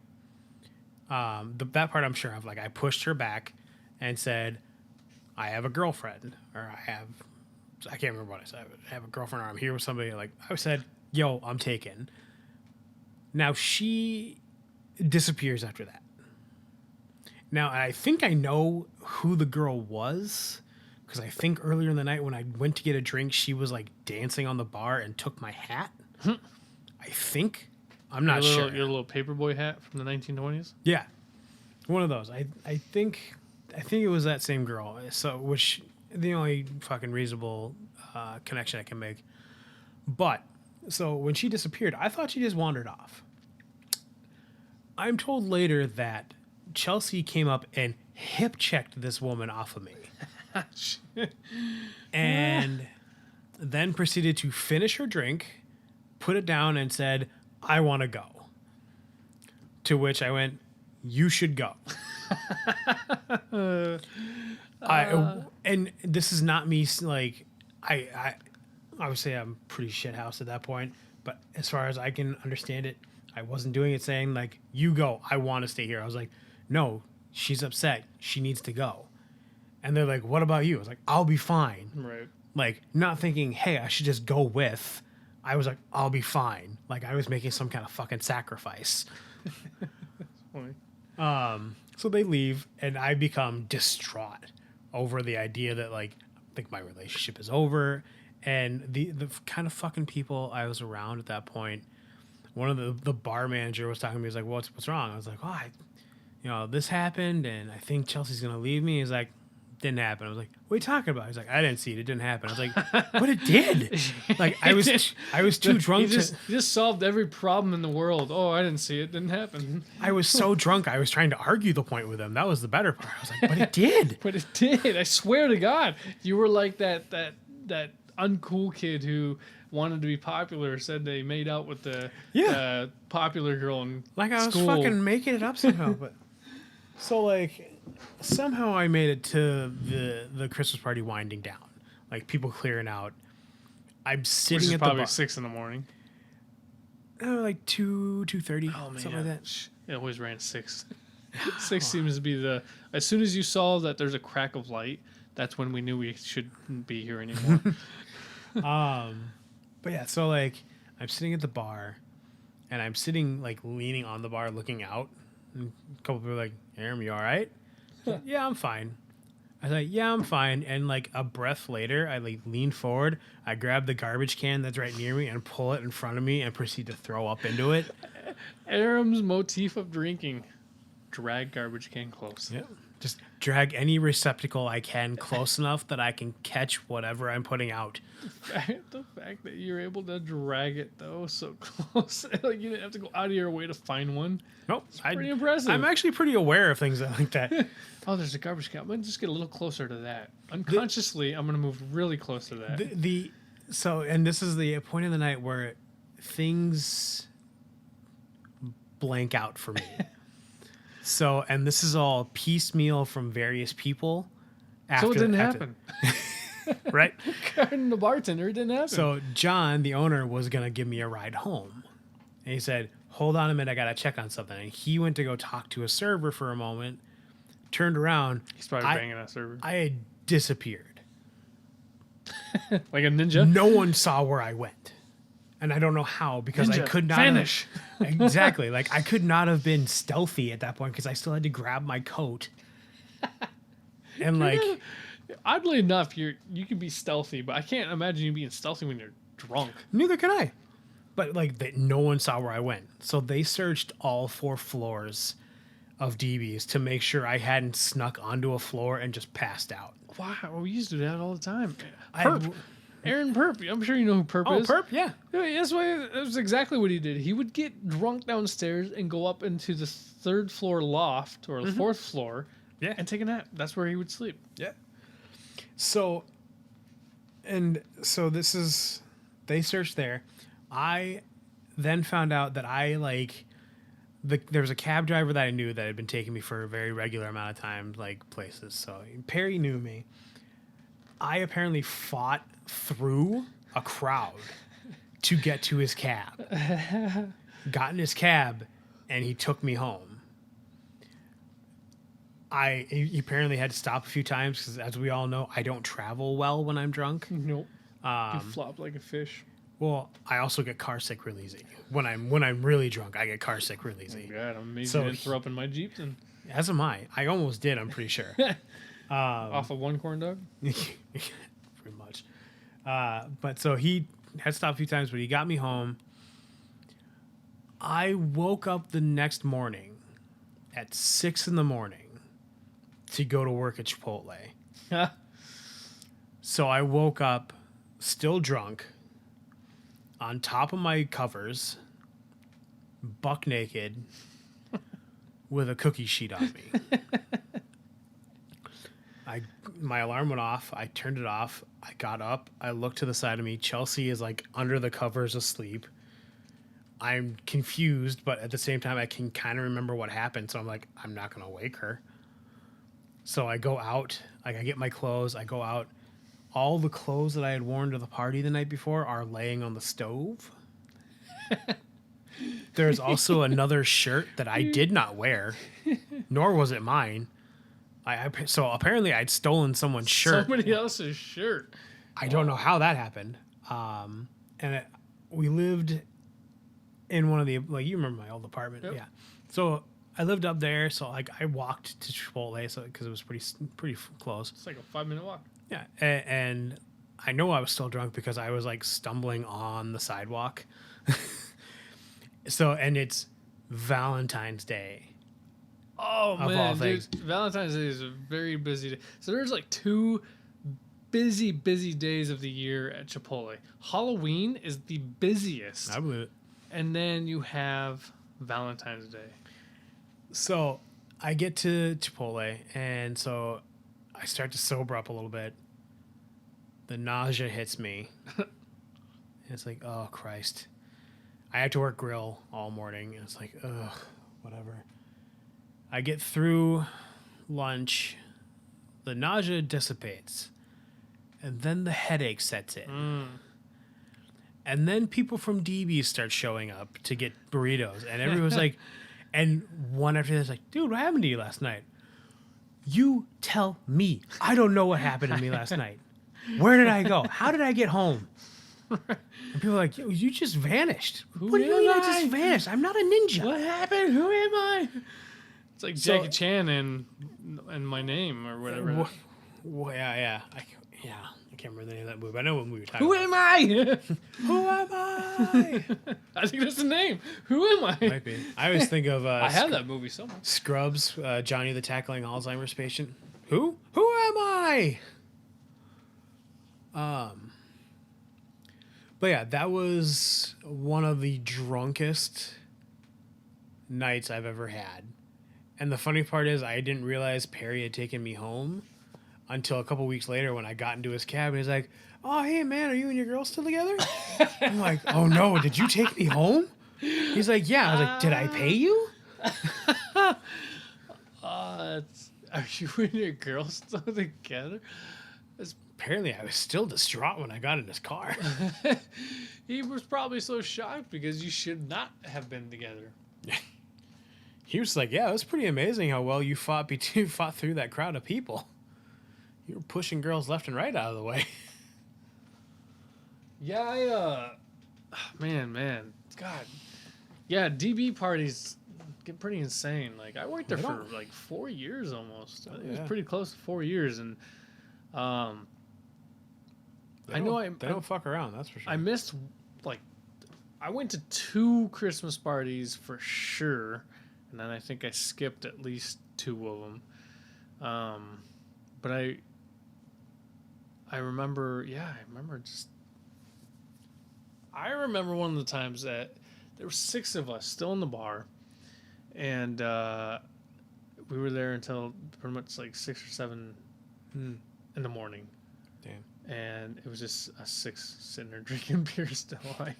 That part I'm sure of. Like I pushed her back and said, "I have a girlfriend," or I can't remember what I said. I have a girlfriend, or I'm here with somebody. Like I said, "Yo, I'm taken." Now she disappears after that. Now, I think I know who the girl was because I think earlier in the night when I went to get a drink, she was like dancing on the bar and took my hat. I think. I'm not sure. Your little paperboy hat from the 1920s? Yeah. One of those. I think it was that same girl. So, which the only fucking reasonable connection I can make. But, so when she disappeared, I thought she just wandered off. I'm told later that Chelsea came up and hip checked this woman off of me and then proceeded to finish her drink, put it down, and said, "I want to go." To which I went, "You should go." And this is not me like I would say I'm pretty shithouse at that point, but as far as I can understand it, I wasn't doing it saying like, "You go, I want to stay here." I was like, "No, she's upset. She needs to go." And they're like, "What about you?" I was like, "I'll be fine." Right. Like, not thinking, "Hey, I should just go with." I was like, "I'll be fine." Like, I was making some kind of fucking sacrifice. Funny. So they leave, and I become distraught over the idea that, like, I think my relationship is over. And the kind of fucking people I was around at that point, one of the bar manager was talking to me. He was like, what's wrong? I was like, this happened, and I think Chelsea's going to leave me. He's like, didn't happen. I was like, what are you talking about? He's like, I didn't see it. It didn't happen. I was like, but it did. Like, I was too drunk He just solved every problem in the world. Oh, I didn't see it. Didn't happen. I was so drunk. I was trying to argue the point with him. That was the better part. I was like, but it did. But it did. I swear to God. You were like that uncool kid who wanted to be popular, said they made out with the popular girl in like I was school. fucking making it up somehow. But so like somehow I made it to the Christmas party winding down, like people clearing out. I'm sitting Which is at the probably bar. 6 a.m. Like 2:30, Oh man, something like that. It always ran 6. 6 seems to be as soon as you saw that there's a crack of light, that's when we knew we shouldn't be here anymore. But yeah, so like I'm sitting at the bar, and I'm sitting like leaning on the bar, looking out. And a couple people are like, "Aram, you all right?" I was like, "Yeah, I'm fine." I was like, "Yeah, I'm fine." And like a breath later, I like lean forward, I grab the garbage can that's right near me and pull it in front of me and proceed to throw up into it. Aram's motif of drinking: drag garbage can close. Yeah. Just drag any receptacle I can close enough that I can catch whatever I'm putting out. The fact that you're able to drag it though so close, like you didn't have to go out of your way to find one. Nope. Pretty impressive. I'm actually pretty aware of things like that. Oh, there's a garbage can. I'm gonna just get a little closer to that. Unconsciously, I'm gonna move really close to that. So, and this is the point of the night where things blank out for me. So, and this is all piecemeal from various people. So it didn't happen. Right? And the bartender, it didn't happen. So John, the owner, was going to give me a ride home. And he said, hold on a minute, I got to check on something. And he went to go talk to a server for a moment, turned around. He's probably banging that server. I had disappeared. Like a ninja? No one saw where I went. And I don't know how, because I Ninja, could not vanish. Exactly. Like I could not have been stealthy at that point because I still had to grab my coat. And like, Oddly enough, you can be stealthy, but I can't imagine you being stealthy when you're drunk. neither can I. but like no one saw where I went. So they searched all 4 floors of DB's to make sure I hadn't snuck onto a floor and just passed out. Wow, we used to do that all the time. I- Perp. Aaron Perp. I'm sure you know who Perp Oh, is. perp, yeah. Yeah, that's exactly what he did. He would get drunk downstairs and go up into the 3rd floor loft or the 4th floor Yeah. and take a nap. That's where he would sleep. Yeah. So this is, they searched there. I then found out that there was a cab driver that I knew that had been taking me for a very regular amount of time, like places. So Perry knew me. I apparently fought through a crowd to get to his cab. Got in his cab, and he took me home. He apparently had to stop a few times because, as we all know, I don't travel well when I'm drunk. Nope. You flop like a fish. Well, I also get car sick real easy. When I'm really drunk, I get car sick real easy. God, I'm amazed So you didn't throw up in my Jeep then. As am I. I almost did, I'm pretty sure. Off of one corn dog? Pretty much. But so he had stopped a few times, but he got me home. I woke up the next morning at 6 a.m. to go to work at Chipotle. So I woke up still drunk, on top of my covers, buck naked, with a cookie sheet on me. My alarm went off. I turned it off. I got up. I looked to the side of me. Chelsea is like under the covers asleep. I'm confused, but at the same time, I can kind of remember what happened. So I'm like, I'm not going to wake her. So I go out. Like, I get my clothes. I go out. All the clothes that I had worn to the party the night before are laying on the stove. There's also another shirt that I did not wear, nor was it mine. So apparently I'd stolen someone's shirt. Somebody else's shirt. I don't know how that happened. We lived in one of the, like, you remember my old apartment. Yep. Yeah. So I lived up there. So like I walked to Chipotle because it was pretty close. It's like a 5-minute walk. Yeah. And I know I was still drunk because I was like stumbling on the sidewalk. And it's Valentine's Day. Oh, Of all man, dude. things. Valentine's Day is a very busy day. So there's like 2 busy days of the year at Chipotle. Halloween is the busiest. I believe it. And then you have Valentine's Day. So I get to Chipotle, and so I start to sober up a little bit. The nausea hits me. And it's like, oh, Christ. I had to work grill all morning, and it's like, ugh, whatever. I get through lunch. The nausea dissipates. And then the headache sets in. And then people from DB's start showing up to get burritos. And everyone's like, and one after the other's like, dude, what happened to you last night? You tell me. I don't know what happened to me last night. Where did I go? How did I get home? And people are like, yo, you just vanished. What do you mean I just vanished? I'm not a ninja. What happened? Who am I? It's like So- Jackie Chan and My Name or whatever. Well, yeah. I can't remember the name of that movie. I know what movie you're talking Who about. am I? Who am I? I think that's the name. Who am I? Might be. I always think of I have that movie somewhere. Scrubs, Johnny the Tackling Alzheimer's Patient. Who? Who am I? But yeah, that was one of the drunkest nights I've ever had. And the funny part is I didn't realize Perry had taken me home until a couple weeks later when I got into his cab and he's like, oh, hey, man, are you and your girl still together? I'm like, oh, no, did you take me home? He's like, yeah. I was like, did I pay you? Are you and your girl still together? Apparently, I was still distraught when I got in his car. He was probably so shocked because you should not have been together. He was like, yeah, it was pretty amazing how well you fought through that crowd of people. You were pushing girls left and right out of the way. Yeah, man. God. Yeah, DB parties get pretty insane. Like, I worked there for like 4 years almost. It was pretty close to 4 years. And They don't fuck around, that's for sure. I missed like I went to 2 Christmas parties for sure, and then I think I skipped at least 2 of them. But I remember, I remember one of the times that there were 6 of us still in the bar, and we were there until pretty much like 6 or 7 in the morning. Damn. And it was just us 6 sitting there drinking beer still, like,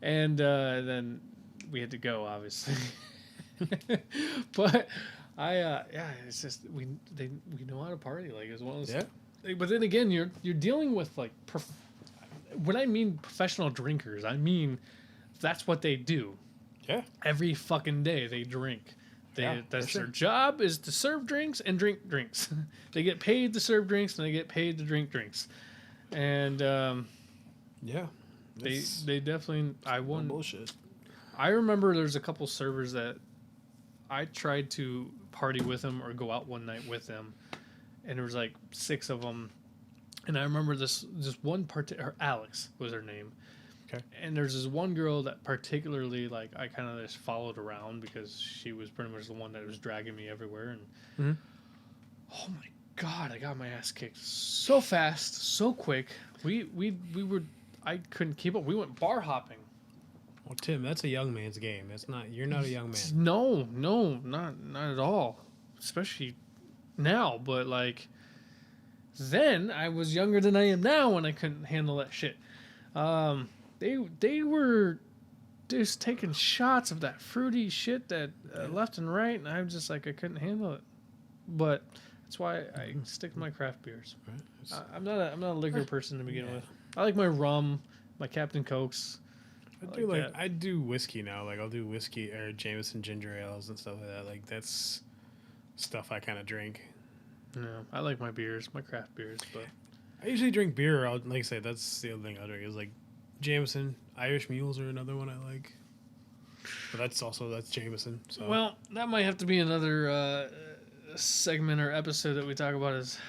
and then we had to go, obviously. But it's just we know how to party. Like, it was one of those. Yeah. But then again, you're dealing with like when I mean professional drinkers, I mean that's what they do. Yeah. Every fucking day they drink. That's their job, is to serve drinks and drink drinks. They get paid to serve drinks and they get paid to drink drinks. And they definitely. Bullshit. I remember there's a couple servers that I tried to party with them or go out one night with them, and there was like 6 of them. And I remember this one Alex was her name. Okay. And there's this one girl that particularly, like, I kind of just followed around because she was pretty much the one that was dragging me everywhere. And oh my God, I got my ass kicked so fast, so quick. I couldn't keep up. We went bar hopping. Well, Tim, that's a young man's game. You're not a young man. No, not at all. Especially now, but like then I was younger than I am now and I couldn't handle that shit. They were just taking shots of that fruity shit that left and right, and I'm just like, I couldn't handle it. But that's why I stick to my craft beers. Right. I'm not a liquor person to begin with. I like my rum, my Captain Cokes. I do whiskey now. Like, I'll do whiskey or Jameson ginger ales and stuff like that. Like, that's stuff I kind of drink. No, I like my beers, my craft beers, but I usually drink beer. Like I say, that's the other thing I drink is like Jameson. Irish Mules are another one I like. But that's Jameson. So. Well, that might have to be another segment or episode that we talk about is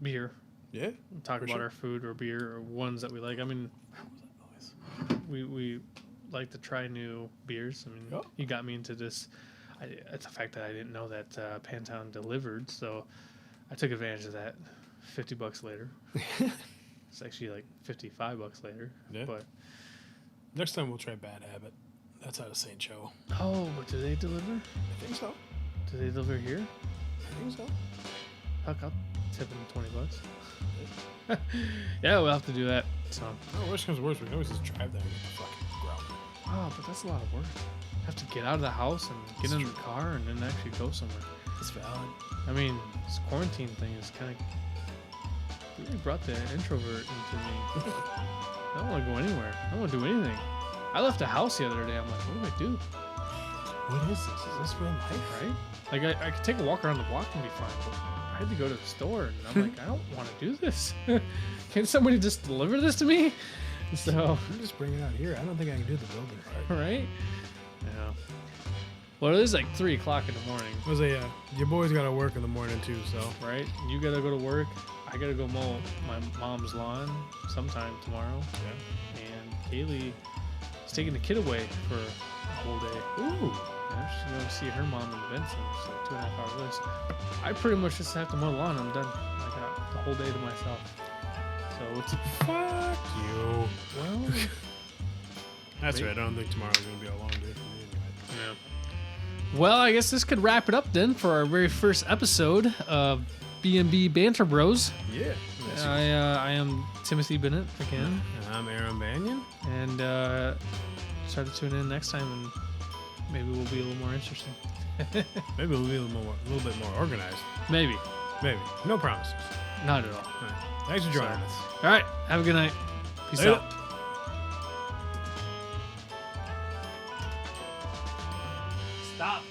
beer. Yeah. We'll talk about our food or beer or ones that we like. I mean, we like to try new beers. I mean, you got me into this. It's the fact that I didn't know that Pantown delivered, so I took advantage of that. $50 later. It's actually like $55 later. Yeah. But next time we'll try Bad Habit. That's out of St. Joe. Oh, do they deliver? I think so. Do they deliver here? I think so. I'll tip them $20. Yeah, we'll have to do that. So. No, worst comes to worst, we can always just drive there and get the fucking ground. Oh, but that's a lot of work. Have to get out of the house and get in the car and then actually go somewhere. That's valid. I mean, this quarantine thing is kind of really brought the introvert into me. I don't want to go anywhere. I don't want to do anything. I left the house the other day. I'm like, what do I do? What is this? Is this real life? Right? Like, I could take a walk around the block and be fine, but I had to go to the store, and I'm like, I don't want to do this. Can somebody just deliver this to me? So you just bring it out here. I don't think I can do the building part. Right? Yeah. Well, it is like 3 o'clock in the morning. I was like, your boy's got to work in the morning too, so. Right? You got to go to work. I got to go mow my mom's lawn sometime tomorrow. Yeah. And Kaylee is taking the kid away for a whole day. Ooh. Yeah, she's going to see her mom in Benson. It's like 2.5 hour list. I pretty much just have to mow the lawn. I'm done. I got the whole day to myself. So it's fuck you. Well, that's right. I don't think tomorrow's going to be a long day for me anyway. Yeah. Well, I guess this could wrap it up then for our very first episode of B&B Banter Bros. Yeah. I am Timothy Bennett again. And I'm Aram Banyan. And try to tune in next time and maybe we'll be a little more interesting. Maybe we'll be a little bit more organized. Maybe. No promises. Not at all. Right. Thanks for joining us. All right. Have a good night. Peace Later. out. Stop.